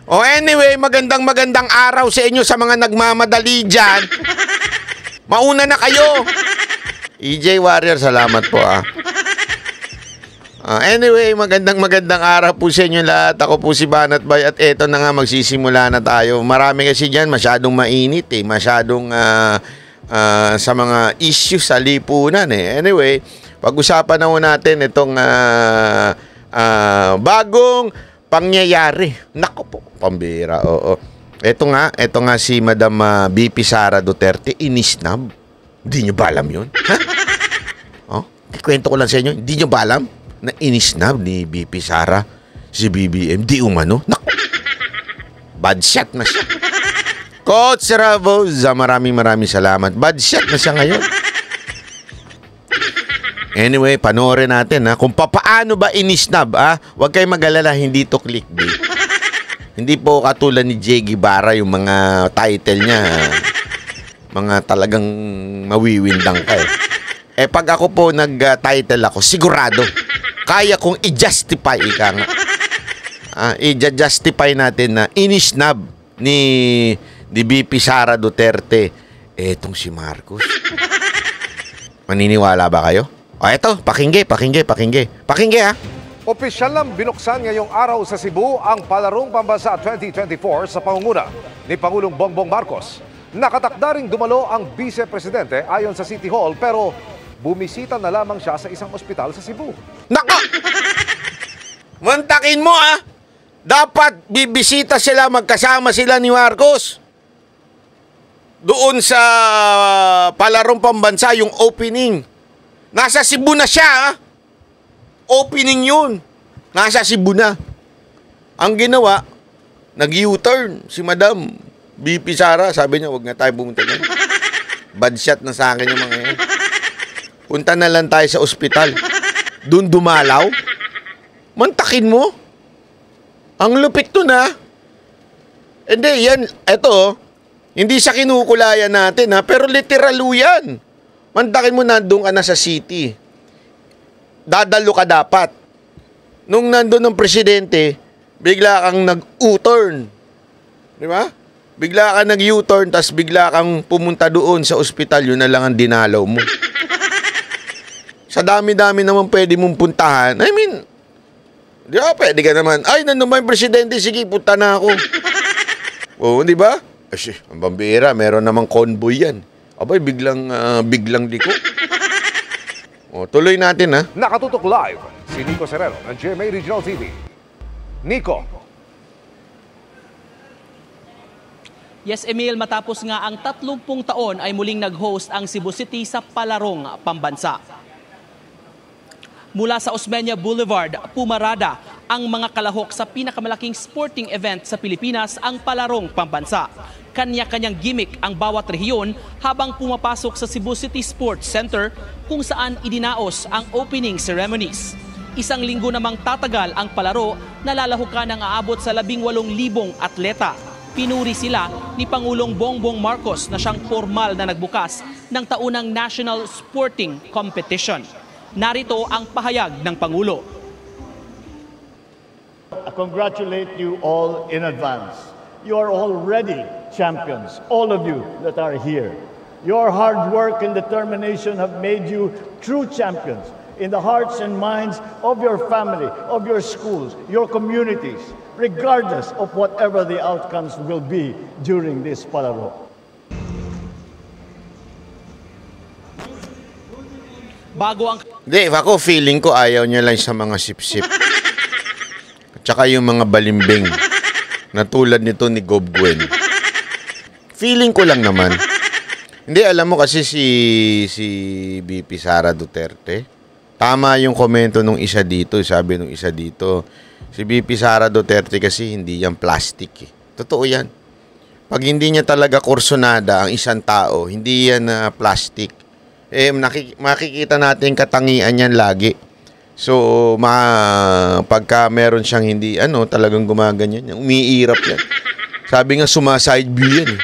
O anyway, magandang araw sa inyo sa mga nagmamadali dyan. Mauna na kayo. EJ Warrior, salamat po Anyway, magandang araw po sa inyo lahat. Ako po si Banat Bay at eto na nga, magsisimula na tayo. Marami kasi dyan, masyadong mainit masyadong sa mga issues sa lipunan Anyway, pag-usapan na natin itong bagong pangyayari. Nako po, pambira, oo. Ito nga si Madam BP Sara Duterte, inisnab. Hindi nyo ba alam yun? Ha? Kwento ko lang sa inyo, hindi nyo ba alam na inisnab ni BP Sara si BBM? Di umano. Nako, bad shot na siya. Coach Raboza, maraming salamat. Bad shot na siya ngayon. Anyway, panoorin natin kung paano ba inisnab Huwag kayong mag-alala, hindi to clickbait. Hindi po katulad ni Jay Guevara yung mga title niya. Mga talagang mawiwindang ka pag ako po nag-title ako, sigurado, kaya kong i-justify i-justify natin na inisnab ni BP Sara Duterte etong si Marcos. Maniniwala ba kayo? Eto, pakingge. Opisyal nang binuksan ngayong araw sa Cebu ang Palarong Pambansa 2024 sa pangunguna ni Pangulong Bongbong Marcos. Nakatakda ring dumalo ang Vice-Presidente ayon sa City Hall pero bumisita na lamang siya sa isang ospital sa Cebu. Nako! Mantakin mo Dapat bibisita sila, magkasama sila ni Marcos. Doon sa Palarong Pambansa, yung opening. Nasa Cebu na siya Opening yun. Nasa Cebu na. Ang ginawa, nag-U-turn si Madam BP Sara. Sabi niya, wag na tayo pumunta na. Bad shot na sa akin yung mga yan. Punta na lang tayo sa ospital. Doon dumalaw. Mantakin mo. Ang lupit to na. Hindi, yan, eto, hindi sa kinukulayan natin pero literal yan. Mantakin mo, nandun ka na sa city. Dadalo ka dapat. Nung nandun ng presidente, bigla kang nag-U-turn. Di ba? Bigla kang nag-U-turn, tas bigla kang pumunta doon sa ospital, yun na lang ang dinalaw mo. Sa dami-dami naman pwede mong puntahan. I mean, di ba, pwede ka naman. Ay, nandun ba yung presidente? Sige, punta na ako. Oo, di ba? Ang bambira, meron namang convoy yan. Abay, biglang liko. Tuloy natin Nakatutok live si Nico Serrero ng GMA Regional TV. Nico. Yes, Emil, matapos nga ang 30 taon ay muling nag-host ang Cebu City sa Palarong Pambansa. Mula sa Osmeña Boulevard, pumarada ang mga kalahok sa pinakamalaking sporting event sa Pilipinas, ang Palarong Pambansa. Kanya-kanyang gimmick ang bawat rehiyon habang pumapasok sa Cebu City Sports Center kung saan idinaos ang opening ceremonies. Isang linggo namang tatagal ang palaro na lalahukan ng aabot sa 18,000 atleta. Pinuri sila ni Pangulong Bongbong Marcos na siyang formal na nagbukas ng taunang National Sporting Competition. Narito ang pahayag ng Pangulo. I congratulate you all in advance. You are already champions, all of you that are here. Your hard work and determination have made you true champions in the hearts and minds of your family, of your schools, your communities, regardless of whatever the outcomes will be during this Palaro. Ako feeling ko ayaw niya lang sa mga sip-sip. At saka yung mga balimbing na tulad nito ni Gob Gwen. Feeling ko lang naman. Hindi, alam mo kasi si BP Sara Duterte, tama yung komento nung isa dito. Sabi nung isa dito, si BP Sara Duterte kasi hindi yan plastic Totoo yan. Pag hindi niya talaga kursonada ang isang tao, hindi yan plastic. Makikita natin katangian yan lagi. So, pagka meron siyang hindi, talagang gumaganyan, umiirap yan. Sabi nga, sumaside view yan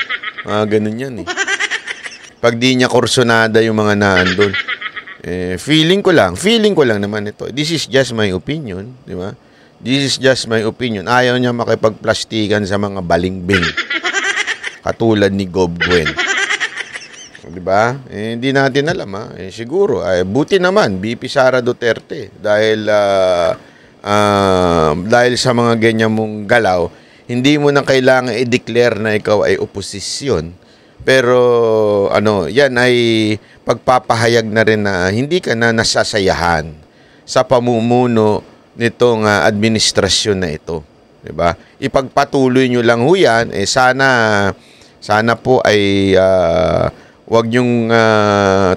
ganun yan Pag di niya kursonada yung mga naandun. Feeling ko lang naman ito. This is just my opinion, di ba? This is just my opinion. Ayaw niya makipagplastikan sa mga balingbing. Katulad ni Gob Gwen. Diba? Hindi natin alam ha. Siguro, buti naman, BP Sara Duterte. Dahil sa mga ganyan mong galaw, hindi mo na kailangan i-declare na ikaw ay oposisyon. Pero, yan ay pagpapahayag na rin na hindi ka na nasasayahan sa pamumuno nitong administrasyon na ito. Diba? Ipagpatuloy nyo lang ho yan. Sana po ay wag nyong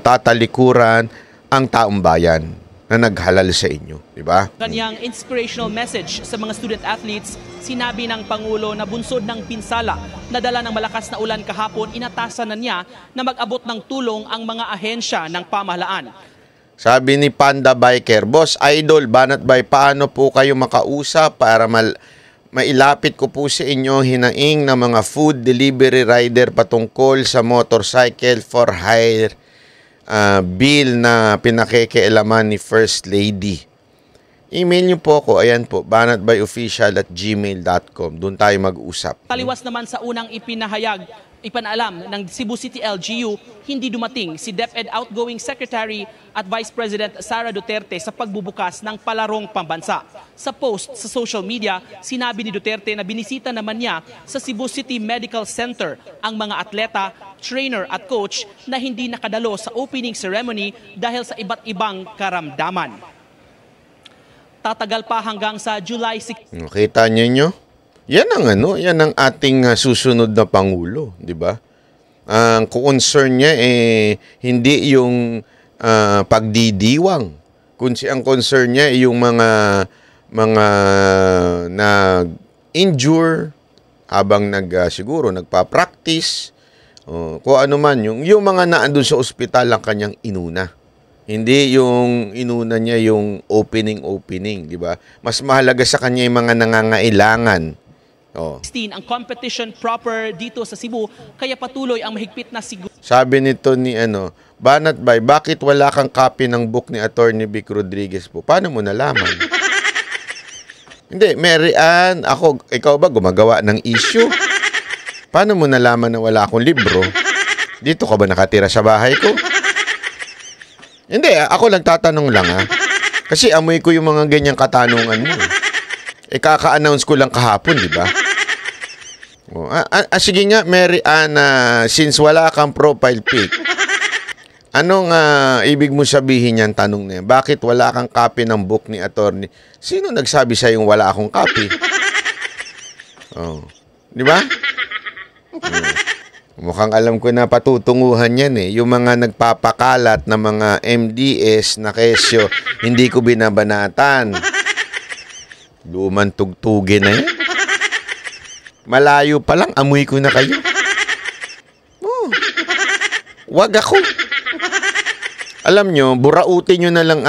tatalikuran ang taong bayan na naghalal sa inyo, di ba? Kanyang inspirational message sa mga student athletes, sinabi ng Pangulo na bunsod ng pinsala na dala ng malakas na ulan kahapon, inatasan na niya na mag-abot ng tulong ang mga ahensya ng pamahalaan. Sabi ni Panda Biker, Boss Idol, Banat Bay, paano po kayo makausap para mailapit ko po sa inyo hinaing ng mga food delivery rider patungkol sa motorcycle for hire bill na pinakikialaman ni First Lady. Email niyo po ako, ayan po, banatbayofficial@gmail.com. Doon tayo mag-usap. Taliwas naman sa unang ipinaalam ng Cebu City LGU, hindi dumating si DepEd Outgoing Secretary at Vice President Sara Duterte sa pagbubukas ng palarong pambansa. Sa post sa social media, sinabi ni Duterte na binisita naman niya sa Cebu City Medical Center ang mga atleta, trainer at coach na hindi nakadalo sa opening ceremony dahil sa iba't ibang karamdaman. Tatagal pa hanggang sa July 6. Kita niyo? Yan ang ating susunod na pangulo, di ba? Ang concern niya hindi yung pagdidiwang. Kundi ang concern niya yung mga nag-injure habang siguro nagpa-practice. Kung ano man yung mga naandun sa ospital ang kanyang inuna. Hindi yung inuna niya yung opening, di ba? Mas mahalaga sa kanya yung mga nangangailangan. 16 ang competition proper dito sa Cebu, kaya patuloy ang mahigpit na siguro. Sabi nito ni Banat Bay, bakit wala kang copy ng book ni Attorney Vic Rodriguez po? Paano mo nalaman? Hindi, Mary Ann, ikaw ba gumagawa ng issue? Paano mo nalaman na wala akong libro? Dito ka ba nakatira sa bahay ko? Hindi, ako lang tatanong lang Kasi amoy ko yung mga ganyang katanungan mo. Kaka-announce ko lang kahapon, di ba? Sige nga, Mary Ann, since wala kang profile pic, anong ibig mo sabihin yan, tanong na yan? Bakit wala kang copy ng book ni attorney? Sino nagsabi sa'yo wala akong copy? Di ba? Mukhang alam ko na patutunguhan yan yung mga nagpapakalat na mga MDS na kesyo, hindi ko binabanatan. Lumang tugtugin na yan. Malayo pa lang, amoy ko na kayo. Wag ako. Alam nyo, burautin nyo na lang,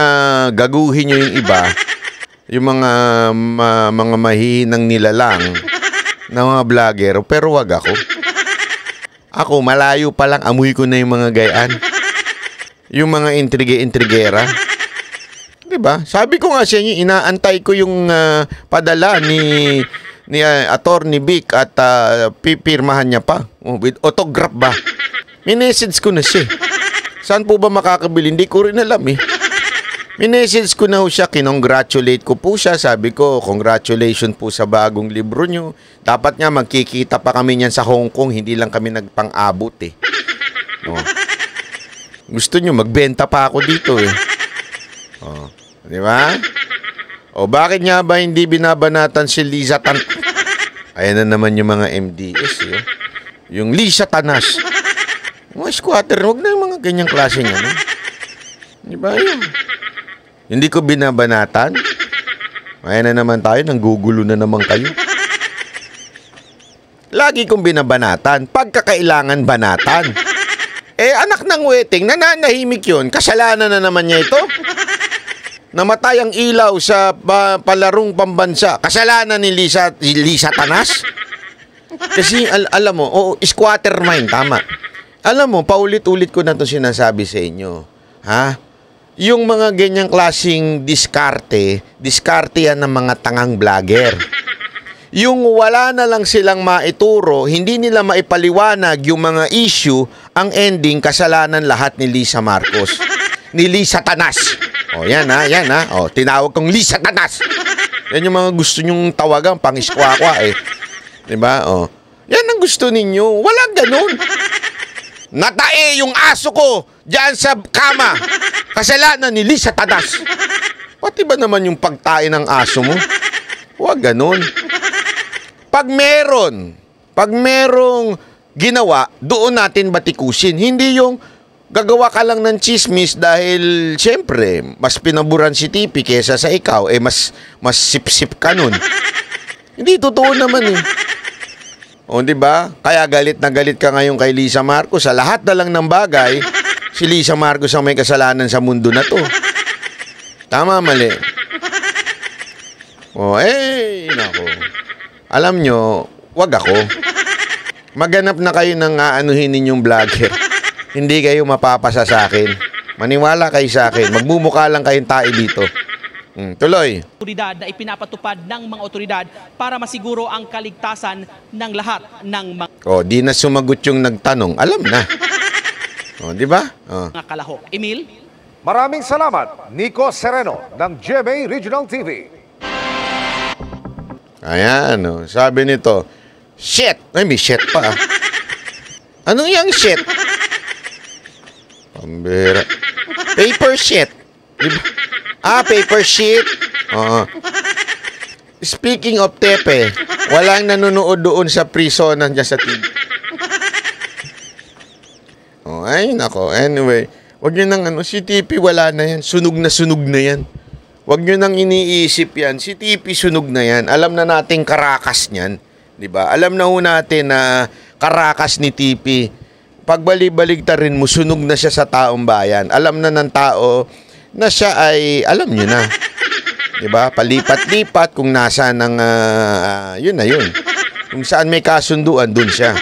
gaguhin nyo yung iba. Yung mga mahihinang nilalang na mga vlogger, pero wag ako. Ako, malayo pa lang, amoy ko na yung mga gayaan. Yung mga intrigera. Diba? Sabi ko nga sa inyo, inaantay ko yung padala ni Attorney Vic at pipirmahan niya pa. With autograph ba? Minessage ko na siya. Saan po ba makakabili? Hindi ko rin alam Minessage ko na siya, kinongratulate ko po siya. Sabi ko, congratulations po sa bagong libro nyo. Dapat nga magkikita pa kami niyan sa Hong Kong, hindi lang kami nagpang-abot Gusto nyo, magbenta pa ako dito Di ba? Bakit nga ba hindi binabanatan si Lisa Tanas? Ayan na naman yung mga MDS Yung Lisa Tanas. Mga squatter, huwag na yung mga ganyang klaseng Di ba yun? Hindi ko binabanatan. Ayan na naman tayo, nanggugulo na naman kayo. Lagi kong binabanatan, pagkakailangan banatan. Anak ng wedding, nananahimik yun, kasalanan na naman niya ito. Namatay ang ilaw sa palarong pambansa, kasalanan ni Lisa Tanas. Kasi alam mo, squatter mind, tama. Alam mo, paulit-ulit ko na ito sinasabi sa inyo. yung mga ganyang klaseng diskarte yan ng mga tangang vlogger. Yung wala na lang silang maituro, hindi nila maipaliwanag yung mga issue, ang ending, kasalanan lahat ni Lisa Marcos. Ni Lisa Tanas. O, yan ha. O, tinawag kong Lisa Tanas. Yan yung mga gusto nyong tawagan, pangiskwakwa eh. Diba? O. Yan ang gusto ninyo. Walang ganun. Natae yung aso ko dyan sa kama. Kasalanan ni Lisa Tanas. Pati ba naman yung pagtae ng aso mo? Huwag ganun. Pag merong ginawa, doon natin batikusin. Hindi yung gagawa ka lang ng chismis dahil siyempre, mas pinaburan si Tipi kesa sa ikaw, mas sip-sip ka nun. Hindi totoo naman eh. O, di ba? Kaya galit na galit ka ngayon kay Lisa Marcos. Sa lahat na lang ng bagay, si Lisa Marcos ang may kasalanan sa mundo na to. Tama, mali. O, nako. Alam nyo, wag ako. Maghanap na kayo ng aanuhin ninyong vlogger. Hindi kayo mapapasa sa akin. Maniwala kayo sa akin. Magmumukha lang kayong tae dito. Tuloy. Otoridad na ipinapatupad ng mga otoridad para masiguro ang kaligtasan ng lahat ng Di na sumagot yung nagtanong. Alam na. Di ba? mga kalahok. Emil? Maraming salamat, Nico Sereno ng GMA Regional TV. Ayan, sabi nito, shit! Ay, may shit pa. Anong yung shit? Pambira. Paper shit. Diba? Paper shit. Speaking of Tepe, walang nanonood doon sa prison nandiyan sa TV. Ay, nako. Anyway, wag nyo nang si Tipi wala na yan. Sunog na yan. Wag nyo nang iniisip yan. Si Tipi sunog na yan. Alam na natin karakas niyan. Diba? Alam na ho natin na karakas ni Tipi. Pagbali-baligtarin mo, sunog na siya sa taong bayan. Alam na ng tao na siya ay, alam nyo na. Diba? Palipat-lipat kung nasaan ng, yun na yun. Kung saan may kasunduan, dun siya.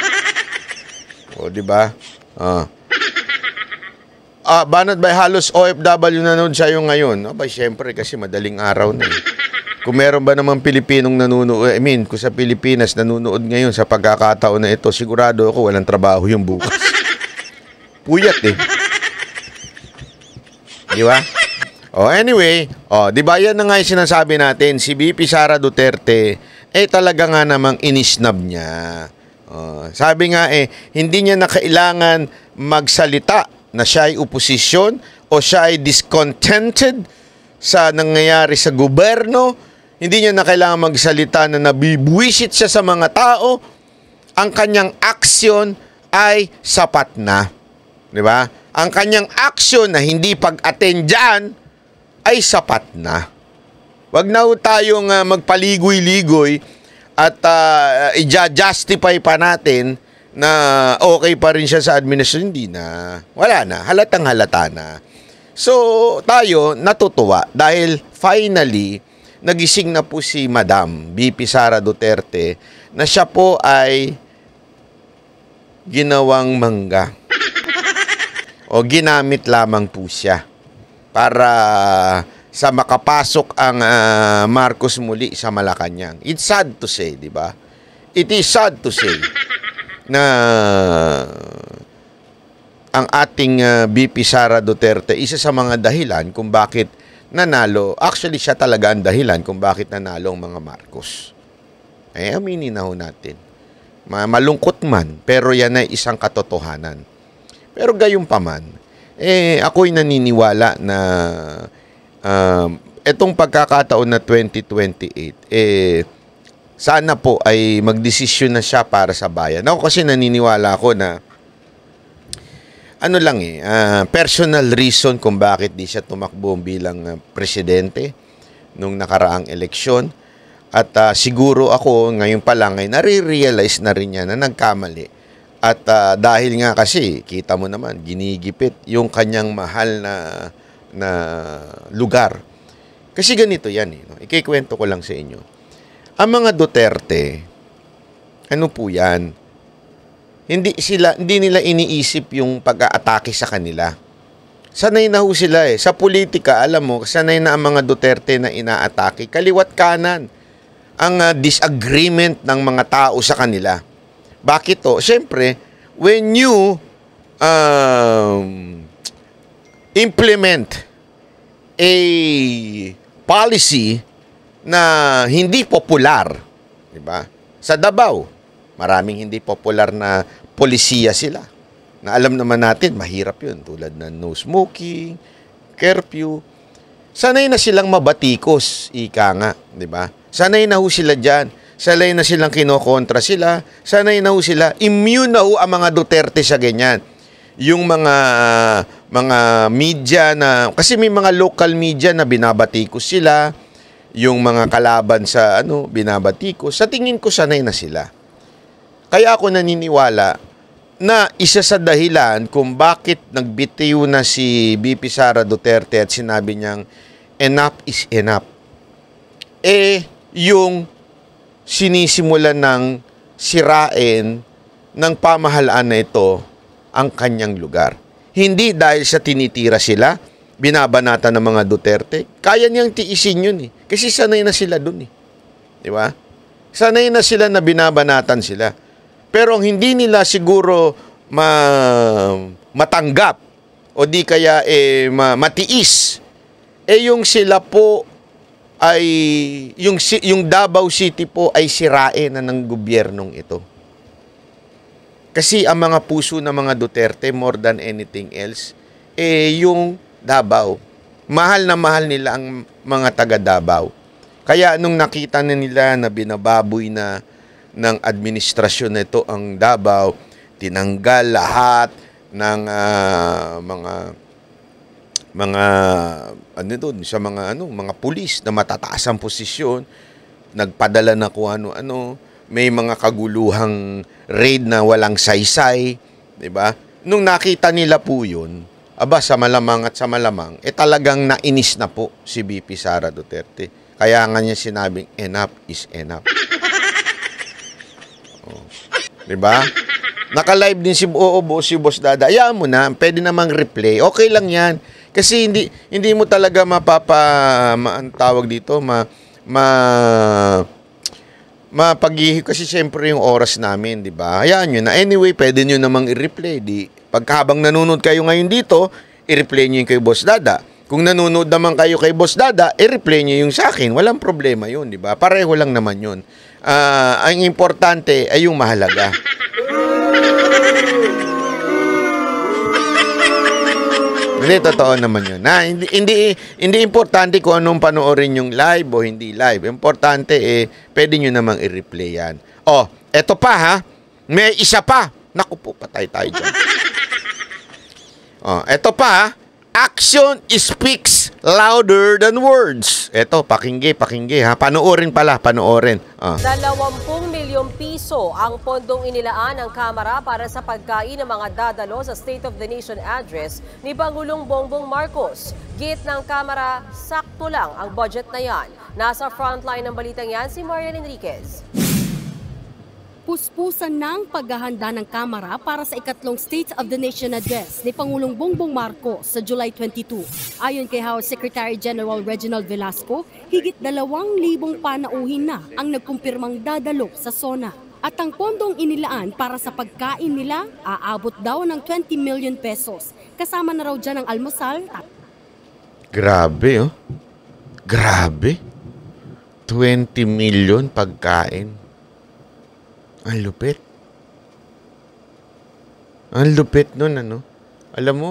O, diba? Banat by halos OFW na nun sa'yo ngayon. Siyempre kasi madaling araw na eh. Kung meron ba namang Pilipinong nanunood, kung sa Pilipinas nanunood ngayon sa pagkakataon na ito, sigurado ako walang trabaho yung bukas. Puyat eh. Di ba? Anyway, di ba yan na nga yung sinasabi natin, si VP Sara Duterte, talaga nga namang inisnab niya. Sabi nga hindi niya na kailangan magsalita na siya ay oposisyon o siya ay discontented sa nangyayari sa gobyerno. Hindi niya na kailangan magsalita na nabibwisit siya sa mga tao. Ang kanyang aksyon ay sapat na. Di ba? Ang kanyang aksyon na hindi pag-attend dyan ay sapat na. Wag na tayong magpaligoy-ligoy at i-justify pa natin na okay pa rin siya sa administrasyon. Hindi na. Wala na. Halatang halata na. So, tayo natutuwa dahil finally, nagising na po si Madam VP Sara Duterte na siya po ay ginawang mangga. O ginamit lamang po siya para sa makapasok ang Marcos muli sa Malacanang. It's sad to say, di ba? It is sad to say na ang ating VP Sara Duterte, isa sa mga dahilan kung bakit nanalo, actually siya talaga ang dahilan kung bakit nanalo ang mga Marcos. Aminin na ho natin. Malungkot man, pero yan ay isang katotohanan. Pero gayon pa man, ako'y naniniwala na etong pagkakataon na 2028, sana po ay magdesisyon na siya para sa bayan. Ako kasi naniniwala ako na personal reason kung bakit di siya tumakbo bilang presidente nung nakaraang eleksyon. At siguro ako ngayon pa lang ay nare-realize na rin niya na nagkamali. At dahil nga kasi, kita mo naman, ginigipit yung kanyang mahal na lugar. Kasi ganito yan. Ikikwento ko lang sa inyo. Ang mga Duterte, ano po yan? Hindi nila iniisip yung pag-aatake sa kanila. Sanay na ho sila eh. Sa politika, alam mo, sanay na ang mga Duterte na inaatake. Kaliwat kanan ang disagreement ng mga tao sa kanila. Bakit to? Siyempre, when you implement a policy na hindi popular, di ba? Sa Davao, maraming hindi popular na polisiya sila. Na alam naman natin, mahirap yun. Tulad ng no smoking, curfew. Sanay na silang mabatikos, ika nga, di ba? Sanay na ho sila dyan. Sanay na silang kinokontra sila. Sanay na ho sila. Immune na ho ang mga Duterte sa ganyan. Yung mga media na, kasi may mga local media na binabatikos sila. Yung mga kalaban sa binabatikos. Sa tingin ko, sanay na sila. Kaya ako naniniwala na isa sa dahilan kung bakit nagbitiw na si BP Sara Duterte at sinabi niyang enough is enough. Yung sinisimulan ng sirain ng pamahalaan na ito ang kanyang lugar. Hindi dahil sa tinitira sila, binabanata ng mga Duterte. Kaya niyang tiisin yun eh. Kasi sanay na sila dun eh. Di ba? Sanay na sila na binabanatan sila. Pero ang hindi nila siguro matanggap o di kaya matiis, yung sila po ay, yung Davao City po ay sirain na ng gobyernong ito. Kasi ang mga puso ng mga Duterte, more than anything else, yung Davao. Mahal na mahal nila ang mga taga Davao. Kaya nung nakita na nila na binababoy na ng administrasyon nito ang Davao, tinanggal lahat ng mga pulis na matataas ang posisyon, nagpadala na kung ano-ano, may mga kaguluhang raid na walang saysay, 'di ba? Nung nakita nila po 'yun, sa malamang talagang nainis na po si BP Sara Duterte. Kaya nga niya sinabing enough is enough. Oh. 'Di ba? Naka-live din si Boss Dada. Hayaan mo na, pwede namang replay. Okay lang 'yan. Kasi hindi mo talaga mapaghihi kasi siyempre yung oras namin, 'di ba? Hayaan niyo na. Anyway, pwede niyo namang i-replay. Paghabang nanonood kayo ngayon dito, i-replay niyo yung kay Boss Dada. Kung nanonood naman kayo kay Boss Dada, i-replay niyo yung sa akin. Walang problema 'yun, 'di ba? Pareho lang naman 'yun. Ang importante ay yung mahalaga. Hindi, totoo naman yun. Hindi importante kung anong panoorin yung live o hindi live. Importante, pwede nyo namang i-replay yan. Oh, eto pa ha. May isa pa. Naku po, patay tayo dyan. Oh, eto pa ha. Action speaks louder than words. Eto, pakinggi ha. Panoorin. 20 milyong piso ang pondong inilaan ng Kamara para sa pagkain ng mga dadalo sa State of the Nation address ni Pangulong Bongbong Marcos. Git ng Kamara, sakto lang ang budget na yan. Nasa frontline ng balitang yan si Marian Enriquez. Puspusan ng paghahanda ng Kamara para sa ikatlong State of the Nation Address ni Pangulong Bongbong Marcos sa July 22. Ayon kay House Secretary General Reginald Velasco, higit 2,000 panauhin na ang nagkumpirmang dadalo sa SONA. At ang pondong inilaan para sa pagkain nila, aabot daw ng 20 million pesos. Kasama na raw dyan ang almusal. Grabe, oh. Grabe. 20 million pagkain. Ang lupit. Ang lupit nun, Alam mo,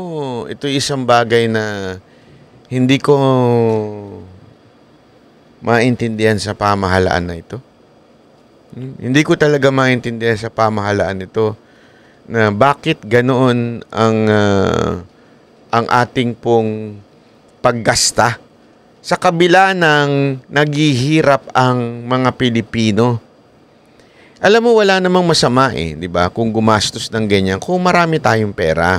ito isang bagay na hindi ko maintindihan sa pamahalaan na ito. Hindi ko talaga maintindihan sa pamahalaan ito na bakit ganoon ang ating pong paggasta sa kabila ng naghihirap ang mga Pilipino. Alam mo, wala namang masama di ba? Kung gumastos ng ganyan, kung marami tayong pera.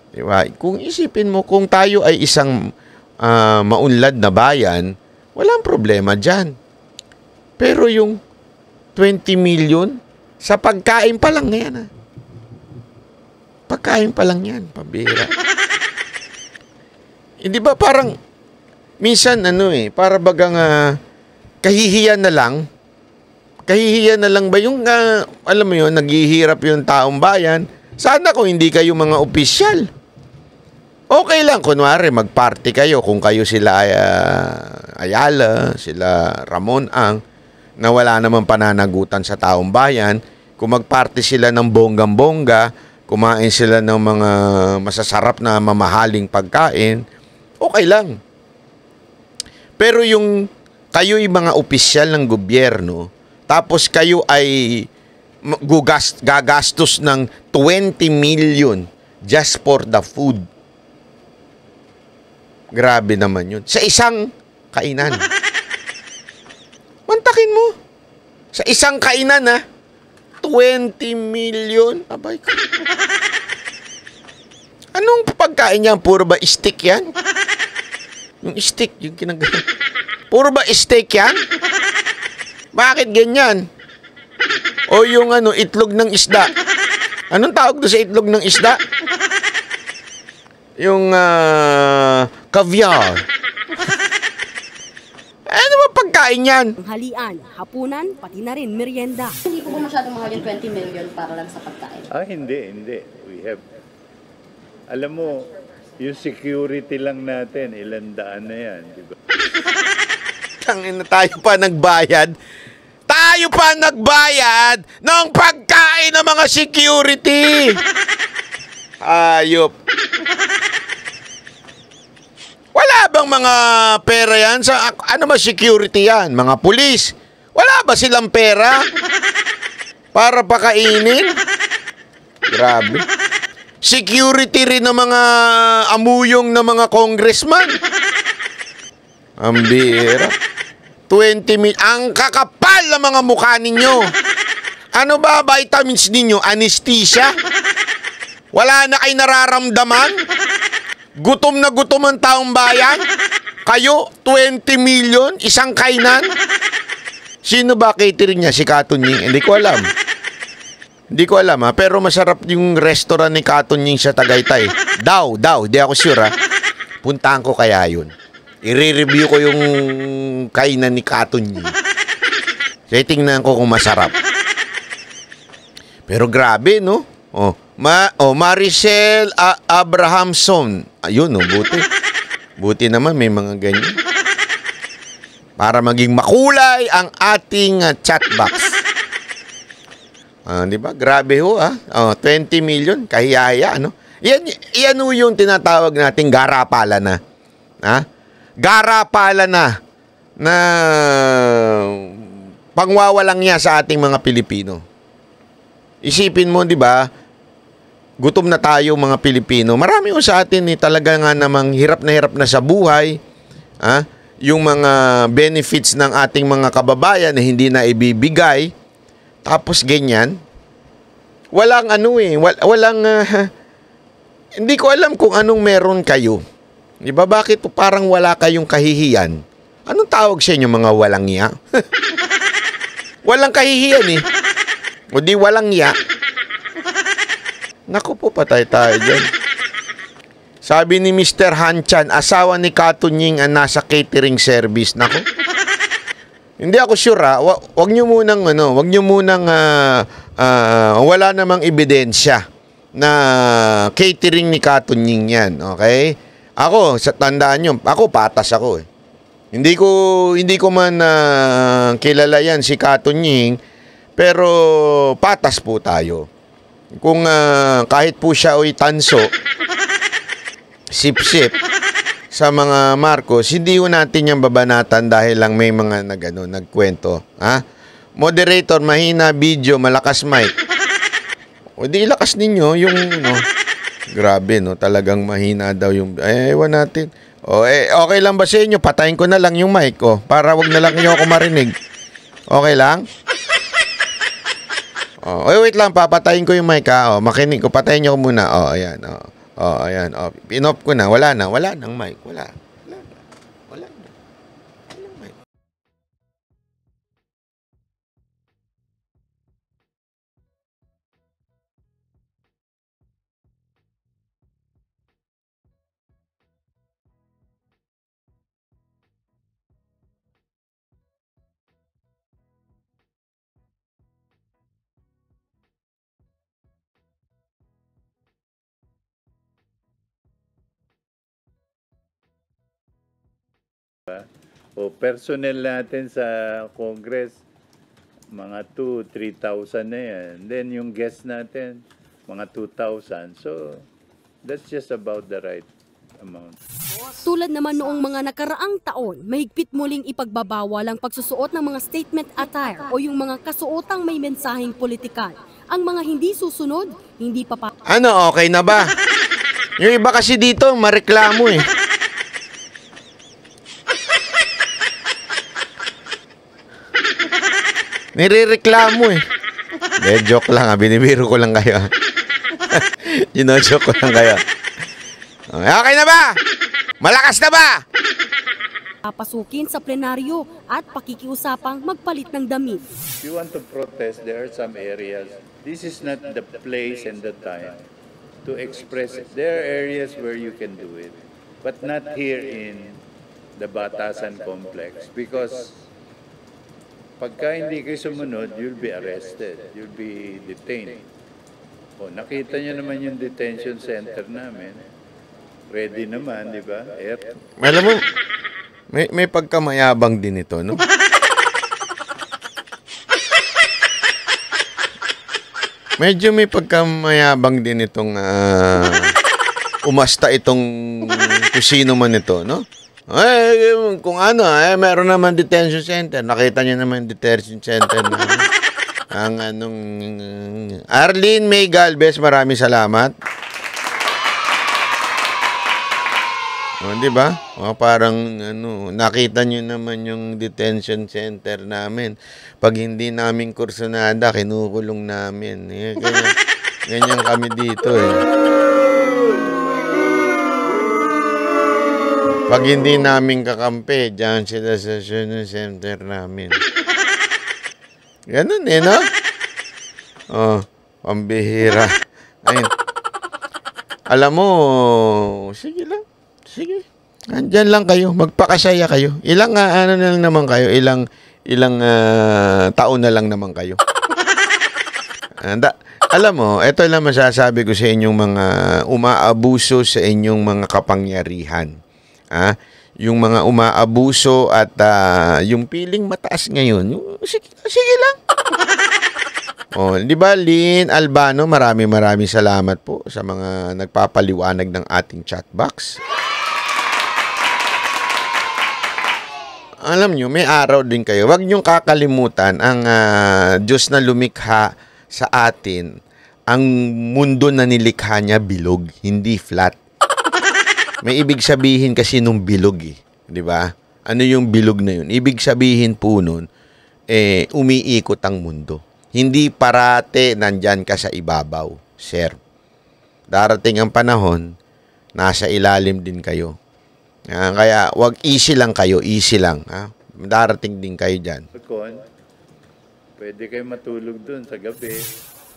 Di ba? Kung isipin mo, kung tayo ay isang maunlad na bayan, walang problema dyan. Pero yung 20 million, sa pagkain pa lang yan. Pagkain pa lang yan, pabira. Hindi ba parang minsan para bagang kahihiyan na lang. Kahihiyan na lang ba yung alam mo yun, naghihirap yung taong bayan. Sana kung hindi kayo mga opisyal. Okay lang, kunwari magparty kayo kung kayo sila Ayala, sila Ramon Ang, na wala namang pananagutan sa taong bayan. Kung magparty sila ng bonggang-bongga, kumain sila ng mga masasarap na mamahaling pagkain, okay lang. Pero yung kayo'y mga opisyal ng gobyerno, tapos kayo ay gagastos ng 20 million just for the food. Grabe naman yun. Sa isang kainan. Mantakin mo. Sa isang kainan 20 million. Abay ka. Anong pagkain niyan? Puro ba steak yan? Yung steak, yung kinagawa. Puro ba steak yan? Bakit ganyan? O yung itlog ng isda. Anong tawag doon sa itlog ng isda? Yung caviar. Ano ba pagkain yan? Halian, hapunan, pati na rin merienda. Hindi po ba masyadong mahal yung 20 million para lang sa pagkain? Hindi. We have, alam mo, yung security lang natin, ilang daan na yan, di ba? Tangina, tayo pa nagbayad. Tayo pa nagbayad ng pagkain ng mga security. Ayop. Wala bang mga pera yan? Ano ba security yan? Mga pulis? Wala ba silang pera? Para pakainin? Grabe. Security rin ng mga amuyong ng mga congressman. Ang bira. 20 mil. Ang kakapal ng mga mukha ninyo. Ano ba vitamins ninyo? Anesthesia? Wala na kayo nararamdaman? Gutom na gutom ang taong bayan? Kayo, 20 million? Isang kainan? Sino ba catering niya? Si Katunying? Hindi ko alam. Hindi ko alam pero masarap yung restaurant ni Katunying sa Tagaytay. Daw. Di ako sure Puntahan ko kaya yun. I-review ko yung kainan ni Katunying. So, tingnan ko kung masarap. Pero grabe, no? Maricel Abrahamson. Ayun, buti. Buti naman may mga ganyan. Para maging makulay ang ating chat box. Di ba? Grabe 20 million, kahiyaya, Yan yung tinatawag nating garapala na. Garapala na pangwawalang niya sa ating mga Pilipino. Isipin mo, di ba? Gutom na tayo mga Pilipino. Marami sa atin talaga nga namang hirap na sa buhay. Yung mga benefits ng ating mga kababayan na hindi na ibibigay. Tapos ganyan. Walang walang hindi ko alam kung anong meron kayo. Di ba? Bakit parang wala kayong kahihiyan? Anong tawag sa inyo mga walang iya? Walang kahihiyan O di walang iya. Naku po, patay tayo dyan. Sabi ni Mr. Hanchan, asawa ni Katunying ang nasa catering service. Naku. Hindi ako sure wag nyo munang wala namang ebidensya na catering ni Katunying yan. Okay? Ako, tandaan nyo, ako patas ako Hindi ko man kilala yan si Katunying, pero patas po tayo. Kung kahit po siya o'y tanso, sip-sip sa mga Marcos, hindi ko natin yung babanatan dahil lang may mga nagkwento. Moderator, mahina video, malakas mic. O di ilakas ninyo yung grabe talagang mahina daw yung ewan natin. Okay lang ba sa inyo? Patayin ko na lang yung mic para wag na lang niyo ako marinig. Okay lang? Wait lang, papatayin ko yung mic makinig ko, patayin niyo ko muna. Ayan. Ayan. Pin-off ko na. Wala nang mic. Wala. O personnel natin sa Congress, mga 2,000-3,000 na yan. Then yung guest natin, mga 2,000. So, that's just about the right amount. Tulad naman noong mga nakaraang taon, mahigpit muling ipagbabawal ang pagsusuot ng mga statement attire o yung mga kasuotang may mensaheng politikal. Ang mga hindi susunod, hindi Ano, okay na ba? Yung iba kasi dito, mareklamo eh. Nirereklamo eh. Joke lang binibiro ko lang kayo. Gino-joke ko lang kayo. Okay na ba? Malakas na ba? papasukin sa plenaryo at pakikiusapang magpalit ng damit. If you want to protest, there are some areas. This is not the place and the time to express it. There are areas where you can do it, but not here in the Batasan complex because pagka hindi kayo sumunod, you'll be arrested, you'll be detained. O, nakita nyo naman yung detention center namin. Ready naman, di ba? Alam mo, may pagkamayabang din ito, no? Medyo may pagkamayabang din itong umasta itong kusino man ito, no? Ay, kung ano, meron naman detention center. Nakita niyo naman detention center na ang anong Arlene May Galvez, maraming salamat. O, di ba? O, parang ano, nakita niyo naman yung detention center namin. Pag hindi namin kursunada, kinukulong namin. Ganyan kami dito eh. Pag hindi namin kakampi, dyan sila sa center namin. Ganun eh, no? Oh, pambihira. Ayun. Alam mo, sige lang. Sige. Andyan lang kayo. Magpakasaya kayo. Ilang ano na lang naman kayo. Ilang taon na lang naman kayo. Alam mo, ito lang masasabi ko sa inyong mga umaabuso sa inyong mga kapangyarihan. Yung mga umaabuso at yung piling mataas ngayon, sige lang. Oh, di ba, Lynn Albano, maraming salamat po sa mga nagpapaliwanag ng ating chat box. Alam nyo, may araw din kayo. Huwag nyong kakalimutan ang Diyos na lumikha sa atin. Ang mundo na nilikha niya bilog, hindi flat. May ibig sabihin kasi nung bilog eh. Di ba? Ano yung bilog na yun? Ibig sabihin po nun, umiikot ang mundo. Hindi parate nandyan ka sa ibabaw, sir. Darating ang panahon, nasa ilalim din kayo. Kaya wag easy lang kayo, easy lang. Darating din kayo dyan. Pwede kayo matulog dun sa gabi.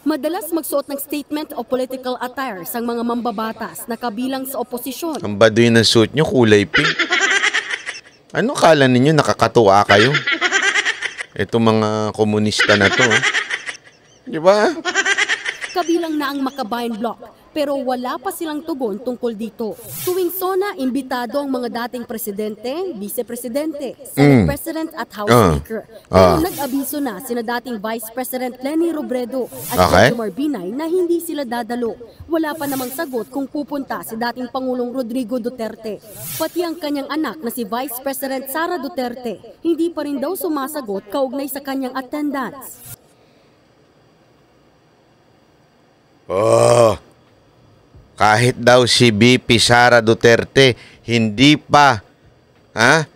Madalas magsuot ng statement o political attire ang mga mambabatas na kabilang sa oposisyon. Ang baduy ng suit nyo, kulay pink. Ano kala ninyo, nakakatuwa kayo? Ito mga komunista na to. Di ba? Kabilang na ang Makabayan Bloc, pero wala pa silang tugon tungkol dito. Tuwing SONA, imbitado ang mga dating presidente, vice-presidente, Senate President at House Speaker. Pero nag-abiso na sina dating Vice President Leni Robredo at Jojo Marbinay na hindi sila dadalo. Wala pa namang sagot kung pupunta si dating Pangulong Rodrigo Duterte. Pati ang kanyang anak na si Vice President Sara Duterte, hindi pa rin daw sumasagot kaugnay sa kanyang attendance. Kahit daw si VP Sara Duterte hindi pa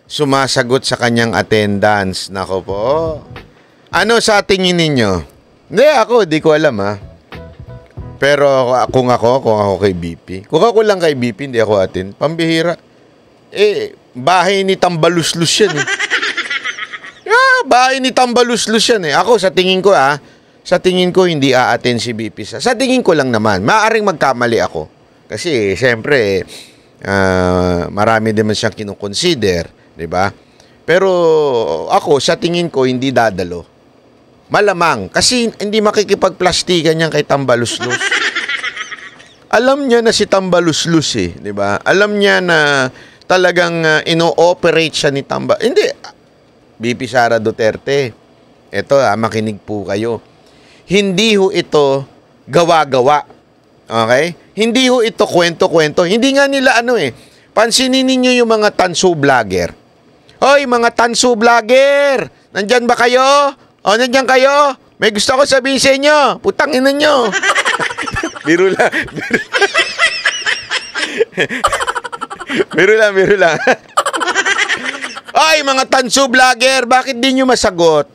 sumasagot sa kanyang attendance. Nako po. Ano sa tingin ninyo? Hindi, di ko alam Pero kung ako kay VP. Kung ako lang kay VP, hindi ako attend. Pambihira. Bahay ni Tambaluslus yan bahay ni Tambaluslus yan Ako sa tingin ko sa tingin ko, hindi a-attend si VP. Sa tingin ko lang naman, maaaring magkamali ako. Kasi, siyempre, marami din man siyang kinukonsider, di ba? Pero, ako, sa tingin ko, hindi dadalo. Malamang, kasi hindi makikipagplastikan yan kay Tambaluslus. Alam niya na si Tambaluslus, di ba? Alam niya na talagang ino-operate siya ni Tamba. Hindi, BP Sara Duterte. Ito, makinig po kayo. Hindi ho ito gawa-gawa. Okay? Hindi ho ito kwento-kwento. Hindi nga nila pansinin ninyo yung mga tanso vlogger. Hoy, mga tanso vlogger! Nandyan ba kayo? O, nandyan kayo? May gusto ko sabihin sa inyo. Putang ina nyo. Biro lang. Biro lang. Ay, mga tanso vlogger, bakit di nyo masagot?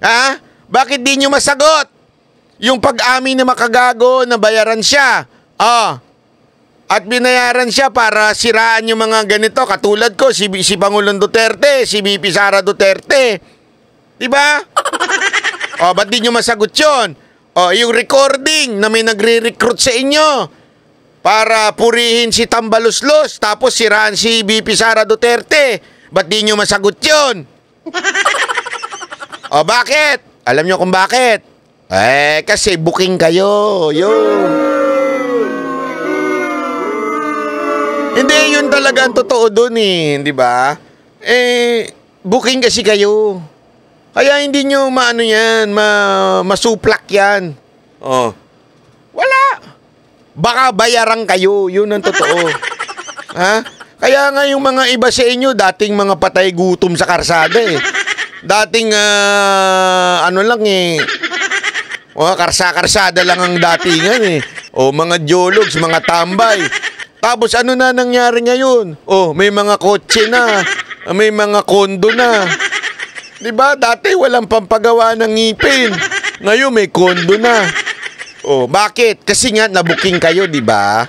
Ha? Bakit di nyo masagot? Yung pag-amin na makagago, nabayaran siya. At binayaran siya para siraan yung mga ganito. Katulad ko, si Pangulong Duterte, si BP Sara Duterte. Diba? Ba't di nyo masagot yun? Yung recording na may nagre-recruit sa inyo para purihin si Tambaluslos tapos siraan si BP Sara Duterte. Ba't di nyo masagot yun? Bakit? Alam nyo kung bakit? Kasi booking kayo. Yun. Hindi, yun talaga ang totoo dun di ba? Booking kasi kayo. Kaya hindi nyo masuplak yan. Wala. Baka bayaran kayo. Yun ang totoo. Ha? Kaya nga yung mga iba sa inyo, dating mga patay gutom sa karsada Dating, karsa-karsada lang ang datingan mga jologs, mga tambay. Tapos ano na nangyari ngayon? May mga kotse na, may mga kondo na. Diba? Dati walang pampagawa ng ngipin. Ngayon may kondo na. Bakit? Kasi nga nabuking kayo, diba?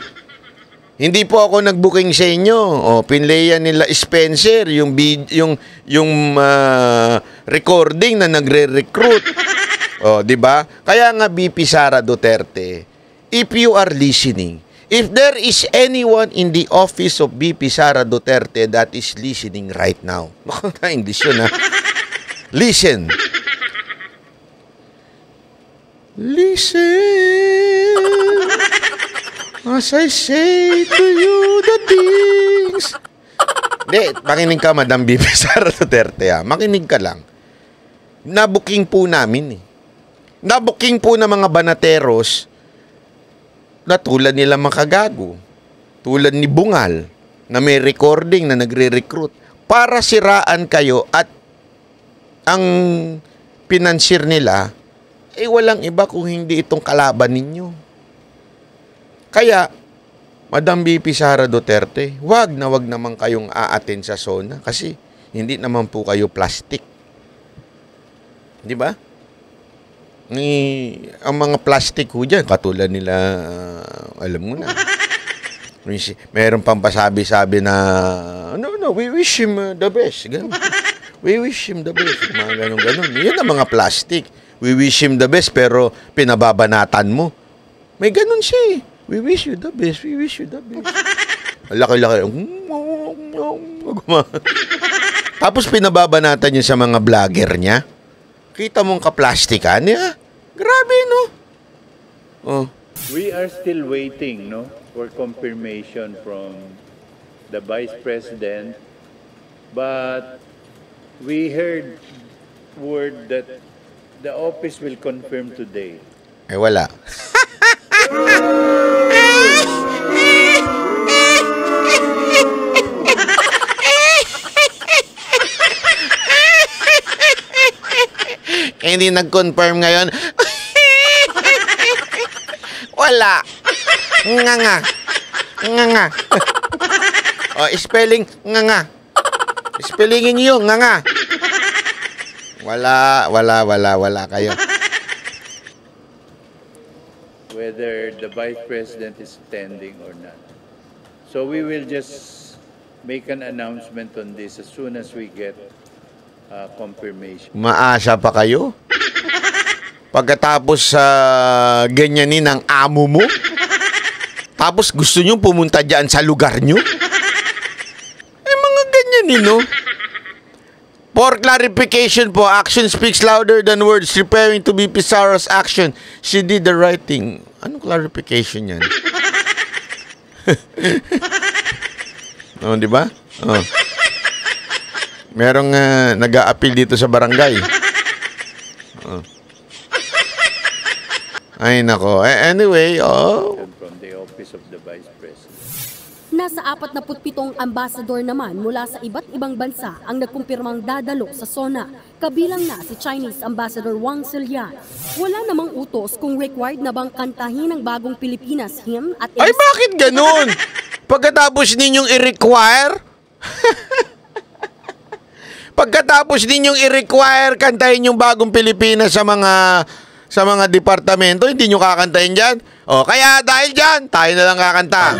Hindi po ako nagbuking sa inyo. Pinlayan nila Spencer yung recording na nagre-recruit. Diba? Kaya nga BP Sara Duterte, if you are listening, if there is anyone in the office of BP Sara Duterte that is listening right now. English yun Listen. Listen. As I say to you the things. Hindi, makinig ka, Madam BP Sara Duterte. Makinig ka lang. Nabuking po namin Nabuking po ng mga banateros na tulad nila makagago. Tulad ni Bungal na may recording na nagre-recruit para siraan kayo at ang pinansir nila walang iba kung hindi itong kalaban ninyo. Kaya, Madam BP Sara Duterte, wag naman kayong aaten sa SONA kasi hindi naman po kayo plastic. Di ba? Ang mga plastic ho dyan, katulad nila, alam mo na. Meron pang pasabi-sabi na, no, we wish him the best. Ganun. We wish him the best. Mga ganun. Yun ang mga plastic. We wish him the best pero pinababanatan mo. May ganun siya We wish you the best. We wish you the best. Laki-laki. Tapos pinababanatan niya sa mga vlogger niya. Kita mong kaplastikan niya. Grabe, no? We are still waiting, for confirmation from the Vice President. But we heard word that the office will confirm today. Wala. Hindi nag-confirm ngayon. Wala. Nga. Spelling nga. Spellingin niyo nga. Wala kayo. Whether the Vice President is attending or not. So we will just make an announcement on this as soon as we get confirmation. Maasa pa kayo? Pagkatapos ganyanin ang amo mo? Tapos gusto nyo pumunta dyan sa lugar nyo? Mga ganyanin, no? For clarification po, action speaks louder than words. Referring to BP Sara's action, she did the right thing. Anong clarification yan? Di ba? Oh. Merong nag-a-appeal dito sa barangay. Oh. Ay, nako. Anyway, From the office of the Vice President. Nasa 47 ambassador naman mula sa iba't ibang bansa ang nagkumpirmang dadalo sa SONA. Kabilang na si Chinese Ambassador Wang Zilian. Wala namang utos kung required na bang kantahin ang bagong Pilipinas hymn at ay, bakit ganun? Pagkatapos ninyong i-require, kantahin yung bagong Pilipinas sa mga departamento, hindi nyo kakantahin dyan. O, kaya dahil dyan, tayo na lang kakanta.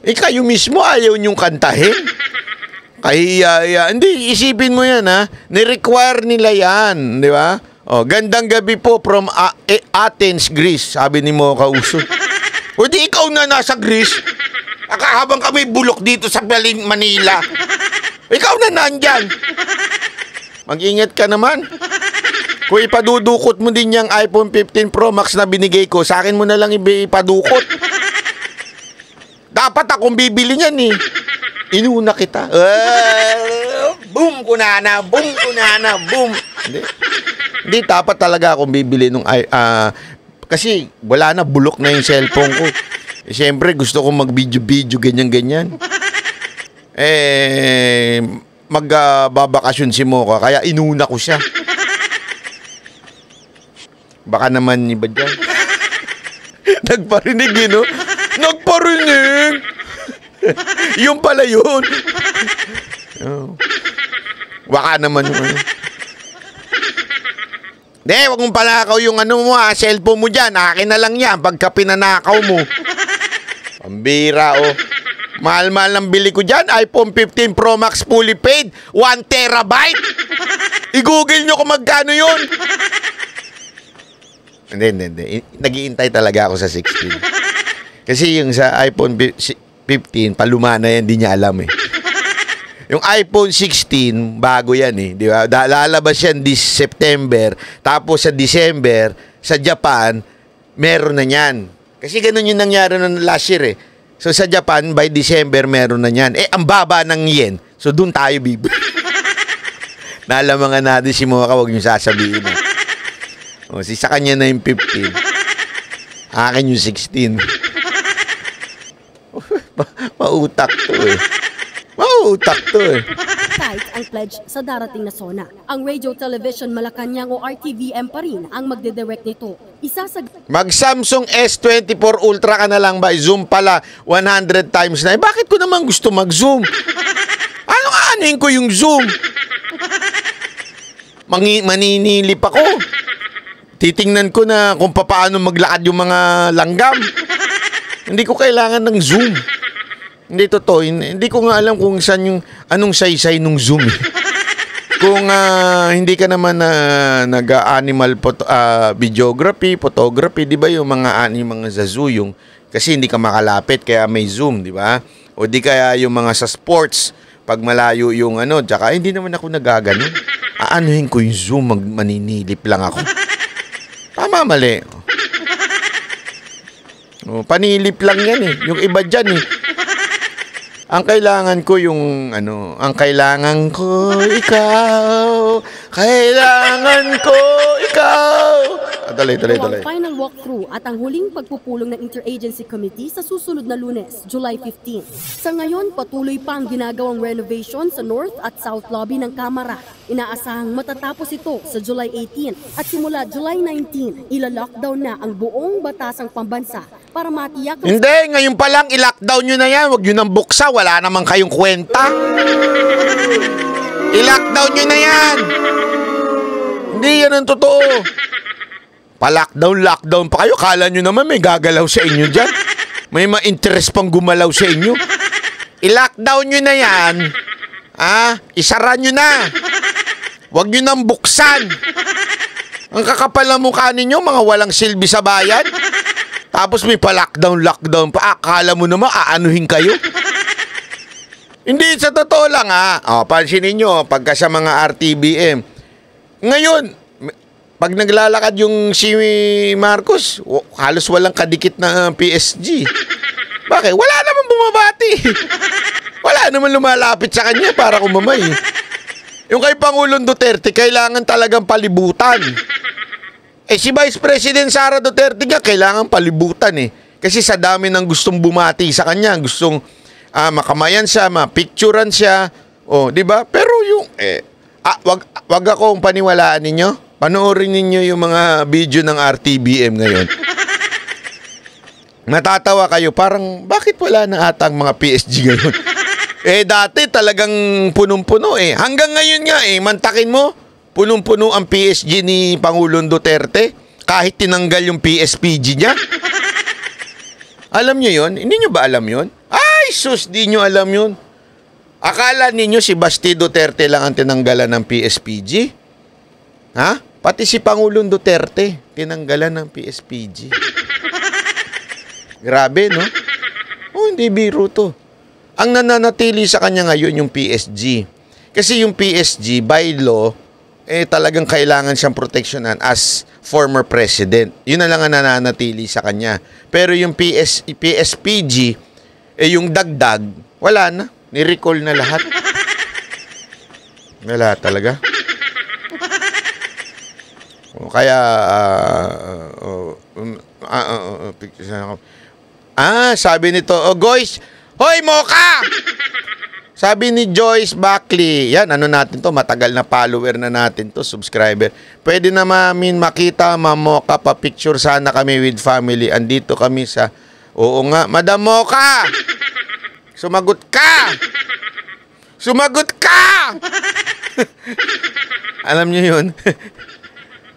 Kayo mismo ayaw nyong kantahin. Kaya, hindi, isipin mo yan, ha? Ni-require nila yan, di ba? O, gandang gabi po from Athens, Greece, sabi ni Mocha Usod. O, di ikaw na nasa Greece. Habang kami bulok dito sa Manila. Ikaw na nandyan. Mag-ingat ka naman. Kung ipadudukot mo din yung iPhone 15 Pro Max na binigay ko, sa akin mo na lang ipadukot. Dapat akong bibili niyan eh. Inuna kita. Boom, kunana, boom, kunana, boom. Hindi, dapat talaga akong bibili nung kasi wala na, bulok na yung cellphone ko. Siyempre, gusto kong mag-video-video, ganyan-ganyan. Magbabakasyon si Mocha, kaya inuna ko siya. Baka naman iba dyan. Nagparinig, no? Nagparinig! Yung pala yun. Oh. Baka naman yung ano. Wag mong panakaw yung cellphone mo dyan. Akin na lang yan pagka pinanakaw mo. Pambira, Mahal-mahal ng bili ko dyan. iPhone 15 Pro Max fully paid. 1 terabyte. I-google nyo kung magkano yun. Hindi. Nag-iintay talaga ako sa 16. Kasi yung sa iPhone 15, paluma na yan, di niya alam eh. Yung iPhone 16, bago yan eh. Di ba? Lalabas yan this September. Tapos sa December, sa Japan, meron na yan. Kasi ganun yung nangyari ng last year eh. So sa Japan, by December, meron na yan. Ang baba ng yen. So dun tayo bibili. Nalamangan natin si Mocha, huwag nyo sasabihin na. Sa kanya na yung 15. Akin yung 16. Mautak to eh. Tight ang pledge sa darating na SONA. Ang Radio Television Malacanang o RTVM pa rin ang magdedirect nito. Mag Samsung S24 Ultra ka na lang ba? Zoom pala 100 times na. Bakit ko naman gusto mag-zoom? Anuhin ko yung zoom? Maninilip ako. Titingnan ko na kung paano maglakad yung mga langgam. Hindi ko kailangan ng zoom. Hindi totoo. Hindi ko nga alam kung saan anong saysay nung zoom. Kung hindi ka naman nag-animal videography, photography, di ba yung mga sa zoo yung, kasi hindi ka makalapit kaya may zoom, di ba? O di kaya yung mga sa sports, pag malayo yung tsaka hindi naman ako nagaganon. Aanuhin ko yung zoom, maninilip lang ako. Tama, mali. Panilip lang yan eh. Yung iba dyan eh. Ang kailangan ko yung ang kailangan ko ikaw. Kailangan ko ikaw. Dali. Ang final walkthrough at ang huling pagpupulong ng Interagency Committee sa susunod na Lunes, July 15. Sa ngayon, patuloy pa ang ginagawang renovation sa North at South Lobby ng Kamara. Inaasahang matatapos ito sa July 18 at simula July 19, ila-lockdown na ang buong batasang pambansa para matiyak. Hindi, ngayon pa lang i-lockdown nyo na yan. Huwag nyo nang buksa, wala namang kayong kwenta. I-lockdown nyo na yan. Hindi yan ang totoo. Pa-lockdown pa kayo. Kala nyo naman may gagalaw sa inyo dyan. May ma-interest pang gumalaw sa inyo. I-lockdown nyo na yan. Isara nyo na. Huwag nyo nang buksan. Ang kakapal ng mukha ninyo, mga walang silbi sa bayan. Tapos may pa-lockdown pa. Akala mo naman, aanuhin kayo. Hindi, sa totoo lang pansinin nyo, pagka sa mga RTBM, ngayon, pag naglalakad yung si Marcos, halos walang kadikit na PSG. Bakit? Wala naman bumabati. Wala naman lumalapit sa kanya para kumamay. Yung kay Pangulong Duterte, kailangan talagang palibutan. Si Vice President Sara Duterte nga, kailangan palibutan Kasi sa dami ng gustong bumati sa kanya, gustong makamayan siya, mapicturan siya. Di ba? Pero yung, wag akong paniwalaan ninyo. Panoorin ninyo yung mga video ng RTBM ngayon. Natatawa kayo, parang bakit wala na ata ang mga PSG ngayon? Dati talagang punong-puno Hanggang ngayon nga mantakin mo, punong-puno ang PSG ni Pangulong Duterte kahit tinanggal yung PSPG niya. Alam nyo yun? Hindi nyo ba alam yun? Ay, sus, di nyo alam yun. Akala ninyo si Basti Duterte lang ang tinanggalan ng PSPG? Ha? Pati si Pangulong Duterte, tinanggalan ng PSPG. Grabe, no? Hindi biro to. Ang nananatili sa kanya ngayon yung PSG. Kasi yung PSG, by law, talagang kailangan siyang proteksyonan as former president. Yun na lang ang nananatili sa kanya. Pero yung PSPG, yung dagdag, wala na. Ni-recall na lahat. Wala talaga. Kaya, sabi nito, Joyce, hoy, Mocha! Sabi ni Joyce Buckley, yan, natin to, matagal na follower na natin to, subscriber. Pwede na mamin makita, Ma'am Mocha, pa-picture sana kami with family. Andito kami sa, oo nga, Madam Mocha! Sumagot ka! Sumagot ka! Alam niyo yun?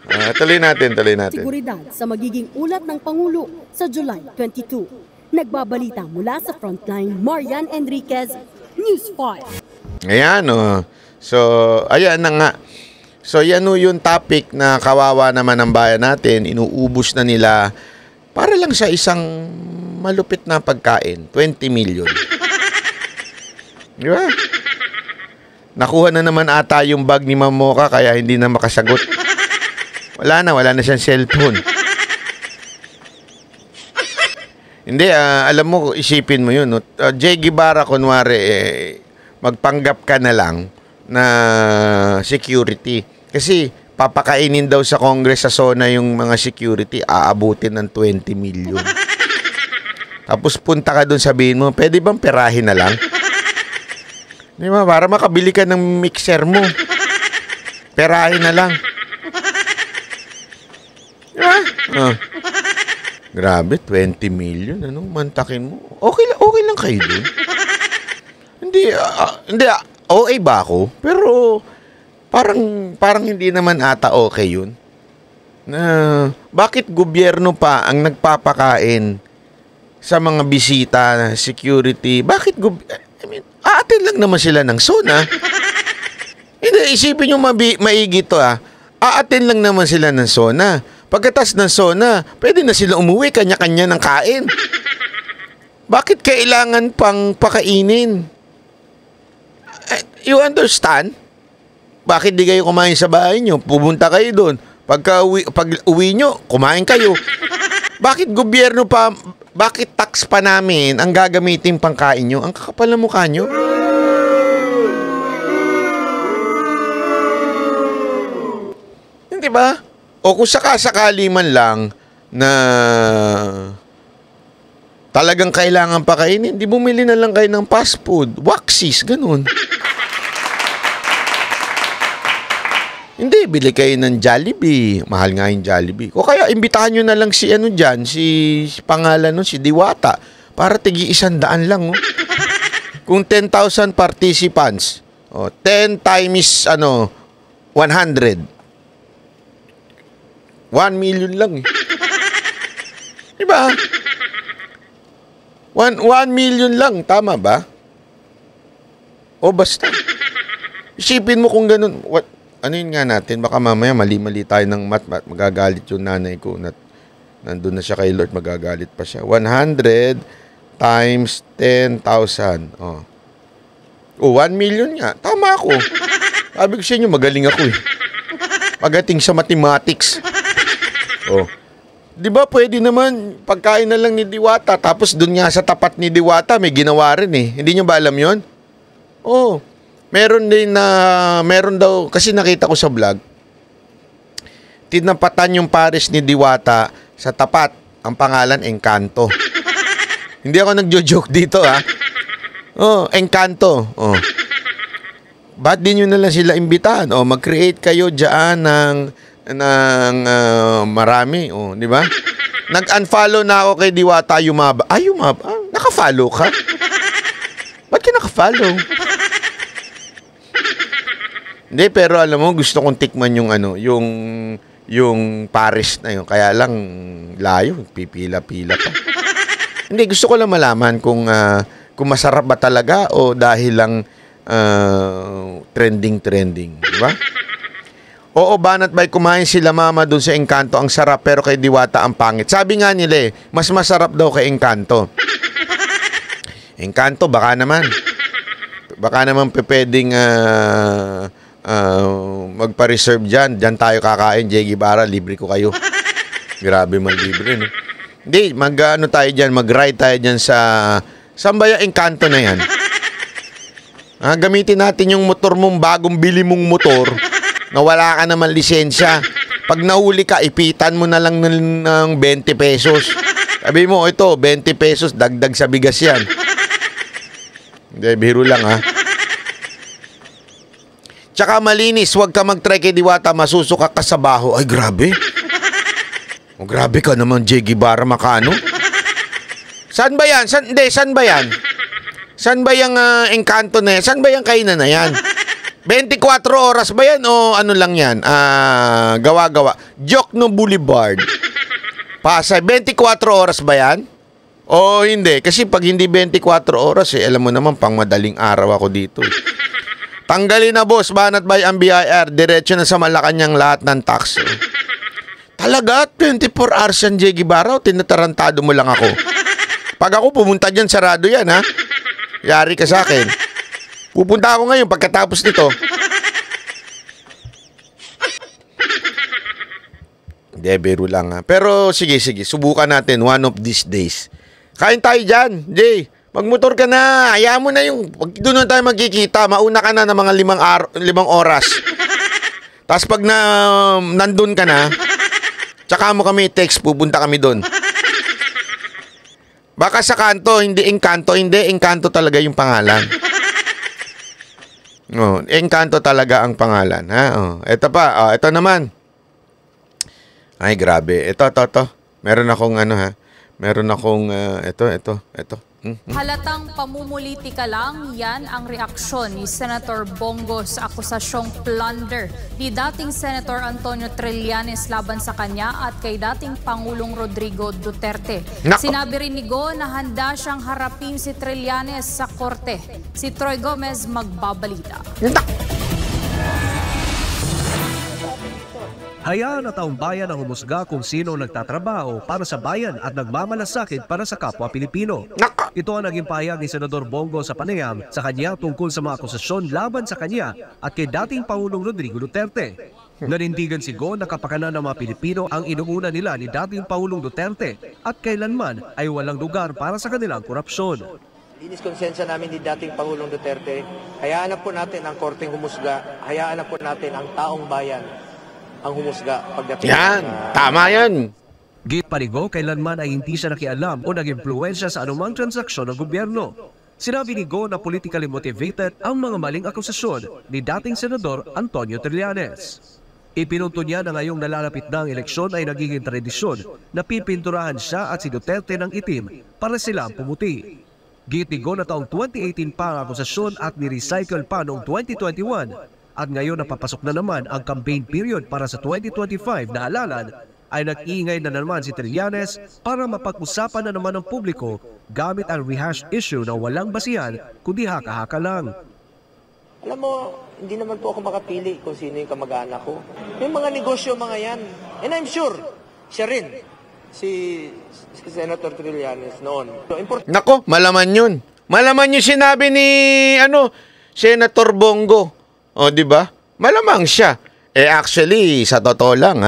Tuloy natin. Seguridad sa magiging ulat ng Pangulo sa July 22. Nagbabalita mula sa Frontline, Marian Enriquez, News 5. Ayan, So, ayan na nga. So, yan yung topic na kawawa naman ang bayan natin. Inuubos na nila para lang sa isang malupit na pagkain. 20 million. Di ba? Nakuha na naman ata yung bag ni Ma'am Mocha kaya hindi na makasagot. Wala na siyang cellphone. Hindi, alam mo, isipin mo yun. Jay Guevara, kunwari, magpanggap ka na lang na security. Kasi papakainin daw sa Congress sa SONA yung mga security, aabutin ng 20 million. Tapos punta ka doon, sabihin mo, pwede bang perahin na lang? Di ba? Para makabili ka ng mixer mo. Perahin na lang. Grabe, 20 million. Anong mantakin mo? Okay lang kayo dun. Hindi, okay ba ako? Pero, parang hindi naman ata okay yun. Bakit gobyerno pa ang nagpapakain sa mga bisita, security? Bakit aatin lang naman sila ng SONA. Hindi, isipin nyo maigi to aatin lang naman sila ng SONA. Pagkatas ng SONA, pwede na sila umuwi, kanya-kanya ng kain. Bakit kailangan pang pakainin? You understand? Bakit di kayo kumain sa bahay nyo? Pupunta kayo doon. Pag uwi nyo, kumain kayo. Bakit gobyerno pa, bakit tax pa namin ang gagamitin pangkain nyo? Ang kakapal na mukha nyo. Hindi ba? O kung sakali man lang na talagang kailangan pakainin, di bumili na lang kayo ng fast food, Waxies, ganun. Hindi, bili kayo ng Jollibee. Mahal nga yung Jollibee. O kaya, imbitahan nyo na lang si si pangalan nun, si Diwata, para tigi 100 lang. Kung 10,000 participants, 10 times 100. 1 million lang Diba? 1 million lang, tama ba? O basta. Isipin mo kung ganun. Ano yun nga natin? Baka mamaya mali-mali tayo ng math. Magagalit yung nanay ko. Nandun na siya kay Lord, magagalit pa siya. 100 times 10,000. O, 1 million nga. Tama ako. Sabi ko sa inyo, magaling ako eh. Pagdating sa mathematics. Oh. Di ba pwede naman pagkain na lang ni Diwata, tapos dun nga sa tapat ni Diwata may ginawa rin eh. Hindi nyo ba alam yon? Oh. Meron din na, meron daw, kasi nakita ko sa vlog, tinapatan yung pares ni Diwata sa tapat. Ang pangalan, Encanto. Hindi ako nagjo-joke dito ha. Oh, Encanto. Oh. Ba't di nyo na lang sila imbitahan? Oh, mag-create kayo dyan ng marami. Oh, di ba? Nag-unfollow na ako kay Diwata Yumaba. Ay, Yumaba. Ah, naka-follow ka? Ba't ka naka-follow? Hindi, pero alam mo, gusto kong tikman yung yung Paris na yun. Kaya lang, layo. Pipila-pila pa. Hindi, gusto ko lang malaman kung masarap ba talaga o dahil lang trending. Di ba? Oo, banat ba'y kumain sila mama dun sa Encanto. Ang sarap pero kay Diwata ang pangit. Sabi nga nila mas masarap daw kay Encanto. Encanto, baka naman. Baka naman pwedeng magpa-reserve dyan. Dyan tayo kakain, Jay Guevara, libre ko kayo. Grabe man libre, no? Hindi, tayo dyan, mag-ride tayo dyan sa... Saan ba yung Encanto na yan? Gamitin natin yung motor mong bagong bili mong motor na wala ka naman lisensya. Pag nahuli ka, ipitan mo na lang ng 20 pesos. Sabi mo, ito, 20 pesos, dagdag sa bigas yan. Hindi, biro lang ha. Tsaka malinis, huwag ka mag-try kay Diwata, masusuka ka sa baho. Ay, grabe. Oh, grabe ka naman, Jay Guevara, makano? Saan ba yan? Saan ba yan? Saan ba yung Encanto na yan? Saan ba yung kainan na yan? 24 oras ba yan o ano lang yan? Gawa-gawa. Jokno Boulevard. Pasay. 24 oras ba yan? O hindi? Kasi pag hindi 24 oras, alam mo naman, pang madaling araw ako dito. Tanggalin na, boss. Banat by ang BIR. Diretso na sa Malacanang lahat ng tax. Talaga? 24 hours yan, Jay Guevara? O tinatarantado mo lang ako? Pag ako pumunta dyan, sarado yan, ha? Yari ka sa akin. Pupunta ako ngayon pagkatapos nito. Hindi, biro lang, ha? Pero sige, subukan natin one of these days. Kain tayo dyan, Jay. Magmotor ka na. Hayaan mo na yung... Doon na tayo magkikita. Mauna ka na ng mga 5 oras. Tapos pag nandun ka na, tsaka mo kami text, pupunta kami doon. Baka sa kanto, hindi Encanto. Hindi, Encanto talaga yung pangalan. Oh, Encanto talaga ang pangalan. Ha? Oh, ito pa. Oh, ito naman. Ay, grabe. Ito. Meron akong Meron akong ito. Halatang pamumulitika lang, yan ang reaksyon ni Senator Bongo sa akusasyong plunder ni dating Senator Antonio Trillanes laban sa kanya at kay dating Pangulong Rodrigo Duterte. Sinabi rin ni Go na handa siyang harapin si Trillanes sa korte. Si Troy Gomez magbabalita. Hayaan na taong bayan ang humusga kung sino nagtatrabaho para sa bayan at nagmamalasakit para sa kapwa Pilipino. Ito ang naging pahayag ni Senador Bongo sa panayam sa kanya tungkol sa mga akusasyon laban sa kanya at kay dating Pangulong Rodrigo Duterte. Nanindigan si Go na kapakanan ng mga Pilipino ang inuuna nila ni dating Pangulong Duterte at kailanman ay walang lugar para sa kanilang korupsyon. Linis konsensya namin ni dating Pangulong Duterte. Hayaan na po natin ang korteng humusga. Hayaan na po natin ang taong bayan ang humusga pagdating. Yan, tama yan. Git pa ni Go, kailanman ay hindi siya nakialam o nag-impluensya sa anumang transaksyon ng gobyerno. Sinabi ni Go na politically motivated ang mga maling akusasyon ni dating Senador Antonio Trillanes. Ipinunto niya na ngayong nalalapit na ang eleksyon ay nagiging tradisyon na pipinturahan siya at si Duterte ng itim para silang pumuti. Git ni Go na taong 2018 pa ang akusasyon at ni-recycle pa noong 2021. At ngayon napapasok na naman ang campaign period para sa 2025 na halalan ay nag-iingay na naman si Trillanes para mapag-usapan na naman ng publiko gamit ang rehash issue na walang basihan kundi haka-haka lang. Alam mo, hindi naman po ako makapili kung sino yung kamag-anak ko. May mga negosyo mga yan. And I'm sure, siya rin, si Senator Trillanes noon. Nako, malaman yun. Malaman yung sinabi Senator Bongo. O, di ba? Malamang siya. Actually, sa totoo lang,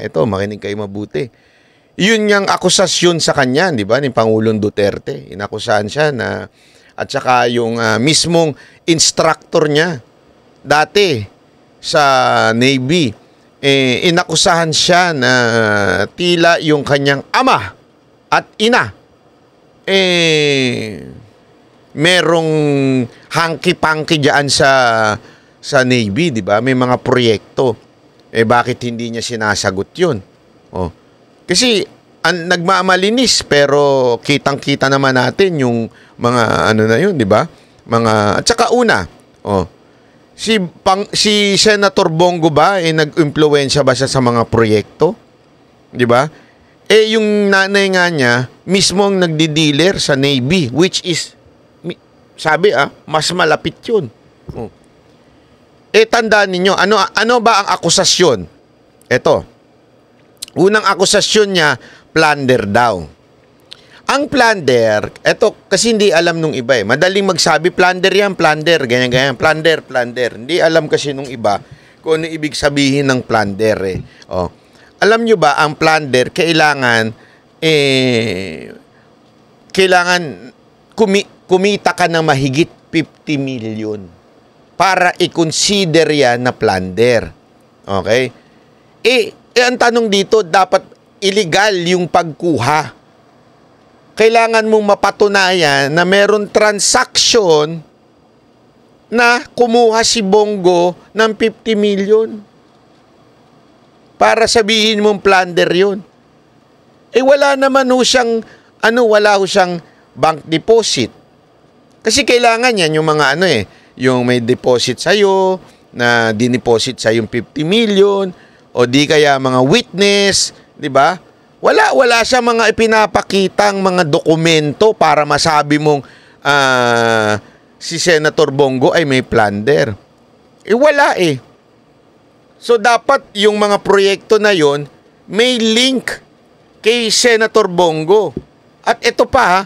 ito, makinig kayo mabuti. Yun yung akusasyon sa kanya, di ba, ni Pangulong Duterte. Inakusahan siya na, at saka yung mismong instructor niya, dati, sa Navy, inakusahan siya na tila yung kanyang ama at ina, merong hanky-panky dyan sa Navy, di ba? May mga proyekto. Bakit hindi niya sinasagot yun? Kasi nagmamalinis, pero kitang-kita naman natin yung mga ano na yun, di ba? At saka una, si Senator Bongo ba, nag-impluwensya ba siya sa mga proyekto? Di ba? Yung nanay nga niya, mismong nagdi-dealer sa Navy, which is, sabi mas malapit yun. Tandaan ninyo, ano ba ang akusasyon? Ito, unang akusasyon niya, plunder daw. Ang plunder, eto kasi hindi alam nung iba Madaling magsabi, plunder yan, plunder, ganyan-ganyan, plunder. Hindi alam kasi nung iba kung ano ibig sabihin ng plunder Alam nyo ba, ang plunder, kailangan kumita ka na mahigit 50 million para i-consider yan na plunder. Okay? Ang tanong dito, dapat illegal yung pagkuha. Kailangan mong mapatunayan na meron transaction na kumuha si Bongo ng 50 million para sabihin mong plunder yun. Wala naman siyang, wala siyang bank deposit. Kasi kailangan yan yung mga yung may deposit sa'yo, na dineposit sa yung 50 million, o di kaya mga witness, di ba? Wala siya mga ipinapakitang mga dokumento para masabi mong si Senator Bongo ay may plunder. Wala So dapat yung mga proyekto na yon may link kay Senator Bongo. At ito pa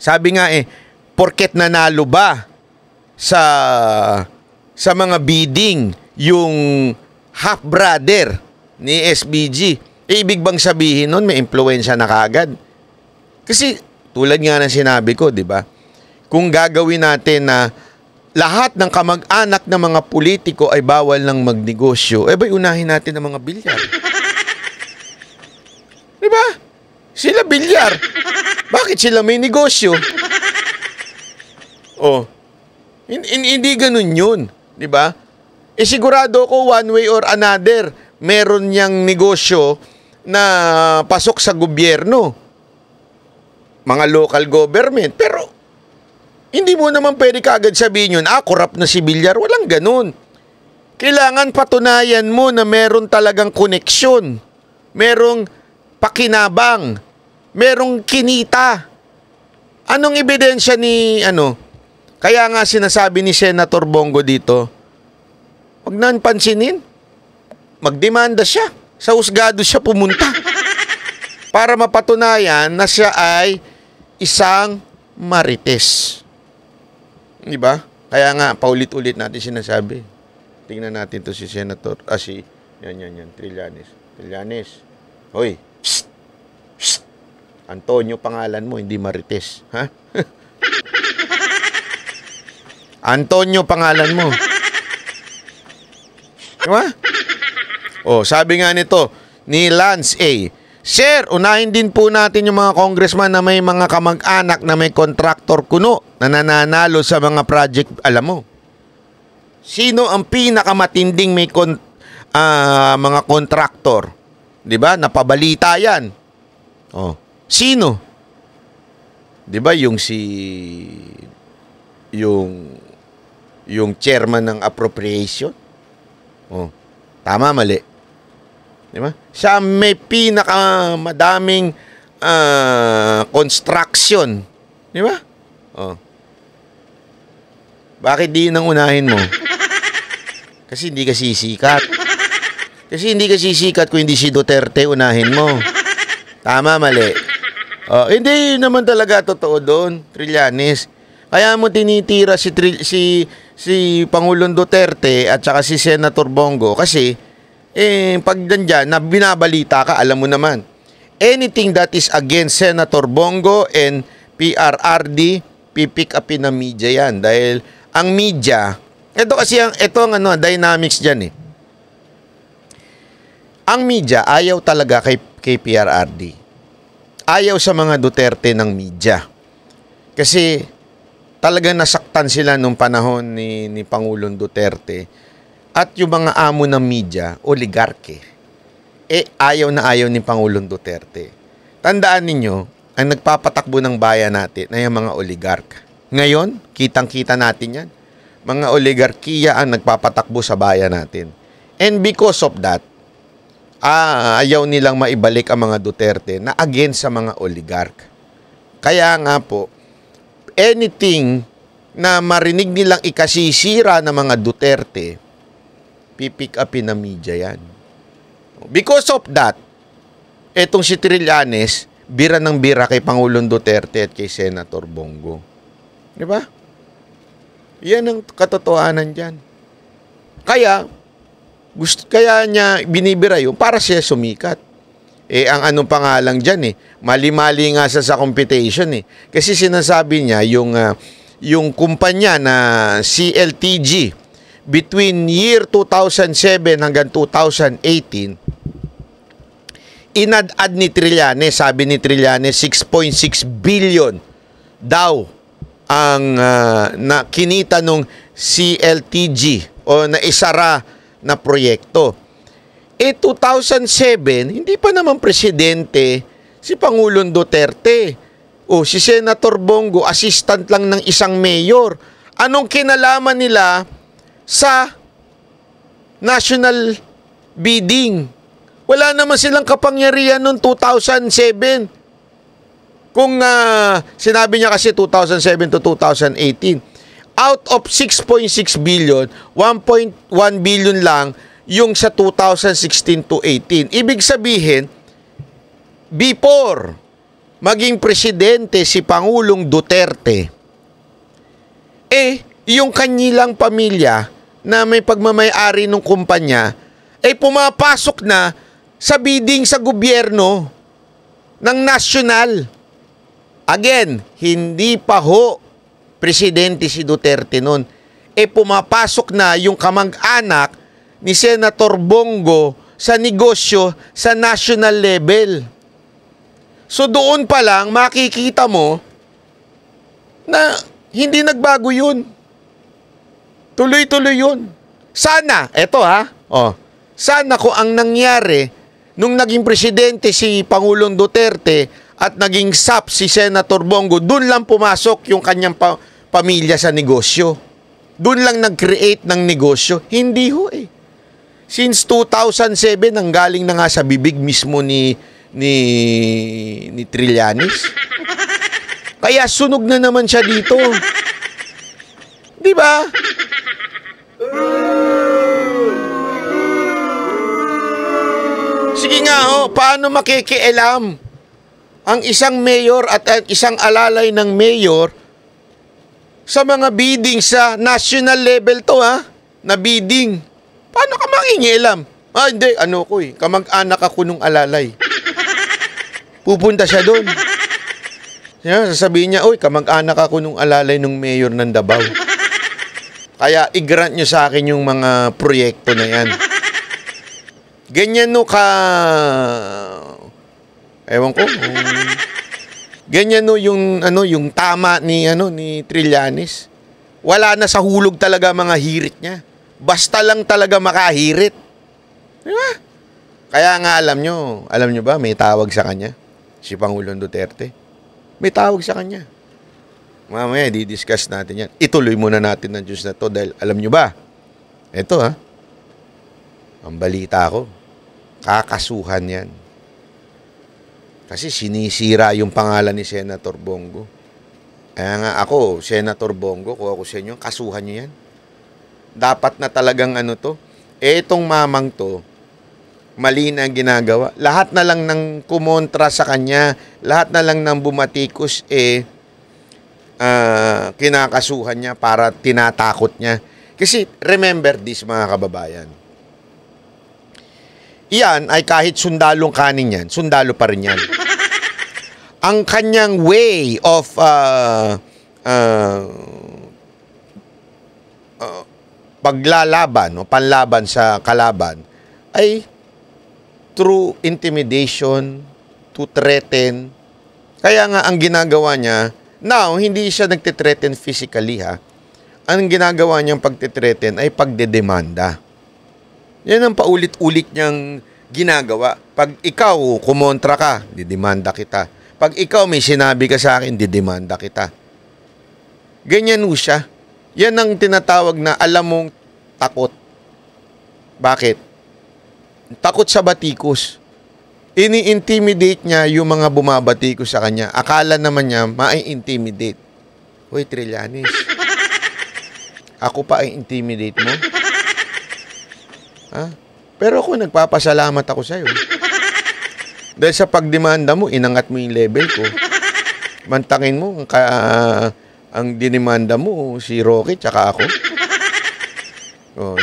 sabi nga porket nanalo ba sa mga bidding yung half-brother ni SBG, ibig bang sabihin nun may impluwensya na kaagad? Kasi tulad nga ng sinabi ko, di ba? Kung gagawin natin na lahat ng kamag-anak ng mga politiko ay bawal ng magnegosyo, unahin natin ang mga bilyar. Di ba? Sila bilyar. Bakit sila may negosyo? Hindi ganun yun. Di ba? Sigurado ko one way or another, meron niyang negosyo na pasok sa gobyerno. Mga local government. Pero, hindi mo naman pwede kaagad sabihin yun, corrupt na si Villar. Walang ganun. Kailangan patunayan mo na meron talagang koneksyon. Merong pakinabang. Merong kinita. Anong ebidensya ni, Kaya nga sinasabi ni Senator Bongo dito, wag nang pansinin. Magdemanda siya. Sa husgado siya pumunta. Para mapatunayan na siya ay isang marites. Di ba? Kaya nga, paulit-ulit natin sinasabi. Tingnan natin to si Senator, yan, Trillanes. Hoy, psst, psst. Antonio pangalan mo, hindi marites. Ha? Antonio pangalan mo. Diba? Sabi nga nito, ni Lance A. Sir, unahin din po natin yung mga congressman na may mga kamag-anak na may kontraktor kuno na nananalo sa mga project. Alam mo, sino ang pinakamatinding may mga kontraktor? Diba? Napabalita yan. Sino? Diba yung yung chairman ng appropriation? Tama, mali. Diba? Siya may pinakamadaming construction. Diba? Bakit di nang unahin mo? Kasi hindi ka sisikat. Kasi hindi ka sisikat kung hindi si Duterte unahin mo. Tama, mali. Hindi naman talaga totoo doon, Trillanes. Kaya mo tinitira si Pangulong Duterte at saka si Senator Bongo kasi pag nandiyan na binabalita ka, alam mo naman. Anything that is against Senator Bongo and PRRD, pipick upin ng media yan. Dahil ang media, ito ang dynamics dyan eh. Ang media ayaw talaga kay PRRD. Ayaw sa mga Duterte ng media. Kasi talagang nasaktan sila nung panahon ni Pangulong Duterte. At yung mga amo ng media, oligarke, ayaw na ayaw ni Pangulong Duterte. Tandaan ninyo, ang nagpapatakbo ng bayan natin na yung mga oligark. Ngayon, kitang-kita natin yan. Mga oligarkiya ang nagpapatakbo sa bayan natin. And because of that, ayaw nilang maibalik ang mga Duterte na against sa mga oligark. Kaya nga po, anything na marinig nilang ikasisira ng mga Duterte, pipick upin ng media yan. Because of that, etong si Trillanes, bira ng bira kay Pangulong Duterte at kay Senator Bongo. Di ba? Yan ang katotohanan dyan. Kaya niya binibira yun para siya sumikat. Ang anong pangalang dyan mali-mali nga sa computation Kasi sinasabi niya yung kumpanya na CLTG between year 2007 hanggang 2018 inad-ad ni Trillanes, sabi ni Trillanes 6.6 billion daw ang kinita nung CLTG o naisara na proyekto. 2007, hindi pa naman presidente si Pangulong Duterte. O si Senator Bongo, assistant lang ng isang mayor. Anong kinalaman nila sa national bidding? Wala naman silang kapangyarihan noong 2007. Kung sinabi niya kasi 2007 to 2018. Out of 6.6 billion, 1.1 billion lang yung sa 2016 to 18. Ibig sabihin, before maging presidente si Pangulong Duterte, yung kanilang pamilya na may pagmamay-ari ng kumpanya, pumapasok na sa bidding sa gobyerno ng nasyonal. Again, hindi pa presidente si Duterte noon. Pumapasok na yung kamag-anak ni Senator Bongo sa negosyo sa national level. So doon pa lang makikita mo na hindi nagbago yun. Tuloy-tuloy yun. Sana, sana kung ang nangyari nung naging presidente si Pangulong Duterte at naging SAP si Senator Bongo, doon lang pumasok yung kanyang pamilya sa negosyo. Doon lang nag-create ng negosyo. Hindi Since 2007, ang galing na nga sa bibig mismo ni Trillanes. Kaya sunog na naman siya dito. Di ba? Sige nga paano makikialam ang isang mayor at ang isang alalay ng mayor sa mga bidding sa national level na bidding. Paano ka mangingialam? Hindi, kamag-anak ako nung alalay. Pupunta siya doon. Sasabihin niya, kamag-anak ako nung alalay nung mayor ng Davao. Kaya i-grant nyo sa akin yung mga proyekto na yan. Ganyan ewan ko. Ganyan yung tama ni Trillanes. Wala na sa hulog talaga mga hirit niya. Basta lang talaga makahirit. Di ba? Kaya nga alam nyo ba, may tawag sa kanya? Si Pangulong Duterte. May tawag sa kanya. Mamaya, di-discuss natin yan. Ituloy muna natin ng Diyos na to dahil alam nyo ba, ito ang balita ko, kakasuhan yan. Kasi sinisira yung pangalan ni Senator Bongo. Kaya nga ako, Senator Bongo, kung ako sa inyo, kasuhan nyo yan. Dapat na talagang itong mamang to, mali na ang ginagawa. Lahat na lang ng kumontra sa kanya, lahat na lang ng bumatikos, kinakasuhan niya, para tinatakot niya. Kasi remember this, mga kababayan. Iyan ay kahit sundalong kanin yan, sundalo pa rin yan. Ang kanyang way of paglalaban o panlaban sa kalaban ay through intimidation, to threaten. Kaya nga ang ginagawa niya, now, hindi siya nagtitreten physically ha. Ang ginagawa niyang pagtitreten ay pagdedemanda. Yan ang paulit-ulit niyang ginagawa. Pag ikaw kumontra ka, didemanda kita. Pag ikaw may sinabi ka sa akin, didemanda kita. Ganyan ho siya. Yan ang tinatawag na alam mong takot. Bakit? Takot sa batikos. Ini-intimidate niya yung mga bumabatikos sa kanya. Akala naman niya ma-intimidate. Hoy, Trillanes. Ako pa ay intimidate mo? Ha? Pero ako, nagpapasalamat ako sa'yo. Dahil sa pagdemanda mo, inangat mo yung level ko. Mantangin mo, ang dinimanda mo, si Rocky, tsaka ako. Oh,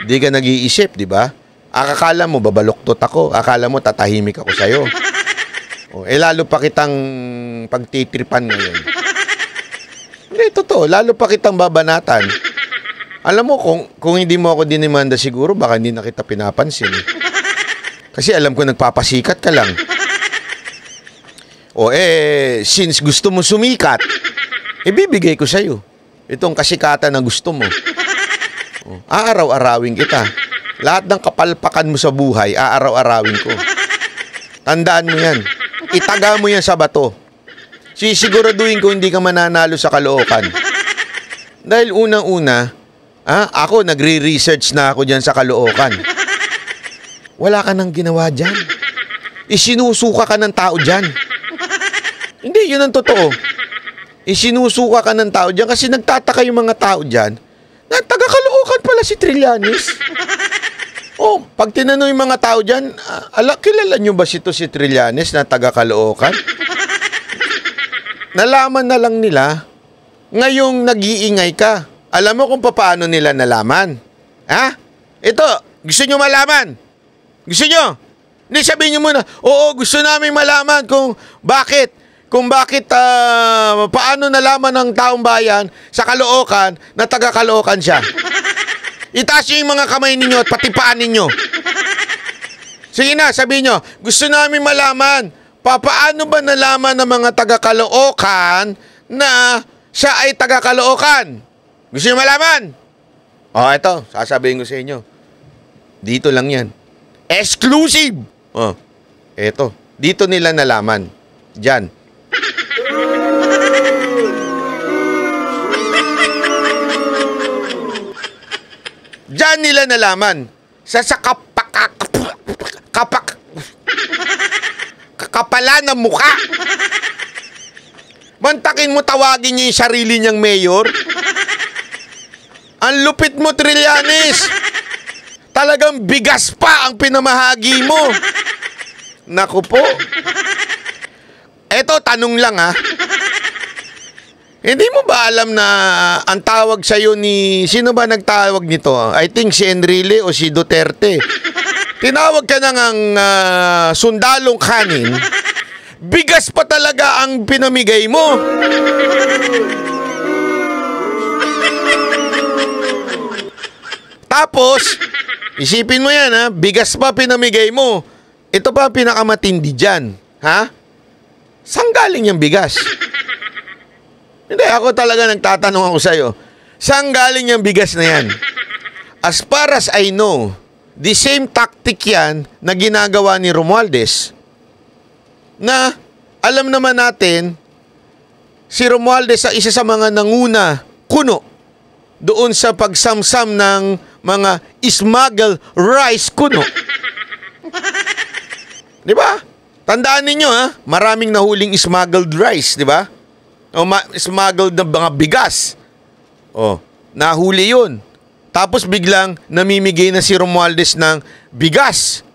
di ka nag-iisip, di ba? Akala mo, babaluktot ako. Akala mo, tatahimik ako sa'yo. Oh, lalo pa kitang pagtitripan ngayon. Hindi, totoo. Lalo pa kitang babanatan. Alam mo, kung hindi mo ako dinimanda siguro, baka hindi na kita pinapansin. Kasi alam ko nagpapasikat ka lang. O since gusto mo sumikat, ibibigay ko sa'yo itong kasikatan na gusto mo. O, aaraw-arawin kita. Lahat ng kapalpakan mo sa buhay, aaraw-arawin ko. Tandaan mo yan. Itaga mo yan sa bato. Sisiguraduhin ko hindi ka mananalo sa Caloocan. Dahil unang-una, ako nagre-research na ako dyan sa Caloocan. Wala ka nang ginawa dyan. Isinusuka ka ng tao dyan. Hindi, yun ang totoo. Isinusuka ka ng tao dyan kasi nagtataka yung mga tao dyan na taga-Caloocan pala si Trillanes. Oh, pag tinanong yung mga tao dyan, kilala nyo ba si Trillanes na taga-Caloocan? Nalaman na lang nila ngayong nag-iingay ka. Alam mo kung paano nila nalaman? Ha? Ito, gusto nyo malaman? Gusto nyo? Hindi, sabihin nyo muna, oo, gusto namin malaman kung bakit paano nalaman ng taong bayan sa Caloocan na taga-Caloocan siya. Itaas nyo yung mga kamay ninyo at pati paan ninyo. Sige na, sabihin nyo, gusto namin malaman, paano ba nalaman ng mga taga-Caloocan na siya ay taga-Caloocan? Gusto nyo malaman? O, ito, sasabihin ko sa inyo. Dito lang yan. Exclusive! O, ito. Dito nila nalaman. Diyan. Diyan nila nalaman. Sa kapala ng mukha. Mantakin mo, tawagin niya yung sarili niyang mayor. Ang lupit mo, Trillanes. Talagang bigas pa ang pinamahagi mo. Naku po. Eto, tanong lang ha. Hindi mo ba alam na ang tawag sa'yo ni... Sino ba nagtawag nito? I think si Enrile o si Duterte. Tinawag ka na ng sundalong kanin. Bigas pa talaga ang pinamigay mo. Tapos, isipin mo yan ha, bigas pa pinamigay mo. Ito pa ang pinakamatindi dyan. Ha? Saan galing yung bigas? Hindi, ako talaga nagtatanong ako sa'yo. Saan galing yung bigas na yan? As far as I know, the same tactic yan na ginagawa ni Romualdez. Na, alam naman natin, si Romualdez sa isa sa mga nanguna kuno doon sa pagsamsam ng mga smuggled rice kuno. Di ba? Tandaan ninyo ha, maraming nahuling smuggled rice, di ba? O smuggled na mga bigas. O, nahuli yun. Tapos biglang namimigay na si Romualdez ng bigas.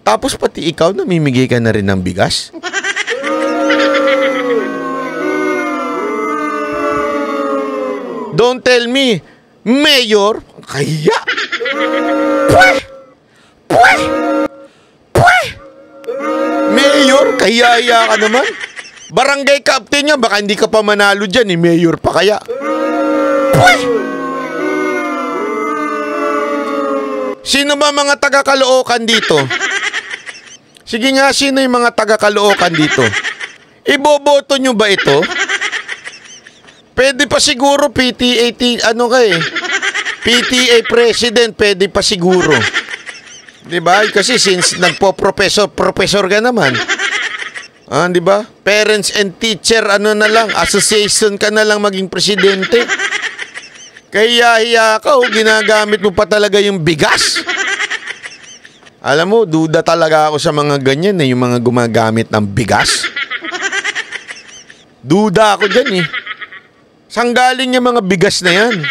Tapos pati ikaw namimigay ka na rin ng bigas. Don't tell me, Mayor, kaya. Mayor, kaya ka naman. Barangay captain niya, baka hindi ka pa manalo dyan, Mayor pa kaya. Sino ba mga taga-Caloocan dito? Sige nga, sino yung mga taga-Caloocan dito? Iboboto nyo ba ito? Pwede pa siguro PTA, PTA president, pwede pa siguro. Diba? Kasi since professor ka naman. Diba? Parents and teacher, association ka na lang maging presidente. Kaya hiya ka, ginagamit mo pa talaga yung bigas. Alam mo, duda talaga ako sa mga ganyan, yung mga gumagamit ng bigas. Duda ako dyan Saan galing yung mga bigas na yan?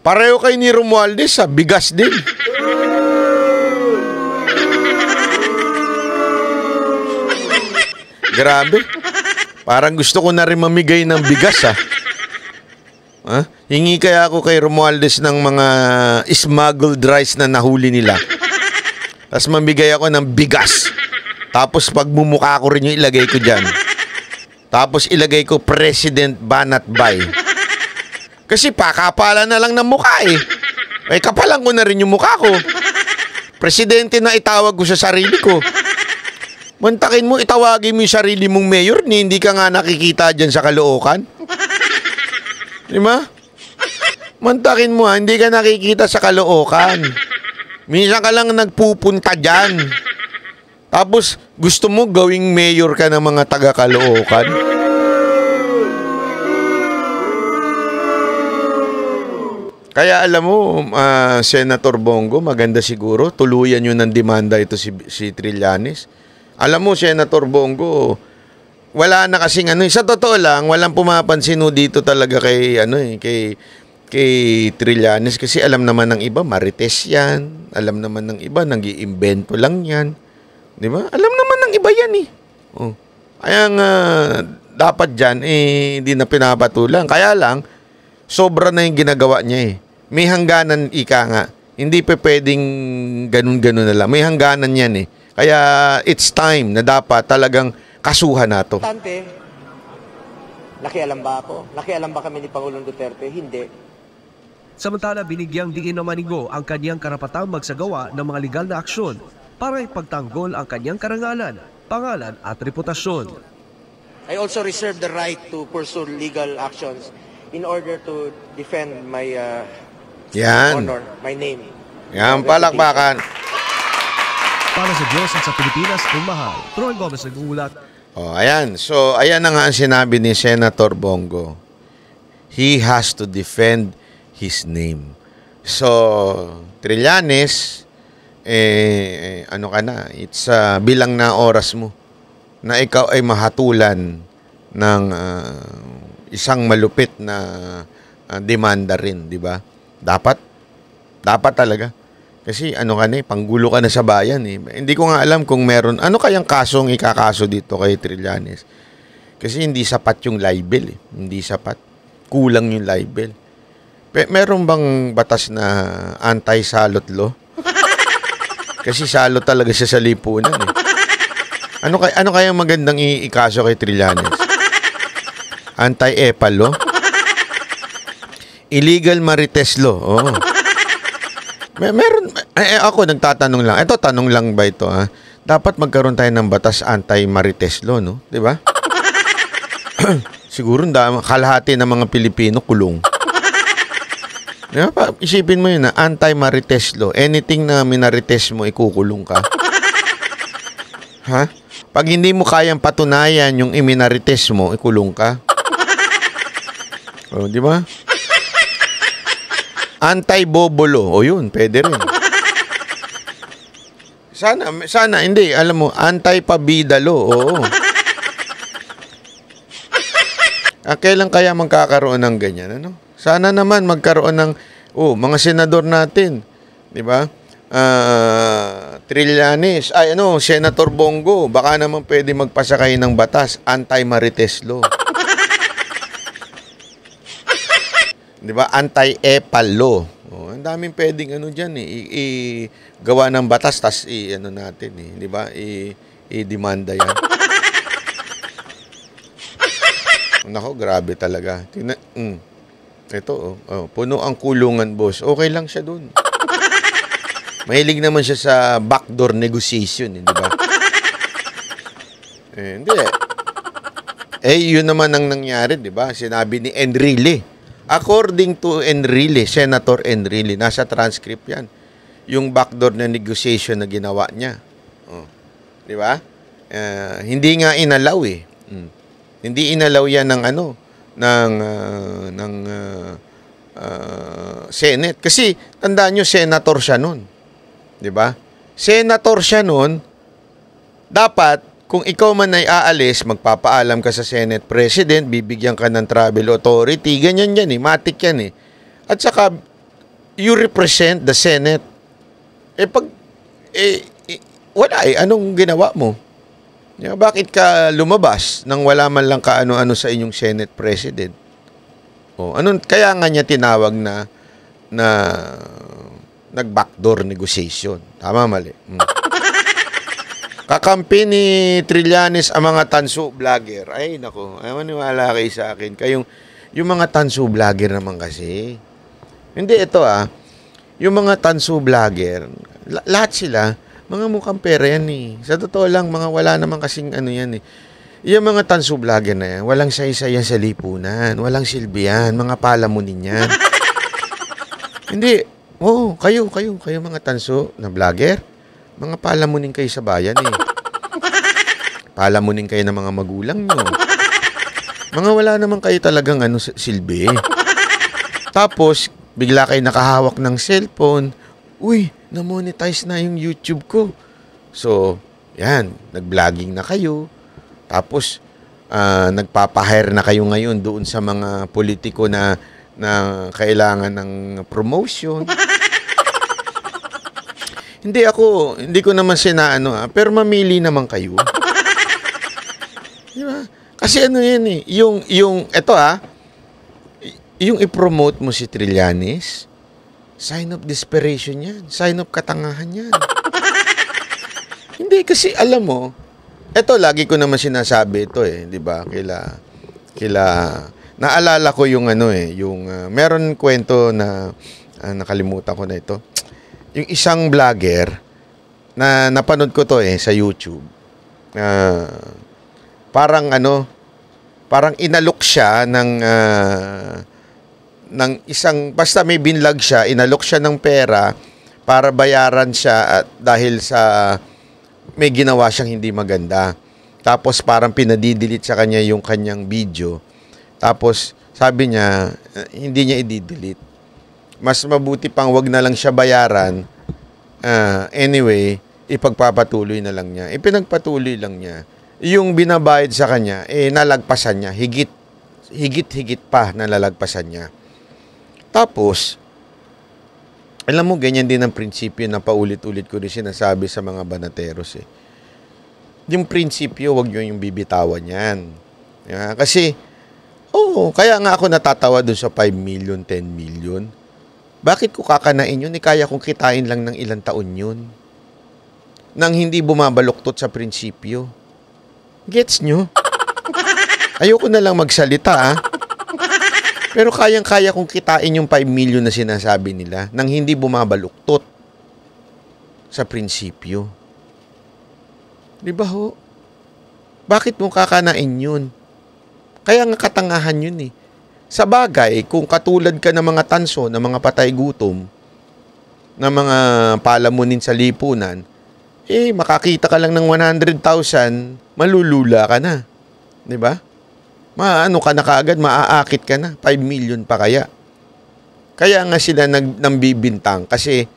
Pareho kayo ni Romualdez sa bigas din. Grabe. Parang gusto ko na rin mamigay ng bigas Hingi kaya ako kay Romualdez ng mga smuggled rice na nahuli nila. Tapos mamigay ako ng bigas. Tapos pagmumukha ko rin yung ilagay ko dyan. Tapos ilagay ko President Banat Bay. Kasi pakapala na lang ng mukha kapalan ko na rin yung mukha ko. Presidente na itawag ko sa sarili ko. Mantakin mo, itawagin mo yung sarili mong mayor hindi ka nga nakikita dyan sa Caloocan. Diba? Mantakin mo hindi ka nakikita sa Caloocan. Minsan ka lang nagpupunta dyan. Tapos gusto mo gawing mayor ka ng mga taga-Caloocan. Kaya alam mo, Senator Bongo, maganda siguro. Tuluyan yun ng demanda ito si Trillanes. Alam mo, Senator Bongo, wala na kasing sa totoo lang, walang pumapansin dito talaga kay Trillanes kasi alam naman ng iba, marites yan. Alam naman ng iba, nag-iimbento lang yan. Di ba? Alam naman ng iba yan Kaya dapat dyan, hindi na pinapatulang. Kaya lang, sobra na yung ginagawa niya May hangganan, ika nga. Hindi pa pwedeng ganun-ganun na lang. May hangganan yan Kaya it's time na dapat talagang kasuhan na to. Nakialam ba ako? Nakialam ba kami ni Pangulong Duterte? Hindi. Samantala, binigyang diin naman ni Go ang kanyang karapatang magsagawa ng mga legal na aksyon para ipagtanggol ang kanyang karangalan, pangalan at reputasyon. I also reserve the right to pursue legal actions in order to defend my honor, my name. Yan, palakpakan. Para sa Diyos at sa Pilipinas, kung mahal. Troy Gomez nag-uulat. Ayan. So, ayan na nga ang sinabi ni Senator Bongo. He has to defend his name. So, Trillanes, it's bilang na oras mo na ikaw ay mahatulan ng isang malupit na demanda rin, di ba? Dapat talaga. Kasi panggulo ka na sa bayan Hindi ko nga alam kung meron, kayang kasong ikakaso dito kay Trillanes. Kasi hindi sapat yung libel Hindi sapat. Kulang yung libel. Meron bang batas na anti-salot law? Kasi salot talaga siya sa lipunan Ano kayang magandang ikaso kay Trillanes? Anti-EPA law? Illegal marites law. Meron, ako nagtatanong lang. Ito, tanong lang ba ito, Dapat magkaroon tayo ng batas anti-marites law, no? Di ba? Siguro kalahati ng mga Pilipino kulong. Diba? Isipin mo yun, anti-marites law. Anything na minarites mo, ikukulong ka. Pag hindi mo kayang patunayan yung iminarites mo, ikulong ka. Di ba? Anti-bobolo. Yun, pwede rin. Sana, hindi. Alam mo, anti-pabidalo. Oo. Kailan kaya magkakaroon ng ganyan, Sana naman magkaroon ng, mga senador natin. Di ba? Trillanes, Senator Bongo, baka naman pwede magpasakay ng batas, anti-marites law. 'Di ba? Anti-EPAL law. Oh, ang daming pwedeng ano diyan gawa ng batas tas ano natin 'di ba? I-demanda 'yan. Nako, grabe talaga. Ito, puno ang kulungan, boss. Okay lang siya dun. Mahilig naman siya sa backdoor negotiation, di ba? Hindi. Yun naman ang nangyari, di ba? Sinabi ni Enrile. According to Enrile, Senator Enrile, nasa transcript yan. Yung backdoor na negotiation na ginawa niya. Di ba? Hindi nga inalaw eh. Hindi inalaw yan ng Senate. Kasi, tandaan nyo, senator siya nun. Diba? Senator siya nun, dapat, kung ikaw man ay aalis, magpapaalam ka sa Senate President, bibigyan ka ng travel authority, ganyan yan eh, matik yan eh. At saka, you represent the Senate. Wala eh, anong ginawa mo? Bakit ka lumabas nang wala man lang kaano-ano sa inyong Senate President? Kaya nga niya tinawag na nag-backdoor negotiation. Tama, mali. Kakampi ni Trillanes ang mga tanso vlogger. Ay, nako. Ay, maniwala kayo sa akin. Yung mga tanso vlogger naman kasi. Hindi, ito yung mga tanso vlogger, lahat sila, mga mukhang pera yan eh. Sa totoo lang, mga wala naman kasing ano yan eh. Yung mga tanso vlogger na yan, walang saysay sa lipunan, walang silbi yan, mga palamunin yan. Hindi. Kayo mga tanso na vlogger, mga palamunin kayo sa bayan eh. Palamunin kayo ng mga magulang nyo. Mga wala naman kayo talagang silbi. Tapos, bigla kayo nakahawak ng cellphone, uy, na-monetize na yung YouTube ko. So, yan, nag-vlogging na kayo. Tapos, nagpapahire na kayo ngayon doon sa mga politiko na kailangan ng promotion. Hindi ko naman pero mamili naman kayo. Diba? Kasi yan eh, yung i-promote mo si Trillanes, sign of desperation yan. Sign of katangahan yan. Hindi, kasi alam mo, lagi ko naman sinasabi ito eh, di ba? Naalala ko yung meron kwento na, nakalimutan ko na ito. Yung isang vlogger, na napanood ko to sa YouTube, parang inalok siya ng isang, basta may binlog siya, inalok siya ng pera para bayaran siya dahil sa may ginawa siyang hindi maganda. Tapos parang pinadidelete sa kanya yung kanyang video. Tapos sabi niya, hindi niya i-delete. Mas mabuti pang wag na lang siya bayaran. Anyway, ipagpapatuloy na lang niya. Ipinagpatuloy lang niya. Yung binabayad sa kanya, nalagpasan niya. Higit pa nalalagpasan niya. Tapos, alam mo, ganyan din ang prinsipyo na paulit-ulit ko rin sinasabi sa mga banateros eh. Yung prinsipyo, wag nyo yung bibitawan yan. Kasi, kaya nga ako natatawa dun sa 5 million, 10 million. Bakit ko kakanain yun? Kaya kong kitain lang ng ilang taon yun. Nang hindi bumabaluktot sa prinsipyo. Gets nyo? Ayoko na lang magsalita Pero kayang-kaya kong kitain yung 5 million na sinasabi nila nang hindi bumabaluktot sa prinsipyo. Di ba ho? Bakit mo kakanain yun? Kaya nga katangahan yun eh. Sa bagay, kung katulad ka ng mga tanso, ng mga patay gutom, ng mga palamunin sa lipunan, makakita ka lang ng 100,000, malulula ka na. Di ba? Maano ka na kaagad, maaakit ka na. 5 million pa kaya. Kaya nga sila nambibintang kasi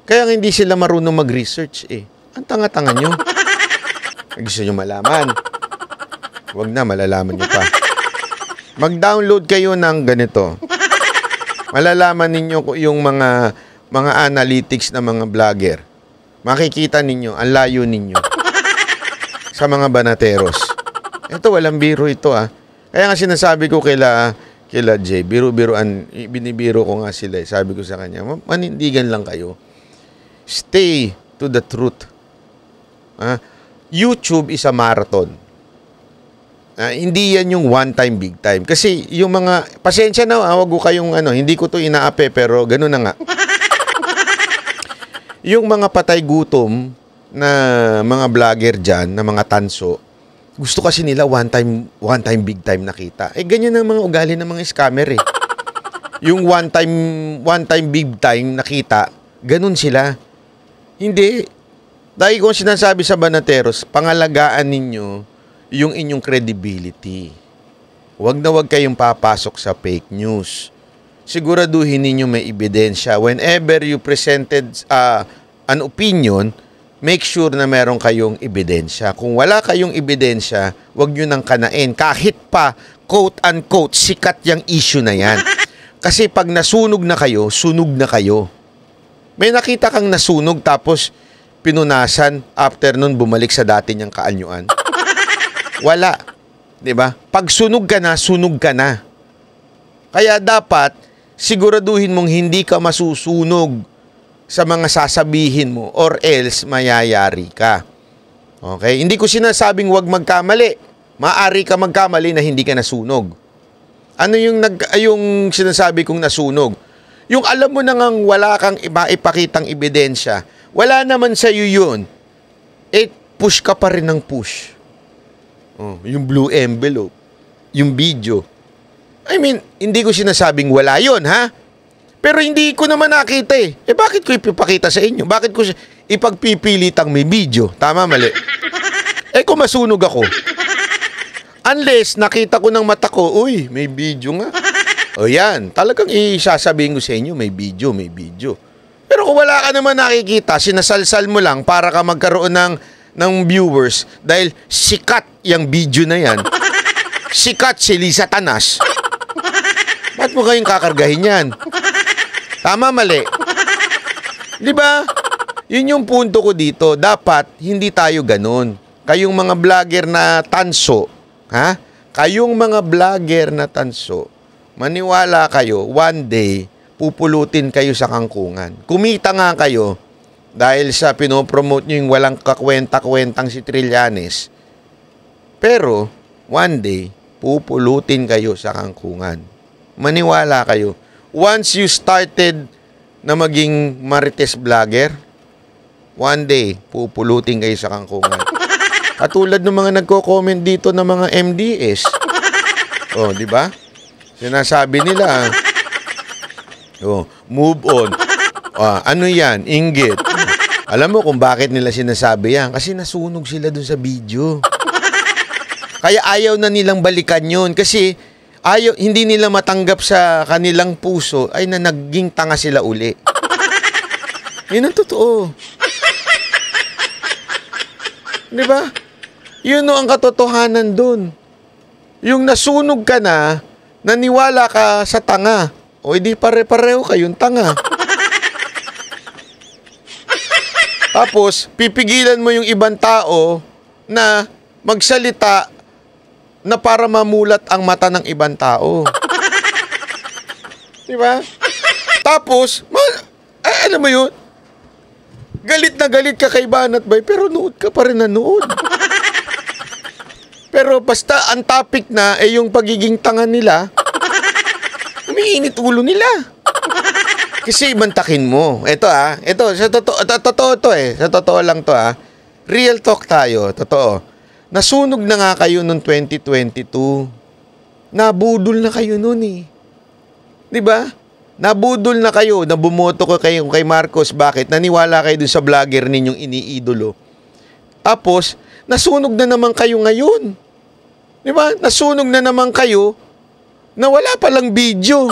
kaya nga hindi sila marunong mag-research Ang tanga-tanga nyo. Gusto nyo malaman. Huwag na, malalaman nyo pa. Mag-download kayo ng ganito. Malalaman ninyo yung mga analytics na mga vlogger. Makikita ninyo, ang layo ninyo sa mga banateros. Ito, walang biro ito Kaya nga sinasabi ko kila kila Jay. Binibiro ko nga sila. Sabi ko sa kanya, manindigan lang kayo. Stay to the truth. YouTube is a marathon. Hindi yan yung one time, big time. Kasi yung mga, pasensya na, wag ko kayong hindi ko to inaape, pero gano'n na nga. Yung mga patay gutom na mga vlogger dyan, na mga tanso, gusto kasi nila one time, big time nakita. Ganyan ang mga ugali ng mga scammer eh. Yung one time, big time nakita, ganun sila. Hindi. Dahil kung sinasabi sa Banateros, pangalagaan ninyo yung inyong credibility. Huwag na huwag kayong papasok sa fake news. Siguraduhin ninyo may ebidensya. Whenever you presented an opinion, make sure na meron kayong ebidensya. Kung wala kayong ebidensya, huwag nyo nang kanain. Kahit pa, quote-unquote, sikat yung issue na yan. Kasi pag nasunog na kayo, sunog na kayo. May nakita kang nasunog tapos pinunasan, after nun bumalik sa dati niyang kaanyuan. Wala. Diba? Pag sunog ka na, sunog ka na. Kaya dapat, siguraduhin mong hindi ka masusunog sa mga sasabihin mo or else mayayari ka. Okay? Hindi ko sinasabing huwag magkamali. Maari ka magkamali na hindi ka nasunog. Ano yung sinasabi kong nasunog? Yung alam mo na ngang wala kang ipakitang ebidensya, wala naman sa iyo yun. Push ka pa rin ng push. Yung blue envelope, yung video. I mean, hindi ko sinasabing wala yun, ha? Pero hindi ko naman nakita eh. Bakit ko ipipakita sa inyo? Bakit ko ipagpipilitang may video? Tama, mali? Kung masunog ako. Unless nakita ko ng mata ko, uy, may video nga. O yan, talagang isasabihin ko sa inyo, may video. Pero kung wala ka naman nakikita, sinasalsal mo lang para ka magkaroon ng viewers dahil sikat yung video na yan. Sikat si Lisa Tanas. Ba't mo kayong kakargahin yan? Tama, mali? Di ba? Yun yung punto ko dito. Dapat hindi tayo ganun. Kayong mga vlogger na tanso, ha? Kayong mga vlogger na tanso, maniwala kayo, one day, pupulutin kayo sa kangkungan. Kumita nga kayo dahil sa pinopromote nyo yung walang kakwenta-kwentang si Trillanes. Pero, one day, pupulutin kayo sa kangkungan. Maniwala kayo. Once you started na maging Marites vlogger, one day, pupulutin kayo sa kangkungan. Katulad ng mga nagko-comment dito ng mga MDS. Di ba? Sinasabi nila, move on. Ano yan? Inggit. Alam mo kung bakit nila sinasabi yan? Kasi nasunog sila dun sa video. Kaya ayaw na nilang balikan yun. Kasi hindi nila matanggap sa kanilang puso ay na naging tanga sila uli. Yun ang totoo. Di ba? Yun ang katotohanan dun. Yung nasunog ka na, naniwala ka sa tanga. O hindi pare-pareho kayong tanga. Tapos, pipigilan mo yung ibang tao na magsalita na para mamulat ang mata ng ibang tao. Diba? Tapos, alam mo yun, galit na galit ka kay Banat Bay, pero nood ka pa rin na nood. Pero basta ang topic na yung pagiging tanga nila, umiinit ulo nila. Kasi ibantakin mo. Ito sa totoo to eh. Sa totoo lang to Real talk tayo, totoo. Nasunog na nga kayo noong 2022. Nabudol na kayo noon eh. 'Di ba? Nabudol na kayo, nabumoto ko kayo kay Marcos. Bakit? Naniwala kayo dun sa vlogger ninyong iniidolo. Tapos, nasunog na naman kayo ngayon. 'Di ba? Nasunog na naman kayo na wala palang video.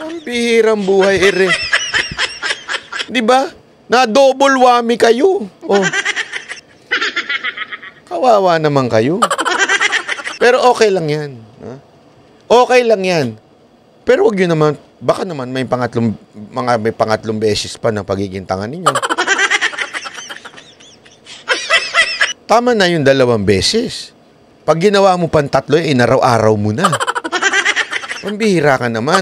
Ang bihirang buhay, ere. 'Di ba? Na double whammy kayo. Kawawa naman kayo. Pero okay lang 'yan, ha? Okay lang 'yan. Pero wag yun naman, baka naman may pangatlong beses pa na pagiging tanga ninyo. Tama na yung 2 beses. Pag ginawa mo pang 3, inaraw-araw mo na. Pambihira ka naman.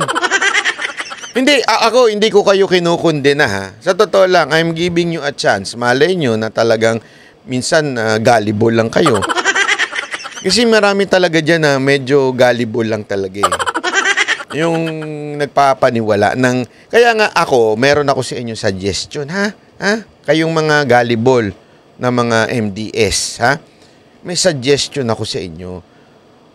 Hindi, hindi ko kayo kinukundena ha. Sa totoo lang, I'm giving you a chance. Malay nyo na talagang minsan gullible lang kayo. Kasi marami talaga dyan na medyo gullible lang talaga eh. Yung nagpapaniwala ng... Kaya nga ako, meron ako sa inyo suggestion, ha? Kayong mga gullible na mga MDS, ha? May suggestion ako sa inyo.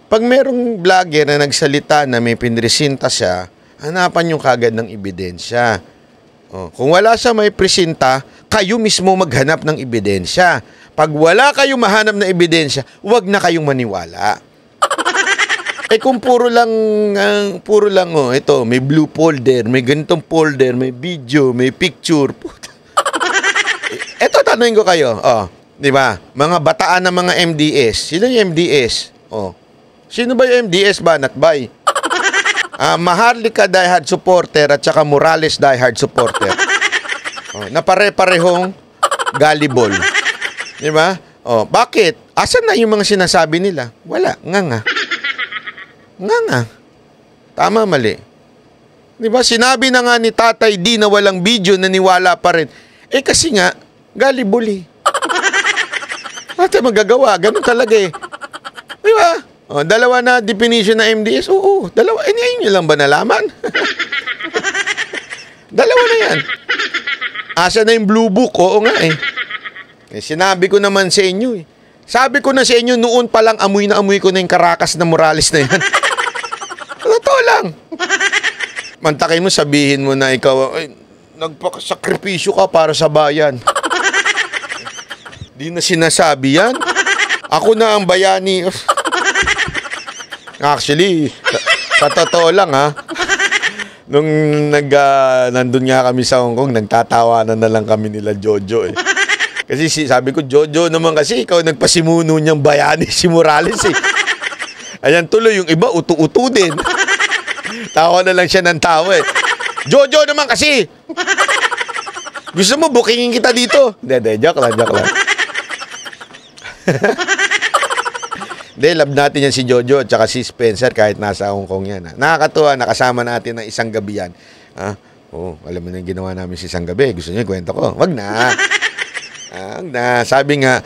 Pag merong vlogger na nagsalita na may pinresinta siya, hanapan nyo kagad ng ebidensya. Kung wala siya may presinta, kayo mismo maghanap ng ebidensya. Pag wala kayong mahanap ng ebidensya, huwag na kayong maniwala. Kung puro lang, ito, may blue folder, may ganitong folder, may video, may picture. Ito, tanungin ko kayo, di ba? Mga bataan ng mga MDS. Sino yung MDS? Sino ba yung MDS, Banat Bay? Maharlika diehard supporter at saka Morales diehard supporter. Na pare-parehong gullible. Di ba? Bakit? Asan na yung mga sinasabi nila? Wala. Nga. Tama, mali. Di ba? Sinabi na nga ni Tatay D na walang video, naniwala pa rin. Kasi nga, gullible eh. Ate magagawa. Ganun talaga eh. Di ba? Dalawa na definition na MDS. Oo, dalawa. Ngayon nyo lang ba nalaman? Dalawa na yan. Asa na yung blue book? Oo nga eh. Sinabi ko naman sa inyo eh. Sabi ko na sa inyo, noon pa lang amoy na amoy ko na yung Caracas na Morales na yan. Totoo lang. Mantakay mo, sabihin mo na ikaw, nagpakasakripisyo ka para sa bayan. Di na sinasabi yan. Ako na ang bayani. Actually, sa totoo lang ha, nung nandun nga kami sa Hong Kong, nagtatawanan na lang kami nila Jojo eh. Kasi sabi ko, Jojo naman kasi ikaw nagpasimuno niyang bayani si Morales eh. Ayan tuloy, yung iba utu-utu din. Tawa na lang siya ng tawa eh. Jojo naman kasi! Gusto mo, bookingin kita dito? Hindi, joke lang. Hindi, love natin yan si Jojo at saka si Spencer kahit nasa Hong Kong yan. Nakakatuwa, nakasama natin ng isang gabi yan. Alam mo na yung ginawa namin sa isang gabi. Gusto niyo yung kwento ko? Wag na. Sabi nga,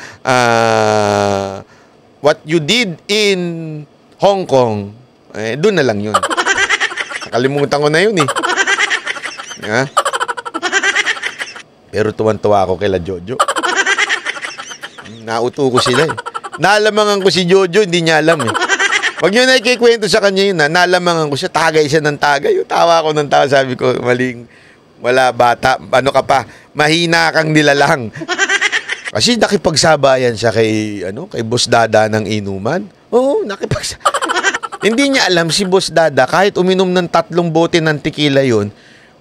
what you did in Hong Kong, doon na lang yun. Nakalimutan ko na yun eh. Pero tuwan-tuwa ako kay Jojo. Nauto ko sila eh. Nalamangan ko si Jojo, hindi niya alam eh. Wag nyo na ikikwento sa kanya yun, nalamangan ko siya, tagay siya ng tagay. Tawa ko ng tawa, sabi ko, maling, wala bata, ano ka pa, mahina kang nilalang. Kasi nakipagsabayan siya kay Boss Dada ng inuman. Oo, Hindi niya alam si Boss Dada, kahit uminom ng 3 bote ng tequila yun,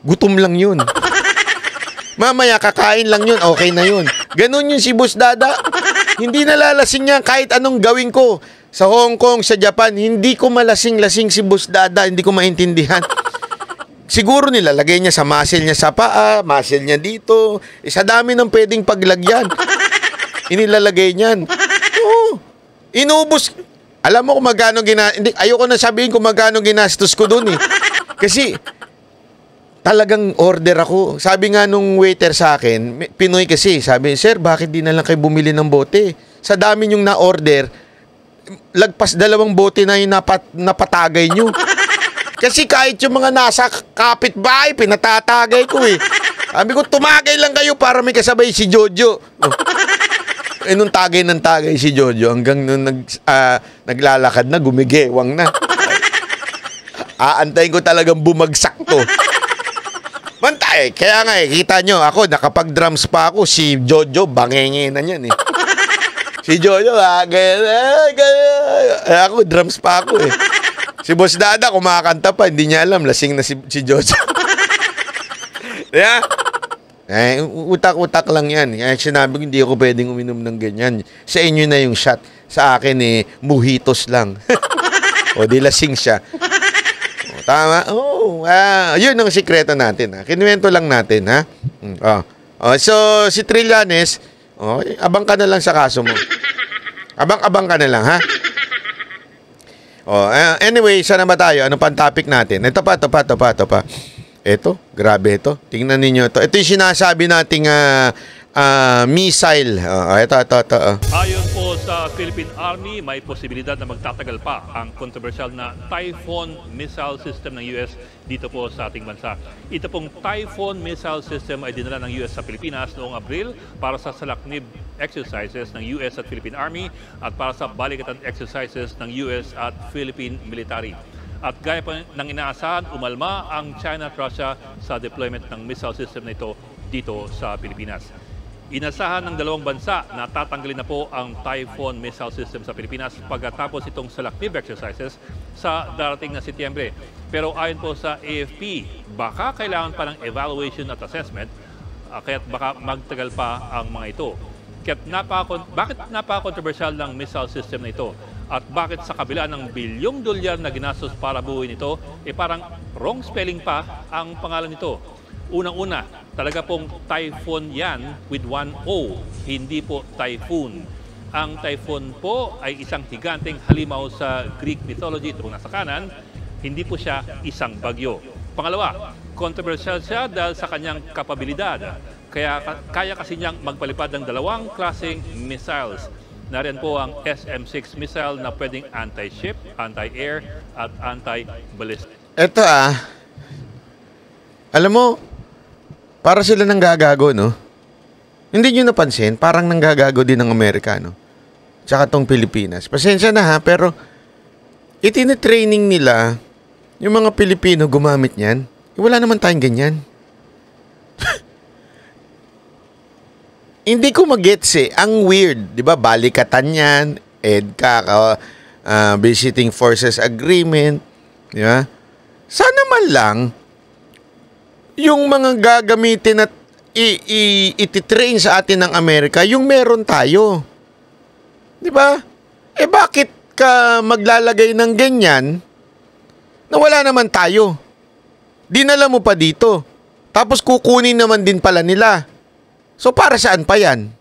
gutom lang yun. Mamaya, kakain lang yun, okay na yun. Ganon yun si Boss Dada. Hindi nalalasing niya kahit anong gawin ko. Sa Hong Kong, sa Japan, hindi ko malasing-lasing si Boss Dada, hindi ko maintindihan. Siguro nilalagay niya sa muscle niya sa paa, muscle niya dito. Sa dami ng pwedeng paglagyan. Inilalagay niyan. Oo. Inubos. Alam mo kung magkano ayoko na sabihin kung magkano ginastos ko doon eh. Kasi talagang order ako. Sabi nga nung waiter sa akin, Pinoy kasi, sabi, sir, bakit di na lang kayo bumili ng bote? Sa dami nyong na-order, lagpas 2 bote na yung napatagay nyo. Kasi kahit yung mga nasa kapitbahay, pinatatagay ko eh. Sabi ko, tumagay lang kayo para may kasabay si Jojo. Nung tagay ng tagay si Jojo, hanggang nung naglalakad na, gumigewang na. Aantayin ko talagang bumagsak to. Mantay, kaya nga kita nyo, ako, nakapag-drums pa ako, si Jojo, bangenge na yan eh. Si Jojo, ako, drums pa ako eh. Si Boss Dada, kumakanta pa, hindi niya alam, lasing na si Jojo. Yeah? Utak-utak lang yan. Sinabi ko, hindi ako pwedeng uminom ng ganyan. Sa inyo na yung shot. Sa akin mojitos lang. O, di lasing siya. Tama? Yun ang sikreto natin. Kinuwento lang natin, ha? So, si Trillanes, abang ka na lang sa kaso mo. Abang-abang ka na lang, ha? Anyway, saan na ba tayo? Ano pang topic natin? Ito pa. Ito, grabe ito. Tingnan ninyo ito. Ito yung sinasabi nating missile. Ito. Ayon po sa Philippine Army, may posibilidad na magtatagal pa ang controversial na Typhoon missile system ng US dito po sa ating bansa. Ito pong Typhoon missile system ay dinala ng US sa Pilipinas noong Abril para sa salaknib exercises ng US at Philippine Army at para sa balikatan exercises ng US at Philippine military. At gaya pa ng inaasahan, umalma ang China at Russia sa deployment ng missile system na ito dito sa Pilipinas. Inasahan ng dalawang bansa na tatanggalin na po ang Typhoon missile system sa Pilipinas pagkatapos itong salaknib exercises sa darating na Setyembre. Pero ayon po sa AFP, baka kailangan pa ng evaluation at assessment, kaya't baka magtagal pa ang mga ito. Bakit napaka-controversial ng missile system na ito? At bakit sa kabila ng bilyong dolyar na ginastos para buuin ito, parang wrong spelling pa ang pangalan nito? Unang-una, talaga pong typhoon yan with one O, hindi po typhoon. Ang typhoon po ay isang higanteng halimaw sa Greek mythology, ito nasa kanan, hindi po siya isang bagyo. Pangalawa, controversial siya dahil sa kanyang kapabilidad. Kaya kasi niyang magpalipad ng dalawang klaseng missiles. Nariyan po ang SM-6 missile na pwedeng anti-ship, anti-air, at anti-ballistic. Ito alam mo, para sila nanggagago, no? Hindi nyo napansin, parang nanggagago din ng Amerikano. Tsaka tong Pilipinas. Pasensya na pero itinitraining nila yung mga Pilipino gumamit niyan. Wala naman tayong ganyan. Hindi ko mag-gets ang weird. Di ba? Balikatan yan, EDCA, Visiting Forces Agreement. Di ba? Sana man lang, yung mga gagamitin at ititrain sa atin ng Amerika, yung meron tayo. Di ba? Bakit ka maglalagay ng ganyan na wala naman tayo? Dinala mo pa dito. Tapos kukunin naman din pala nila. So para saan pa yan?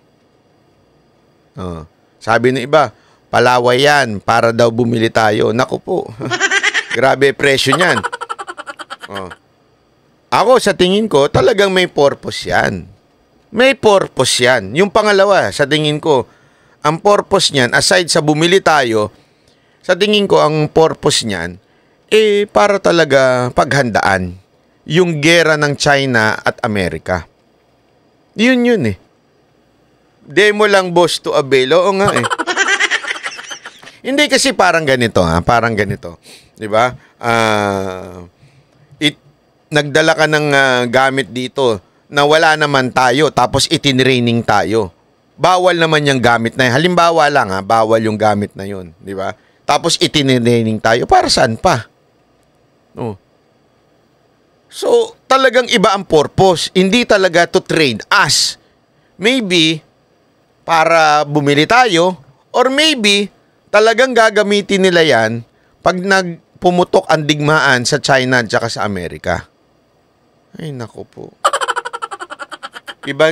Sabi ng iba, palaway yan, para daw bumili tayo. Naku po. Grabe presyo niyan. Ako, sa tingin ko, talagang may purpose yan. May purpose yan. Yung pangalawa, sa tingin ko, ang purpose niyan, aside sa bumili tayo, sa tingin ko, ang purpose niyan, para talaga paghandaan yung gera ng China at Amerika. Yun Demo lang boss to avail. Oo nga Hindi kasi parang ganito, parang ganito. 'Di ba? Nagdala ka ng gamit dito na wala naman tayo tapos itinraining tayo. Bawal naman yung gamit na yun. Halimbawa lang bawal yung gamit na yun, di ba? Tapos itinraining tayo. Para saan pa? So, talagang iba ang purpose. Hindi talaga to trade us. Maybe, para bumili tayo, or maybe, talagang gagamitin nila yan pag pumutok ang digmaan sa China at sa Amerika. Ay, naku po. Iba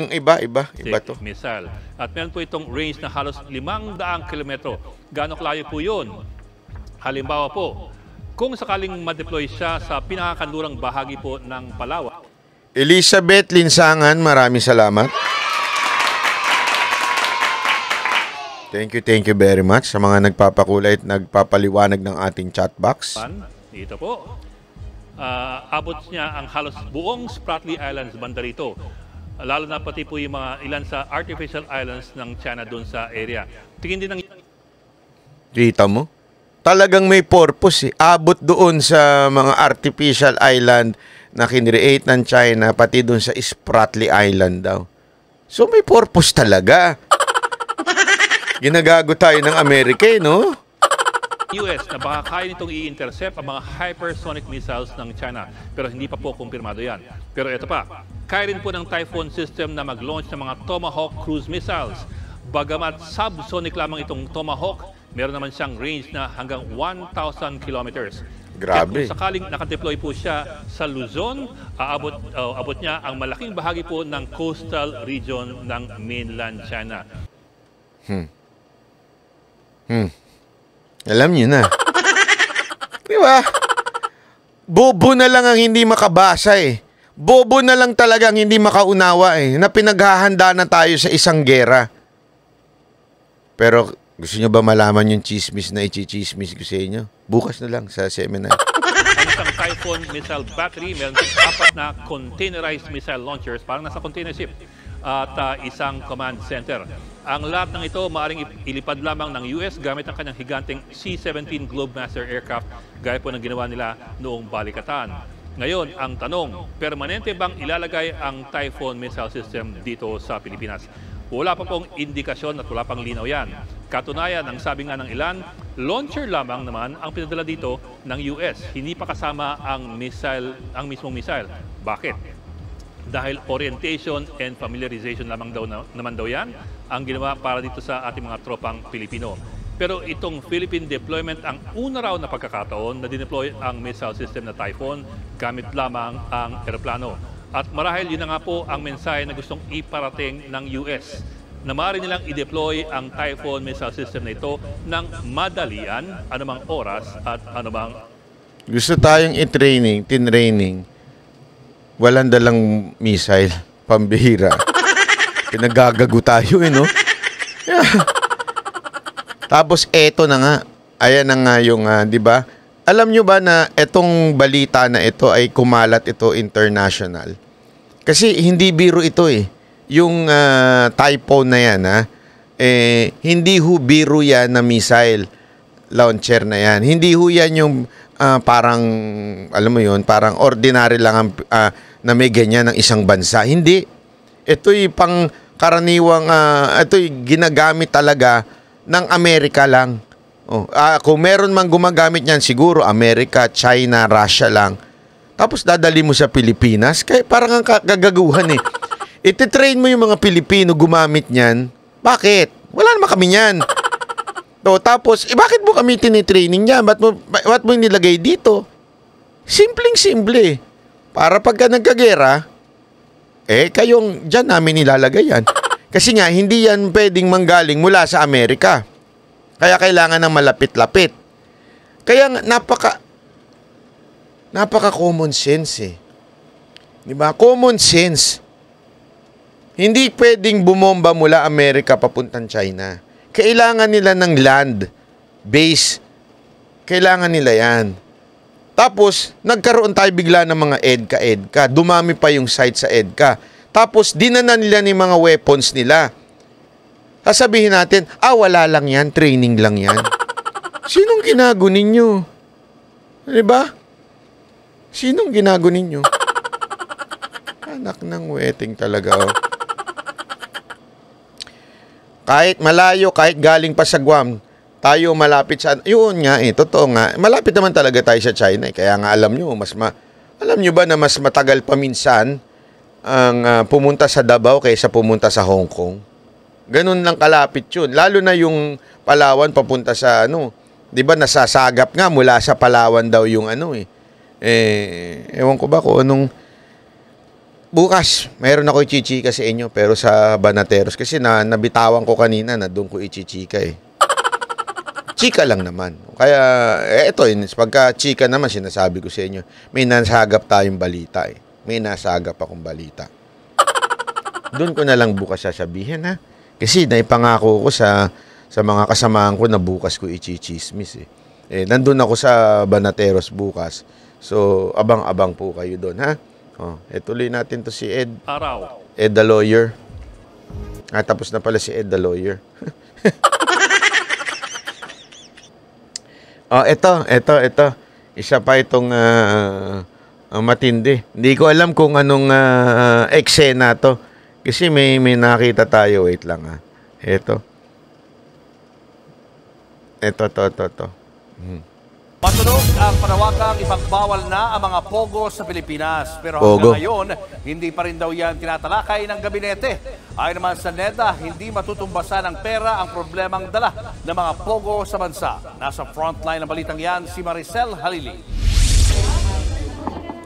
to. Missile. At meron po itong range na halos 500 kilometro. Gaano kalayo po yun? Halimbawa po, kung sakaling ma-deploy siya sa pinakakanlurang bahagi po ng Palawan. Elizabeth Linsangan, maraming salamat. Thank you very much sa mga nagpapakulay at nagpapaliwanag ng ating chat box. Dito po. Abot niya ang halos buong Spratly Islands banda rito. Lalo na pati po yung mga ilan sa artificial islands ng China doon sa area. Tingin din ng... Kita mo? Talagang may purpose Abot doon sa mga artificial island na kinreate ng China, pati doon sa Spratly Island daw. So may purpose talaga. Ginagago tayo ng Amerika, no? US na baka kaya nitong i-intercept ang mga hypersonic missiles ng China. Pero hindi pa po kumpirmado yan. Pero ito pa, kaya rin po ng Typhoon system na mag-launch ng mga Tomahawk cruise missiles. Bagamat subsonic lamang itong Tomahawk, meron naman siyang range na hanggang 1,000 kilometers. Grabe. Kaya kung sakaling nakadeploy po siya sa Luzon, abot niya ang malaking bahagi po ng coastal region ng mainland China. Alam niyo na. Di ba? Bobo na lang ang hindi makabasa eh. Bobo na lang talaga ang hindi makaunawa eh. Na pinaghahanda na tayo sa isang gera. Pero gusto nyo ba malaman yung chismis na i-chismis ko sa inyo? Bukas na lang sa seminar. Ang isang Typhoon missile battery, meron apat na containerized missile launchers, parang nasa container ship, at isang command center. Ang lahat ng ito maaaring ilipad lamang ng US gamit ang kanyang higanteng C-17 Globemaster aircraft gaya po ng ginawa nila noong balikatan. Ngayon, ang tanong, permanente bang ilalagay ang Typhoon missile system dito sa Pilipinas? Wala pa pong indikasyon at wala pang linaw yan. Katunayan, ang sabi nga ng ilan, launcher lamang naman ang pinadala dito ng US. Hindi pa kasama ang mismong missile. Bakit? Dahil orientation and familiarization lamang naman daw yan ang ginawa para dito sa ating mga tropang Pilipino. Pero itong Philippine deployment ang una raw na pagkakataon na dineploy ang missile system na Typhoon gamit lamang ang eroplano. At marahil yun na nga po ang mensahe na gustong iparating ng US na maaari nilang i-deploy ang Typhoon missile system na ito ng madalian, anumang oras at anumang... Gusto tayong tinraining. Walang dalang missile, pambihira. Pinagagago tayo no? Yeah. Tapos eto na nga, ayan na nga yung, di ba? Alam nyo ba na etong balita na ito ay kumalat ito international? Kasi hindi biro ito eh. Yung Typhoon na yan, hindi ho biro yan na missile launcher na yan. Hindi ho yan yung parang, alam mo yun, parang ordinary lang ang, na may ganyan ng isang bansa. Hindi. Ito'y pang karaniwang, ito'y ginagamit talaga ng Amerika lang. Kung meron mang gumagamit niyan, siguro Amerika, China, Russia lang. Tapos dadali mo sa Pilipinas, kaya parang ang gagaguhan eh. Ititrain mo yung mga Pilipino gumamit niyan. Bakit? Wala naman kami niyan. Tapos, bakit mo kami tinitraining niyan? Ba't mo nilagay dito? Simpleng-simple. Para pagka nagkagera, kayong dyan namin nilalagay yan. Kasi nga, hindi yan pwedeng manggaling mula sa Amerika. Kaya kailangan ng malapit-lapit. Kaya napaka common sense eh. Diba? Common sense. Hindi pwedeng bumomba mula Amerika papuntang China. Kailangan nila ng land base. Kailangan nila yan. Tapos, nagkaroon tayo bigla ng mga EDCA. Dumami pa yung site sa EDCA. Tapos, dinana nila ni mga weapons nila. Sasabihin natin, wala lang yan, training lang yan. Sinong ginago ninyo? Diba? Sinong ginago ninyo? Anak ng weting talaga, oh. Kahit malayo, kahit galing pa sa Guam, tayo malapit sa... Yun nga totoo nga. Malapit naman talaga tayo sa China. Kaya nga alam nyo, alam nyo ba na mas matagal pa minsan ang pumunta sa Davao kaysa pumunta sa Hong Kong? Ganun lang kalapit yun. Lalo na yung Palawan papunta sa di ba nasasagap nga mula sa Palawan daw yung ewan ko ba kung anong... Bukas, mayroon ako ichichika sa inyo pero sa Banateros kasi nabitawan ko kanina na doon ko ichichika eh. Chika lang naman. Kaya, ito, pagka chika naman, sinasabi ko sa inyo, may nasagap tayong balita eh. May nasagap akong balita. Doon ko na lang bukas sasabihin ha. Kasi naipangako ko sa mga kasamahan ko na bukas ko ichichismis eh. Nandun ako sa Banateros bukas. So, abang-abang po kayo doon ha. Tuloy natin to si Ed. Araw. Ed the lawyer. Tapos na pala si Ed the lawyer. Ito. Isa pa itong matindi. Hindi ko alam kung anong eksena to. Kasi may nakita tayo. Wait lang ha. Ito. Matunog ang panawagang ipagbawal na ang mga pogo sa Pilipinas. Pero hanggang ngayon, hindi pa rin daw yan tinatalakay ng gabinete. Ayon naman sa NEDA, hindi matutumbasan ng pera ang problemang dala ng mga pogo sa bansa. Nasa frontline ng balitang yan si Maricel Halili.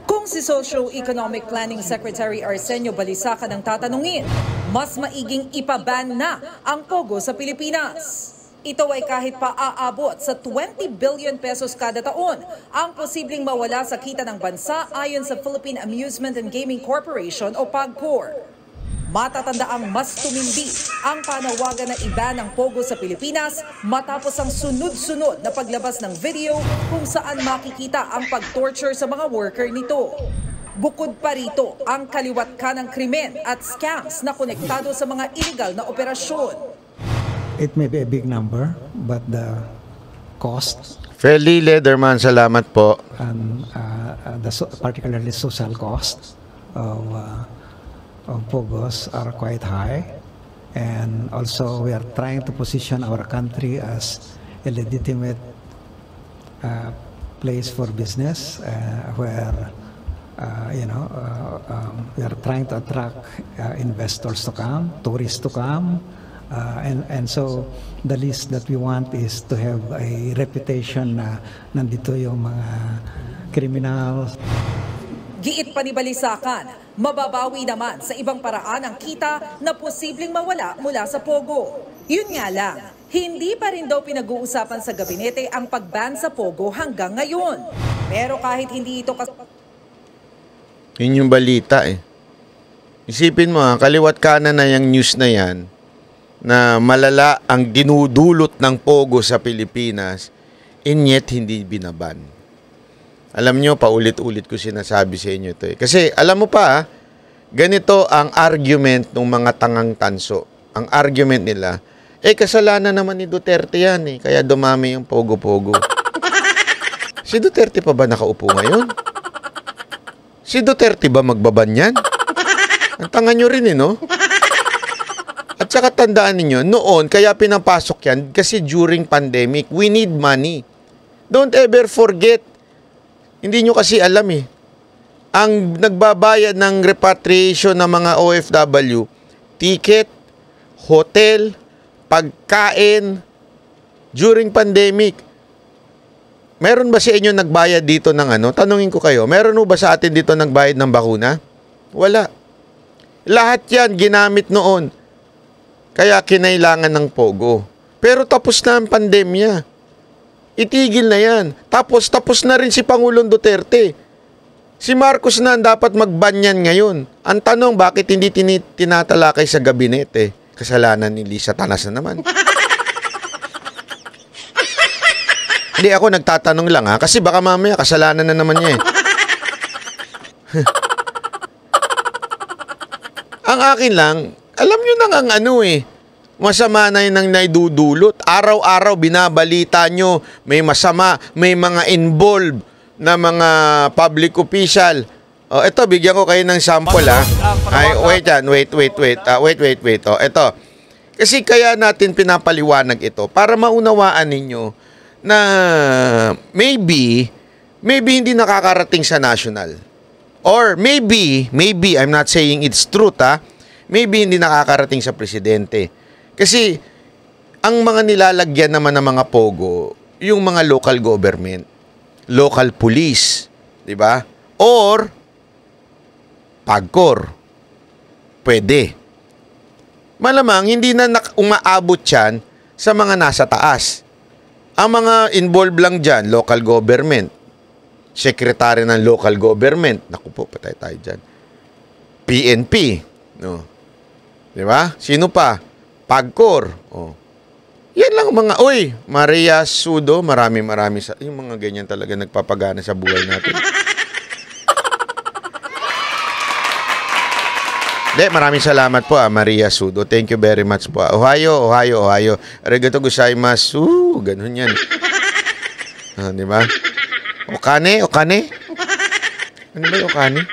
Kung si Socio-Economic Planning Secretary Arsenio Balisacan ang tatanungin, mas maiging ipaban na ang pogo sa Pilipinas. Ito ay kahit pa aabot sa 20 billion pesos kada taon ang posibleng mawala sa kita ng bansa ayon sa Philippine Amusement and Gaming Corporation o PAGCOR. Matatandaang mas tumindi ang panawagan na iban ng Pogo sa Pilipinas matapos ang sunod-sunod na paglabas ng video kung saan makikita ang pag-torture sa mga worker nito. Bukod pa rito ang kaliwat ka ng krimen at scams na konektado sa mga illegal na operasyon. It may be a big number, but the cost Feli Lederman, salamat po. And particularly social costs of Pogos are quite high. And also we are trying to position our country as a legitimate place for business where we are trying to attract investors to come, tourists to come. And so the least that we want is to have a reputation na nandito yung mga criminals. Giit pa ni Balisacan, mababawi naman sa ibang paraan ang kita na posibleng mawala mula sa Pogo. Yun nga lang, hindi pa rin daw pinag-uusapan sa gabinete ang pag-ban sa Pogo hanggang ngayon. Pero kahit hindi ito Yun yung balita eh. Isipin mo kaliwat kanan na yung news na yan, na malala ang dinudulot ng Pogo sa Pilipinas, and yet hindi binaban. Alam nyo, paulit-ulit ko sinasabi sa inyo ito eh. Kasi alam mo pa, ganito ang argument ng mga tangang tanso. Ang argument nila, kasalanan naman ni Duterte yan eh, kaya dumami yung Pogo-Pogo. Si Duterte pa ba nakaupo ngayon? Si Duterte ba magbaban yan? Ang tanga nyo rin eh, no? At saka tandaan ninyo, noon, kaya pinapasok yan kasi during pandemic, we need money. Don't ever forget. Hindi nyo kasi alam eh. Ang nagbabayad ng repatriation ng mga OFW, ticket, hotel, pagkain, during pandemic. Meron ba sa inyo nagbayad dito ng ano? Tanungin ko kayo, meron ba sa atin dito nagbayad ng bakuna? Wala. Lahat yan ginamit noon. Kaya kinailangan ng Pogo. Pero tapos na ang pandemya. Itigil na yan. Tapos na rin si Pangulong Duterte. Si Marcos na ang dapat magbanyan ngayon. Ang tanong, bakit hindi tinatalakay sa gabinete? Kasalanan ni Lisa Tanas na naman. Hindi ako nagtatanong lang kasi baka mamaya kasalanan na naman niya eh. Ang akin lang, alam nyo nang ang masama na yun ang naidudulot. Araw-araw binabalita nyo, may masama, may mga involved na mga public official. Ito, bigyan ko kayo ng sample wait. Ito. Kasi kaya natin pinapaliwanag ito para maunawaan ninyo na maybe hindi nakakarating sa national. Or maybe, I'm not saying it's truth maybe hindi nakakarating sa presidente. Kasi, ang mga nilalagyan naman ng mga Pogo, yung mga local government, local police, di ba? Or, PAGCOR. Pwede. Malamang, hindi na umaabot yan sa mga nasa taas. Ang mga involved lang dyan, local government, secretary ng local government, naku po, patay tayo dyan, PNP, no? Di ba? Sino pa? PAGCOR. Yan lang mga, Maria Sudo, marami yung mga ganyan talaga nagpapagana sa buhay natin. Maraming salamat po Maria Sudo. Thank you very much po. Ohio. Arigato gozaimasu. Ganun yan. Di ba? Okane. Ano ba yung okane?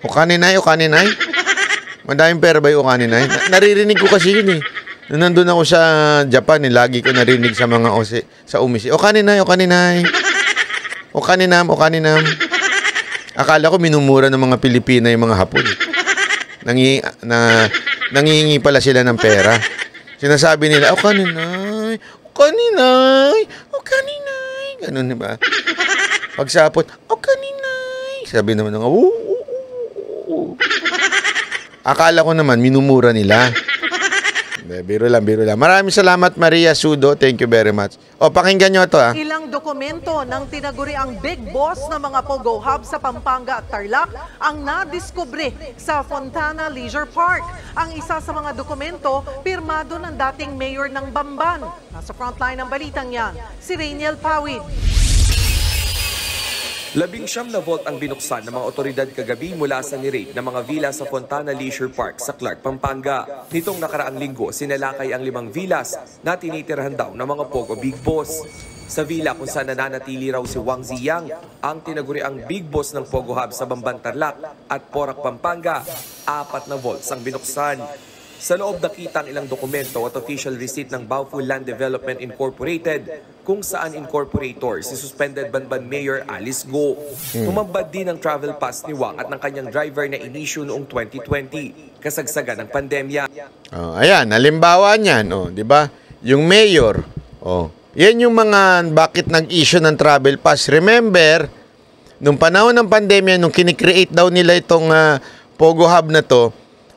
Okane nai. Madaming pera ba yung okane nai? Naririnig ko kasi yun eh. Nung nandun ako sa Japan lagi ko narinig sa mga sa umisi. Okane nai. Okaninam. Akala ko minumura ng mga Pilipina yung mga Hapon. Nangihingi pala sila ng pera. Sinasabi nila, okaninay. Ganun, di ba? Pagsapot, okaninay. Sabi naman nga, Akala ko naman, minumura nila. Biro lang, biro lang. Maraming salamat, Maria Sudo. Thank you very much. O, pakinggan nyo ito, Ilang dokumento ng tinaguri ang big boss ng mga Pogo Hub sa Pampanga at Tarlac ang nadiskubre sa Fontana Leisure Park. Ang isa sa mga dokumento, pirmado ng dating mayor ng Bamban. Nasa frontline ng balitang yan, si Rainiel Pawid. 19 na vault ang binuksan ng mga otoridad kagabi mula sa nirate ng mga villa sa Fontana Leisure Park sa Clark, Pampanga. Nitong nakaraang linggo, sinalakay ang 5 villas na tinitirahan daw ng mga Pogo Big Boss. Sa villa kung saan nananatili raw si Wang Ziyang, ang tinaguriang Big Boss ng Pogo Hub sa Bamban, Tarlac at Porac, Pampanga, 4 na vaults ang binuksan. Sa loob nakita ang ilang dokumento at official receipt ng Baofu Land Development Incorporated kung saan incorporator si suspended Banban Mayor Alice Go. Tumambad din ang travel pass ni Wang at ng kanyang driver na inisyu noong 2020, kasagsagan ng pandemya. Ayan, halimbawa niyan, di ba? Yung mayor, yan yung mga bakit nag-issue ng travel pass. Remember, nung panahon ng pandemya, nung kinikreate daw nila itong Pogo Hub na to,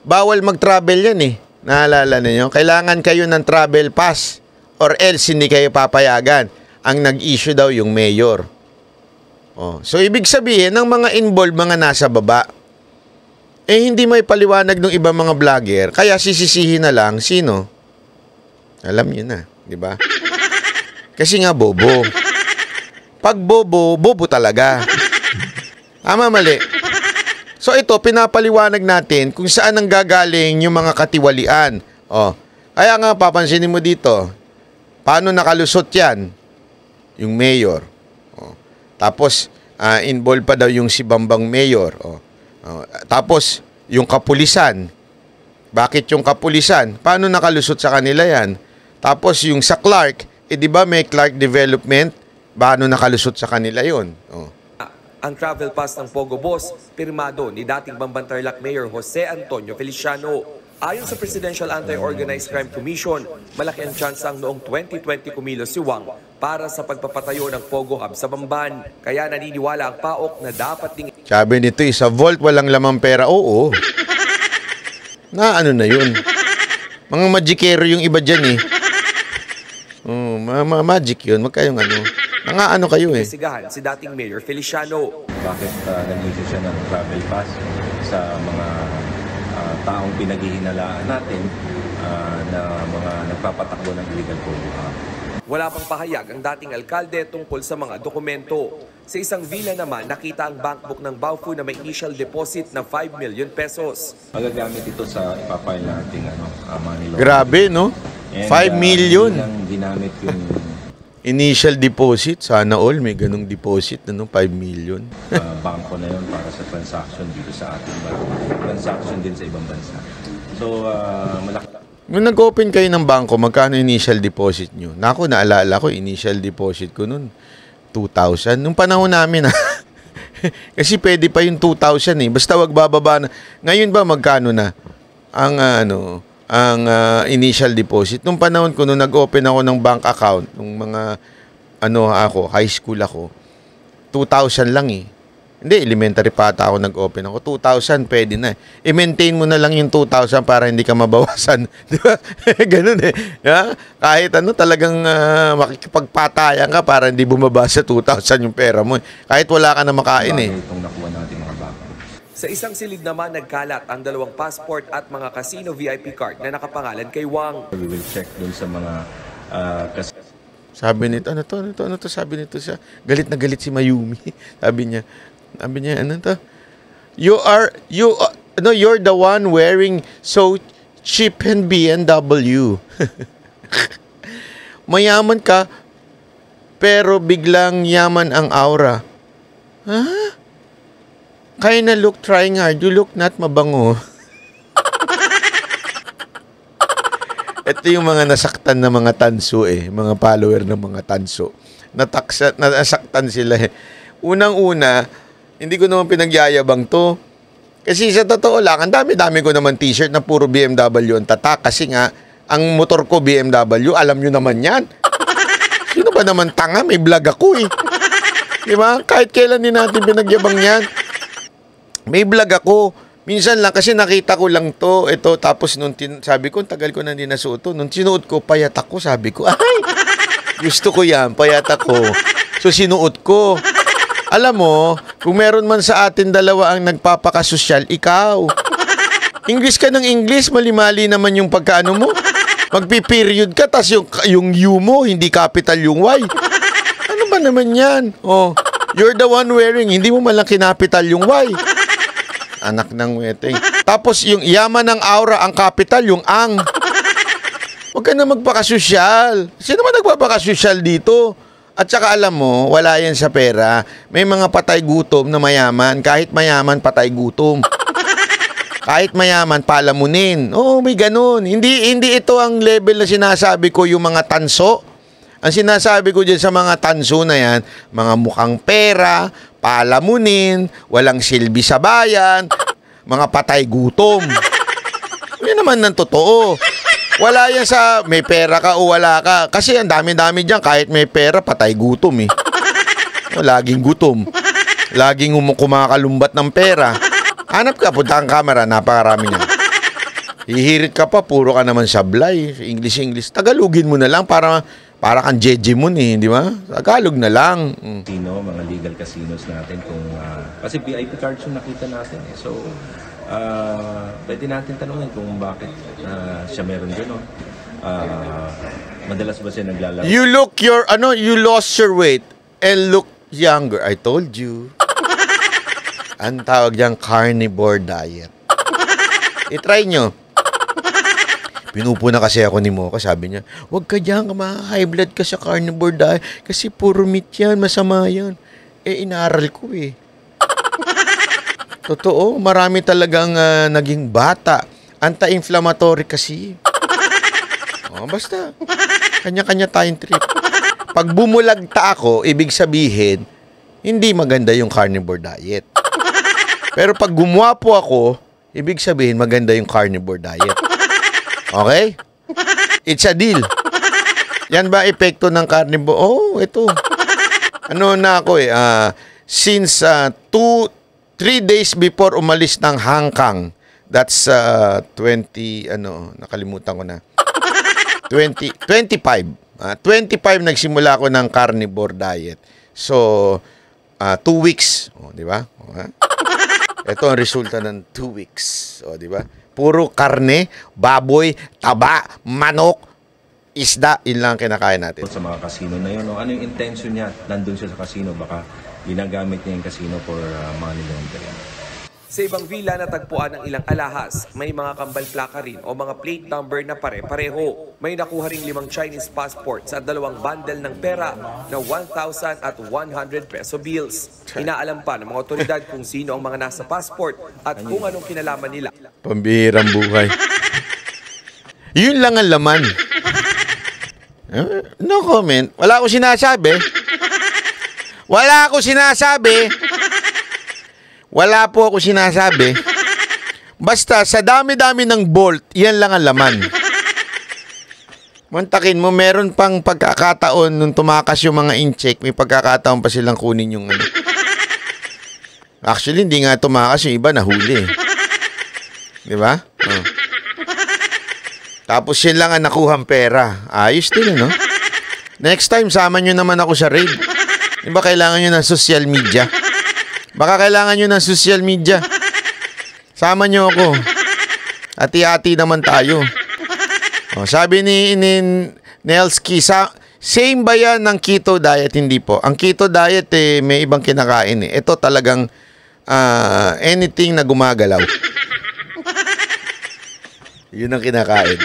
bawal mag-travel yan eh. Naalala ninyo? Kailangan kayo ng travel pass or else hindi kayo papayagan. Ang nag-issue daw yung mayor. So, ibig sabihin, ng mga involved, mga nasa baba, hindi may paliwanag ng ibang mga vlogger, kaya sisisihin na lang, sino? Alam niyo na, di ba? Kasi nga bobo. Pag bobo, bobo talaga. Tama, mali. So ito, pinapaliwanag natin kung saan ang gagaling yung mga katiwalian. Kaya nga, papansinin mo dito, paano nakalusot yan? Yung mayor. Tapos, involved pa daw yung si Bambang Mayor. Tapos, yung kapulisan. Bakit yung kapulisan? Paano nakalusot sa kanila yan? Tapos, yung sa Clark, di ba may Clark Development? Paano nakalusot sa kanila yun? Ang travel pass ng Pogo Boss, pirmado ni dating Bamban Tarlac Mayor Jose Antonio Feliciano. Ayon sa Presidential Anti-Organized Crime Commission, malaki ang tsansang noong 2020 kumilos si Wang para sa pagpapatayo ng Pogo Hub sa Bamban. Kaya naniniwala ang PAOK na dapat ding... Sabi nito, sa vault walang lamang pera. Oo. Na ano na yun? Mga magikero yung iba dyan eh. Magic yun. Magkayong ano. Mga ano kayo eh. Sigahan si dating Mayor Feliciano. Bakit nag-issue siya ng travel pass sa mga taong pinaghihinalaan natin na mga nagpapatakbo ng illegal Pogo Hub? Wala pang pahayag ang dating alkalde tungkol sa mga dokumento. Sa isang villa naman, nakita ang bankbook ng Baofu na may initial deposit na 5 million pesos. Magagamit ito sa ipapile nating money laundering. Grabe, no? 5 million. Ginamit yung initial deposit, sana all may ganung deposit na 5 million. Bangko na yun para sa transaction dito sa ating transaction din sa ibang bansa. So, malaki. Nung nag-open kayo ng bangko, magkano initial deposit nyo? Naku, naalala ko, initial deposit ko nun, 2,000. Nung panahon namin, kasi pwede pa yung 2,000 eh. Basta wag bababa na. Ngayon ba magkano na ang initial deposit? Nung panahon ko, nung nag-open ako ng bank account, nung mga, high school ako, 2,000 lang eh. Hindi, elementary pa ata ako nag-open ako. 2,000, pwede na. I-maintain mo na lang yung 2,000 para hindi ka mabawasan. Di ba? Ganun eh. Yeah? Kahit talagang makikipagpatayan ka para hindi bumaba sa 2,000 yung pera mo. Kahit wala ka na makain eh. Itong nakuha natin mga baka. Sa isang silid naman, nagkalat ang 2 passport at mga casino VIP card na nakapangalan kay Wang. We will check dun sa mga sabi nito, ano to? Sabi nito siya, galit na galit si Mayumi. Sabi niya, ano to? You're the one wearing so cheap and BMW. Mayaman ka, pero biglang yaman ang aura. Kinda look trying hard, you look not mabango. Ito yung mga nasaktan na mga tanso eh, mga follower ng mga tanso. Nasaktan sila eh. Unang-una, hindi ko naman pinagyayabang to. Kasi sa totoo lang, ang dami-dami ko naman t-shirt na puro BMW ang tatak. Kasi nga, ang motor ko BMW, alam nyo naman yan. Sino ba naman tanga? May vlog ako eh. Diba? Kahit kailan din natin pinagyabang yan. May vlog ako. Minsan lang, kasi nakita ko lang to, ito, tapos nung sabi ko, tagal ko na hindi nasuot to. Nung sinuot ko, payat ako, sabi ko, ay, gusto ko yan, payat ako. So, sinuot ko. Alam mo, kung meron man sa atin dalawa ang nagpapakasosyal, ikaw. English ka ng English, mali-mali naman yung pagkaano mo. Magpi-period ka, tas yung U mo, hindi capital yung Y. Ano ba naman yan? Oh, you're the one wearing, hindi mo malang kinapital yung Y. Anak ng weteng. Tapos yung yaman ng aura, ang capital, yung ang. Huwag ka na magpakasosyal. Sino man nagpapakasosyal dito? At saka alam mo, wala yan sa pera. May mga patay gutom na mayaman. Kahit mayaman, patay gutom. Kahit mayaman, palamunin. Oo, may ganun. Hindi ito ang level na sinasabi ko, yung mga tanso. Ang sinasabi ko dyan sa mga tanso na yan, mga mukhang pera, palamunin, walang silbi sa bayan, mga patay gutom. Yan naman ng totoo. Wala yan sa may pera ka o wala ka. Kasi ang dami-dami dyan, kahit may pera, patay gutom eh. O, laging gutom. Laging kumakalumbat ng pera. Hanap ka, punta ang camera, napakarami niyan. Hihirit ka pa, puro ka naman sablay. English. Tagalogin mo na lang para kang Jejemon eh, di ba? Tagalog na lang. Casino, mga legal casinos natin kung kasi VIP cards yung nakita natin eh. So, pwede natin tanungin kung bakit siya meron gano'n. Madalas ba siya naglalaro? You lost your weight and look younger. I told you. Ang tawag dyan, carnivore diet. I-try nyo. Pinupuna kasi ako ni Mocha, sabi niya, huwag ka dyan, high blood ka sa carnivore diet kasi puro meat yan, masama yan. Eh, inaral ko eh. Totoo, marami talagang naging bata. Anti-inflammatory kasi. Oh, basta, kanya-kanya tayong trip. Pag bumulagta ako, ibig sabihin, hindi maganda yung carnivore diet. Pero pag gumwapo ako, ibig sabihin maganda yung carnivore diet. Okay? It's a deal. Yan ba epekto ng carnivore? Oh, ito. Ano na ako eh. Since 3 days before umalis ng Hong Kong, that's 20, nakalimutan ko na. 25. 25 nagsimula ako ng carnivore diet. So, 2 weeks. O, di ba? Ito ang resulta ng 2 weeks. O, di ba? Puro karne, baboy, taba, manok, isda, yun lang kinakain natin. Sa mga casino na yun, ano yung intention niya? Nandun siya sa casino, baka ginagamit niya yung casino for money laundering. Sa ibang villa natagpuan ng ilang alahas, may mga kambal plaka rin o mga plate number na pare-pareho. May nakuha ring 5 Chinese passports at 2 bundle ng pera na 1,000 at 100 peso bills. Inaalam pa ng mga otoridad kung sino ang mga nasa passport at kung anong kinalaman nila. Pambihirang buhay. Yun lang ang laman. No comment. Wala akong sinasabi. Wala po ako sinasabi. Basta sa dami-dami ng bolt, yan lang ang laman. Mantakin mo, meron pang pagkakataon nung tumakas yung mga in-check, may pagkakataon pa silang kunin yung ano. Actually, hindi nga tumakas, yung iba nahuli. Di ba? Oh. Tapos yun lang ang nakuhang pera. Ayos din, no? Next time, sama nyo naman ako sa raid. Di ba kailangan nyo ng social media? Baka kailangan nyo ng social media. Sama nyo ako. Hati-hati naman tayo. O, sabi ni Nelski, same ba yan ng keto diet? Hindi po. Ang keto diet, may ibang kinakain. Ito talagang anything na gumagalaw. Yun ang kinakain.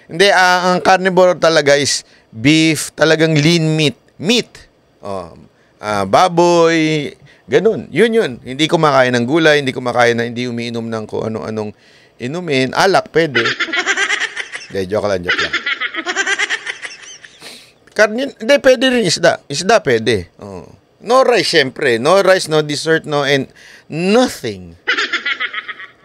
Hindi, ang carnivore talaga is beef, talagang lean meat. Baboy, ganun. Yun. Hindi kumakain ng gulay, hindi hindi umiinom ng kung ano-anong inumin. Alak, pwede. Hindi, joke lang. Karne, hindi, pwede rin isda. Isda, pwede. Oh. No rice, syempre. No rice, no dessert, and nothing.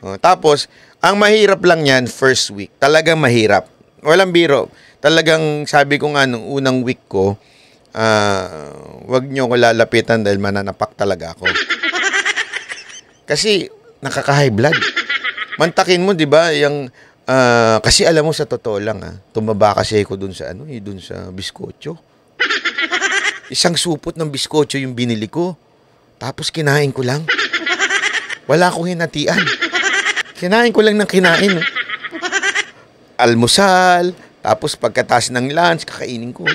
Oh, tapos, ang mahirap lang yan, first week. Talagang mahirap. Walang biro. Talagang, sabi ko nga, nung unang week ko, wag nyo ko lalapitan dahil mananapak talaga ako. Kasi, nakaka-high blood. Mantakin mo, di ba, yung, kasi alam mo sa totoo lang, tumaba kasi ako dun sa, dun sa biskotyo. Isang supot ng biskotyo yung binili ko. Tapos kinain ko lang. Wala akong hinatian. Kinain ko lang ng kinain. Almusal, tapos pagkatas ng lunch, kakainin ko.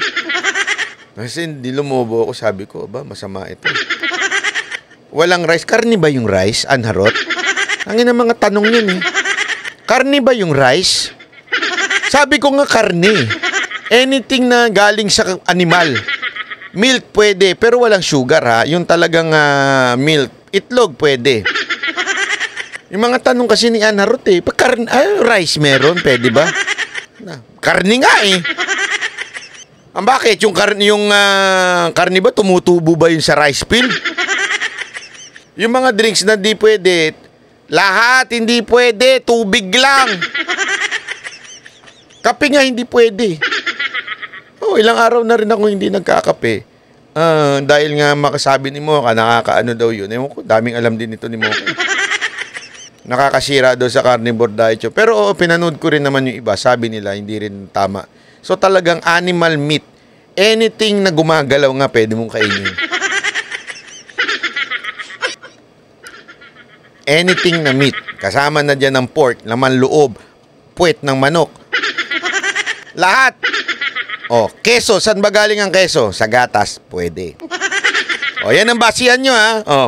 Kasi hindi lumobo ako, sabi ko, masama ito. Walang rice. Karni ba yung rice? Anharot? Ang ina mga tanong yun Karni ba yung rice? Sabi ko nga karni. Anything na galing sa animal. Milk pwede, pero walang sugar Yung talagang milk. Itlog pwede. Yung mga tanong kasi ni Anharot rice meron, pwede ba? Karni nga bakit? Yung karni ba tumutubo ba yun sa rice field? Yung mga drinks na di pwede, lahat hindi pwede, tubig lang. Kape nga hindi pwede. Ilang araw na rin ako hindi nagkakape. Dahil nga makasabi ni Mocha, nakakaano daw yun. Ewan ko, daming alam din ito ni Mocha. Nakakasira daw sa carnivore diet. Pero pinanood ko rin naman yung iba. Sabi nila, hindi rin tama. So talagang animal meat. Anything na gumagalaw nga, pwede mong kainin. Anything na meat. Kasama na dyan ng pork, laman loob, puwet ng manok. Lahat. Keso. Saan ba galing ang keso? Sa gatas. Pwede. Yan ang basihan nyo,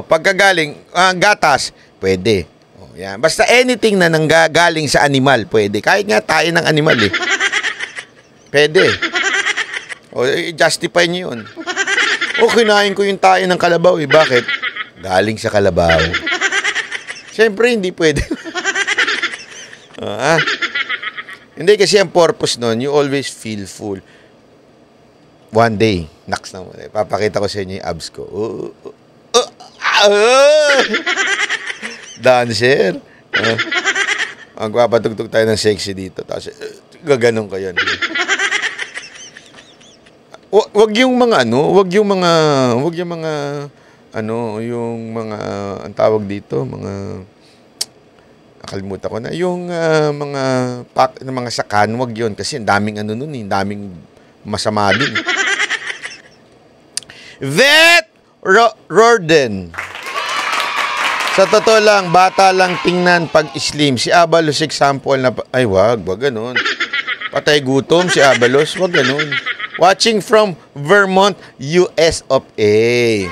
pagkagaling, gatas, pwede. Yan. Basta anything na nanggagaling sa animal, pwede. Kahit nga tayo ng animal, Pwede. I-justify nyo yun. Kinain ko yung tayo ng kalabaw, Bakit? Galing sa kalabaw. Siyempre, hindi pwede. Hindi kasi ang purpose nun, you always feel full. One day, next na mo. Papakita ko sa inyo yung abs ko. Dancer. Magpapatugtog tayo ng sexy dito. Tapos, gaganong ko yun. Wag yung mga ang tawag dito, nakalimutan ko na, yung mga sakan, wag yun. Kasi ang daming daming masama din. Vet Rorden. Sa totoo lang, bata lang tingnan pag slim. Si Abalos example na, wag ganun. Patay gutom si Abalos, wag ganun. Watching from Vermont, US of A.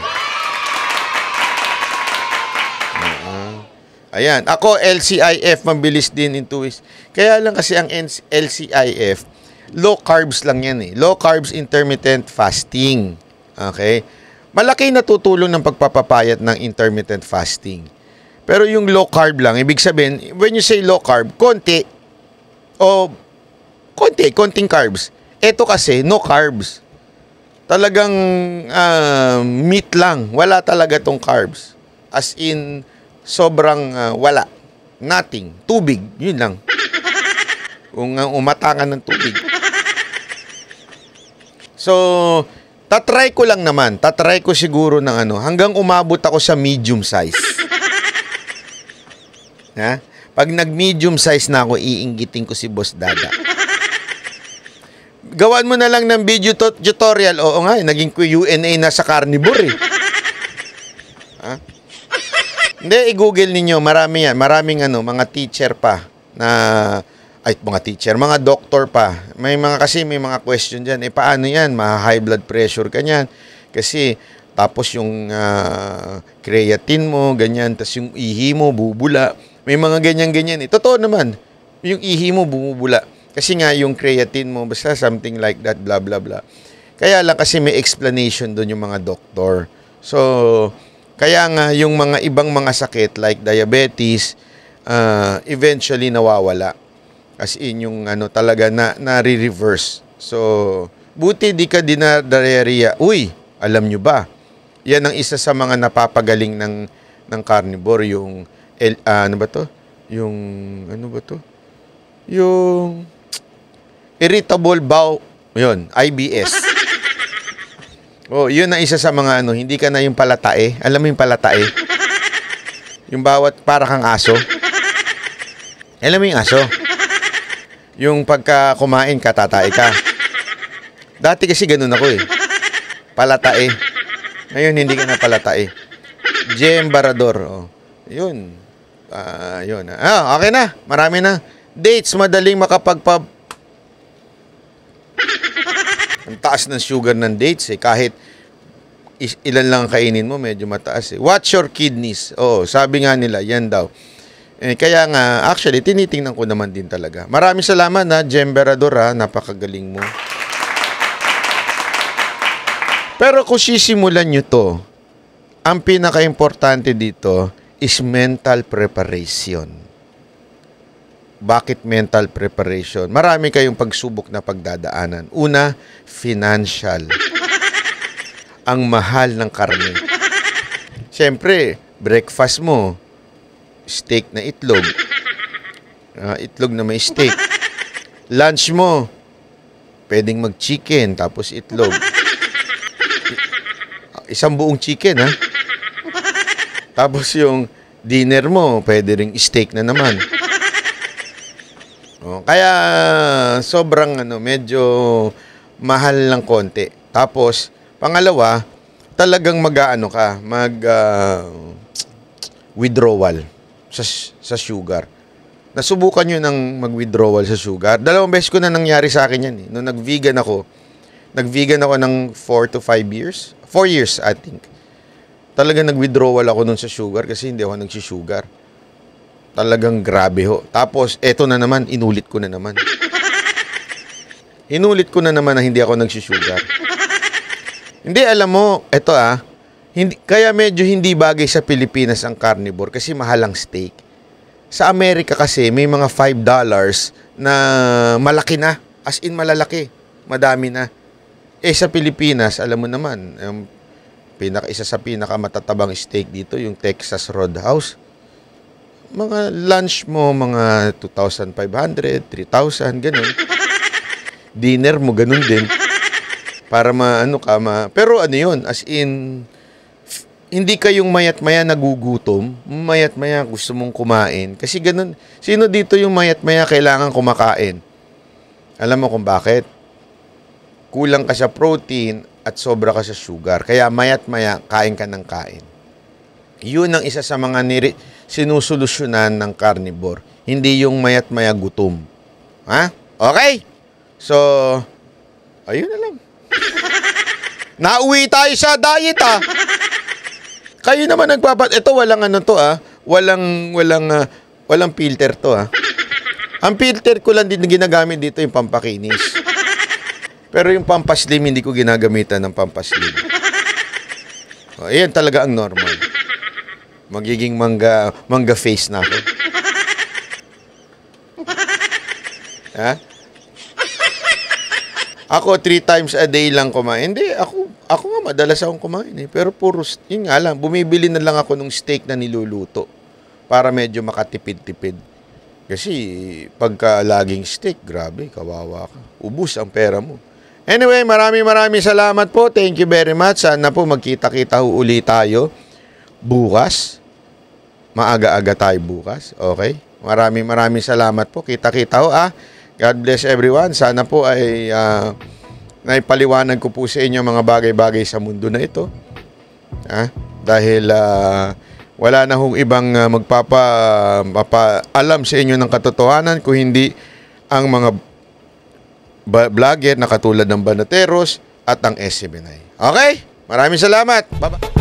Ayan, ako LCIF, mabilis din in 2 weeks. Kaya lang kasi ang LCIF, low carbs lang yan Low carbs intermittent fasting. Okay? Malaki natutulong ng pagpapapayat ng intermittent fasting. Pero yung low carb lang, ibig sabihin, when you say low carb, konting carbs. Ito kasi, no carbs. Talagang meat lang. Wala talaga tong carbs. As in, sobrang wala. Nothing. Tubig. Yun lang. Kung umatangan ng tubig. So, tatry ko lang naman. Tatry ko siguro ng hanggang umabot ako sa medium size. Pag nag-medium size na ako, iinggitin ko si Boss Dada. Gawan mo na lang ng video tutorial. Oo nga, naging Q&A na sa carnivore Hindi, i-google ninyo. Marami yan. Maraming mga teacher pa na, mga doctor pa. May mga question dyan. Paano yan? High blood pressure ka yan. Kasi, tapos yung creatine mo, ganyan. Tapos yung ihi mo, bubula. May mga ganyan-ganyan. Totoo naman. Yung ihi mo, bumubula. Kasi nga, yung creatine mo, basta something like that, blah, blah, blah. Kaya lang kasi may explanation doon yung mga doktor. So, kaya nga, yung mga ibang mga sakit, like diabetes, eventually nawawala. As in, yung talaga na-reverse. So, buti di ka dinadiarrhea. Uy, alam nyo ba? Yan ang isa sa mga napapagaling ng carnivore, yung, Yung irritable bowel, yun, IBS. Yun ang isa sa mga hindi ka na yung palatae. Alam mo yung palatae? Yung bawat para kang aso. Alam mo yung aso? Yung pagka kumain ka, tatae ka. Dati kasi ganun ako eh. Palatae. Ngayon hindi ka na palatae. Jembarador. Oh. Yun. Yun. Okay na. Marami na. Dates, madaling ang taas ng sugar ng dates eh. Kahit ilan lang kainin mo, medyo mataas eh. Watch your kidneys. Sabi nga nila, yan daw. Kaya nga, actually, tinitingnan ko naman din talaga. Maraming salamat na Jemberador, napakagaling mo. Pero kung sisimulan nyo to, ang pinaka-importante dito is mental preparation. Bakit mental preparation? Marami kayong pagsubok na pagdadaanan. Una, financial. Ang mahal ng karne. Siyempre, breakfast mo, steak na itlog. Itlog na may steak. Lunch mo, pwedeng mag-chicken, tapos itlog. Isang buong chicken, ha? Tapos yung dinner mo, pwede ring steak na naman. Kaya sobrang medyo mahal ng konti. Tapos pangalawa, talagang withdrawal sa sugar. Nasubukan nyo ng mag-withdrawal sa sugar. 2 beses ko na nangyari sa akin yan eh. Nung nag-vegan ako ng 4 to 5 years. 4 years, I think. Talagang nag-withdrawal ako nun sa sugar kasi hindi ako nagsi-sugar. Talagang grabe ho. Tapos, eto na naman, inulit ko na naman. Inulit ko na naman na hindi ako nagsusugar. Hindi, alam mo, eto kaya medyo hindi bagay sa Pilipinas ang carnivore kasi mahal ang steak. Sa Amerika kasi, may mga $5 na malaki na. As in, malalaki. Madami na. Sa Pilipinas, alam mo naman, isa sa pinakamatatabang steak dito, yung Texas Roadhouse. Mga lunch mo, mga 2,500, 3,000, ganun. Dinner mo, ganun din. Para pero yun, as in, hindi kayong mayat-maya nagugutom, mayat-maya gusto mong kumain. Kasi ganun, sino dito yung mayat-maya kailangan kumakain? Alam mo kung bakit? Kulang ka sa protein at sobra ka sa sugar. Kaya mayat-maya, kain ka ng kain. Yun ang isa sa mga sinusolusyonan ng carnivore. Hindi yung mayat-maya gutom. Ha? Okay? So, ayun na lang. Nauwi tayo sa diet, Kayo naman ito walang walang filter to, Ang filter ko lang din ginagamit dito yung pampakinis. Pero yung pampaslim, hindi ko ginagamitan ng pampaslim. Ayan talaga ang normal. Magiging manga face na ako. Ha? Ako 3 times a day lang kumain. Hindi, ako nga madalas akong kumain eh. Pero yun nga lang, bumibili na lang ako ng steak na niluluto para medyo makatipid-tipid. Kasi pagka laging steak, grabe, kawawa ka. Ubus ang pera mo. Anyway, maraming salamat po. Thank you very much. Sana po magkita-kita uli tayo bukas. Maaga-aga tayo bukas. Okay? Maraming salamat po. Kita-kita ho, God bless everyone. Sana po ay naipaliwanag ko po sa inyo mga bagay-bagay sa mundo na ito. Dahil wala na hong ibang magpapaalam sa inyo ng katotohanan kung hindi ang mga vlogger na katulad ng Banateros at ang SB9. Okay? Maraming salamat. Bye-bye.